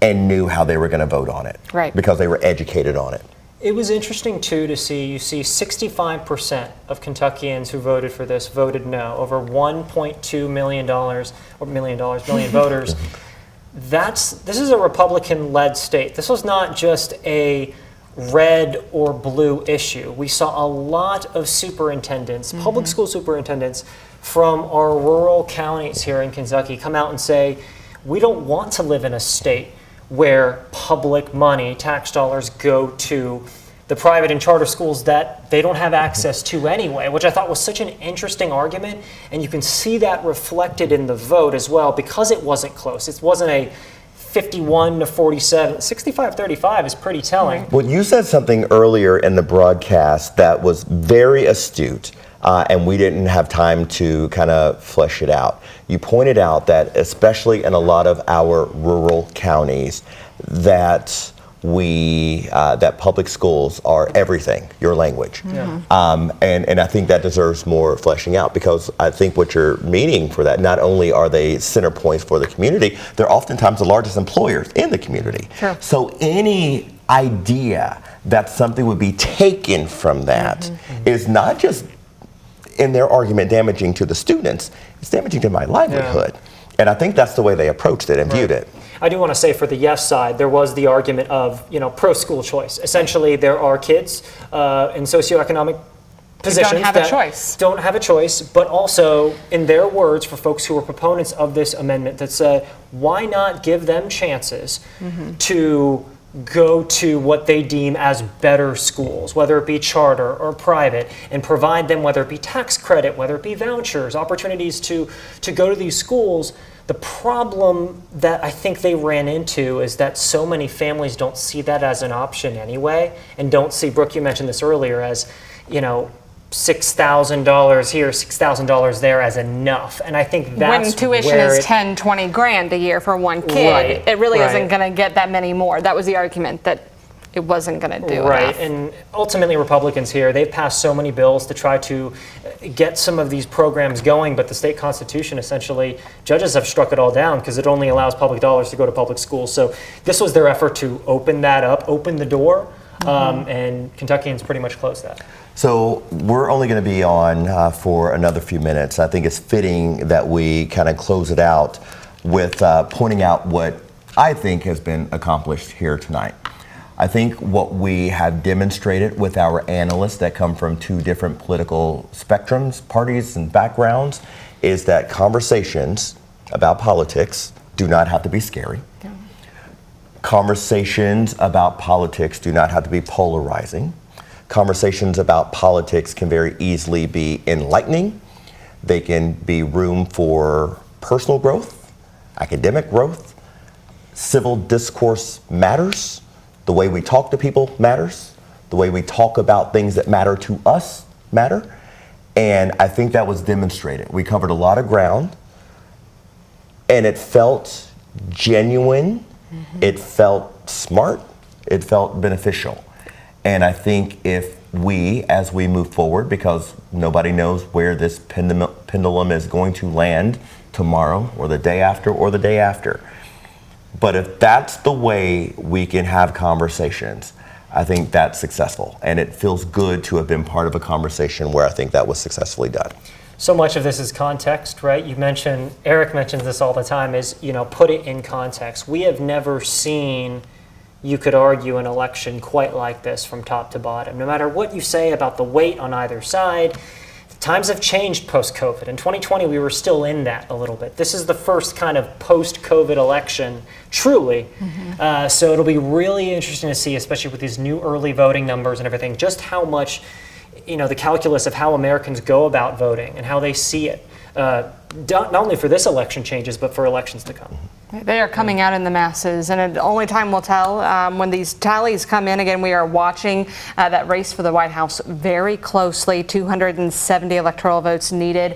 and knew how they were going to vote on it, because they were educated on it. It was interesting too to see 65% of Kentuckians who voted for this voted no. Over $1.2 million voters. This is a Republican-led state. This was not just a red or blue issue. We saw a lot of superintendents, public school superintendents from our rural counties here in Kentucky come out and say, we don't want to live in a state where public money, tax dollars, go to the private and charter schools that they don't have access to anyway, which I thought was such an interesting argument. And you can see that reflected in the vote as well, because it wasn't close. It wasn't a 51 to 47. 65-35 is pretty telling. Well, you said something earlier in the broadcast that was very astute, and we didn't have time to kind of flesh it out. You pointed out that, especially in a lot of our rural counties, that that public schools are everything, your language. And I think that deserves more fleshing out, because I think what you're meaning for that, not only are they center points for the community, they're oftentimes the largest employers in the community. So any idea that something would be taken from that is not just, in their argument, damaging to the students, it's damaging to my livelihood. And I think that's the way they approached it and viewed it. I do want to say, for the yes side, there was the argument of, pro-school choice. Essentially, there are kids in socioeconomic positions don't have a choice, but also, in their words, for folks who were proponents of this amendment, that said, why not give them chances to go to what they deem as better schools, whether it be charter or private, and provide them, whether it be tax credit, whether it be vouchers, opportunities to go to these schools. The problem that I think they ran into is that so many families don't see that as an option anyway, and don't see, Brooke, you mentioned this earlier, as, $6,000 here, $6,000 there as enough. And I think that's when tuition is 10, 20 grand a year for one kid, it really isn't going to get that many more. That was the argument, that it wasn't going to do enough. And ultimately, Republicans here, they've passed so many bills to try to get some of these programs going, but the state constitution, essentially, judges have struck it all down, because it only allows public dollars to go to public schools. So this was their effort to open that up, open the door, and Kentuckians pretty much closed that. So we're only going to be on for another few minutes. I think it's fitting that we kind of close it out with pointing out what I think has been accomplished here tonight. I think what we have demonstrated with our analysts that come from two different political spectrums, parties, and backgrounds, is that conversations about politics do not have to be scary. Conversations about politics do not have to be polarizing. Conversations about politics can very easily be enlightening. They can be room for personal growth, academic growth. Civil discourse matters. The way we talk to people matters. The way we talk about things that matter to us matter. And I think that was demonstrated. We covered a lot of ground, and it felt genuine. It felt smart. It felt beneficial. And I think if we, as we move forward, because nobody knows where this pendulum is going to land tomorrow or the day after, but if that's the way we can have conversations, I think that's successful. And it feels good to have been part of a conversation where I think that was successfully done. So much of this is context, right? Eric mentions this all the time, is, put it in context. We have never seen, you could argue, an election quite like this from top to bottom. No matter what you say about the weight on either side, times have changed post-COVID. In 2020, we were still in that a little bit. This is the first kind of post-COVID election, truly. So it'll be really interesting to see, especially with these new early voting numbers and everything, just how much, the calculus of how Americans go about voting and how they see it. Not only for this election changes, but for elections to come. They are coming out in the masses, and only time will tell. When these tallies come in, again, we are watching that race for the White House very closely. 270 electoral votes needed.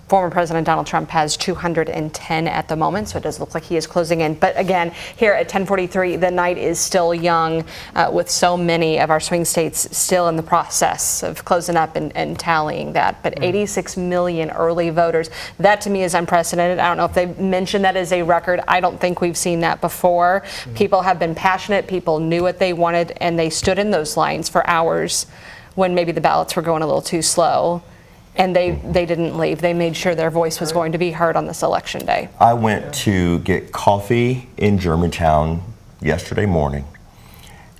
Former President Donald Trump has 210 at the moment, so it does look like he is closing in. But again, here at 10:43, the night is still young, with so many of our swing states still in the process of closing up and tallying that. But 86 million early voters, that to me is unprecedented. I don't know if they mentioned that as a record. I don't think we've seen that before. People have been passionate, people knew what they wanted, and they stood in those lines for hours when maybe the ballots were going a little too slow. And they didn't leave. They made sure their voice was going to be heard on this election day. I went to get coffee in Germantown yesterday morning,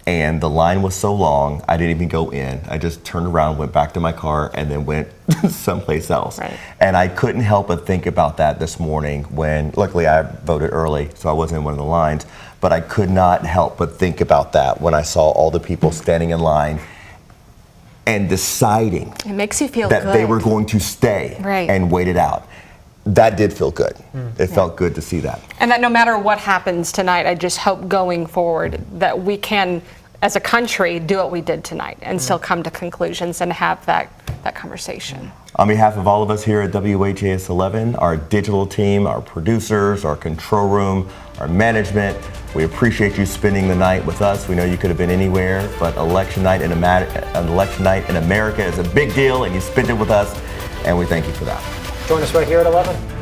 and the line was so long, I didn't even go in. I just turned around, went back to my car, and then went someplace else. Right. And I couldn't help but think about that this morning when, luckily I voted early, so I wasn't in one of the lines, but I could not help but think about that when I saw all the people standing in line and deciding it makes you feel that good. They were going to stay and wait it out. That did feel good. It felt good to see that. And that no matter what happens tonight, I just hope going forward that we can, as a country, do what we did tonight and still come to conclusions and have that conversation. On behalf of all of us here at WHAS 11, our digital team, our producers, our control room, our management, we appreciate you spending the night with us. We know you could have been anywhere, but election night in America is a big deal, and you spent it with us, and we thank you for that. Join us right here at 11.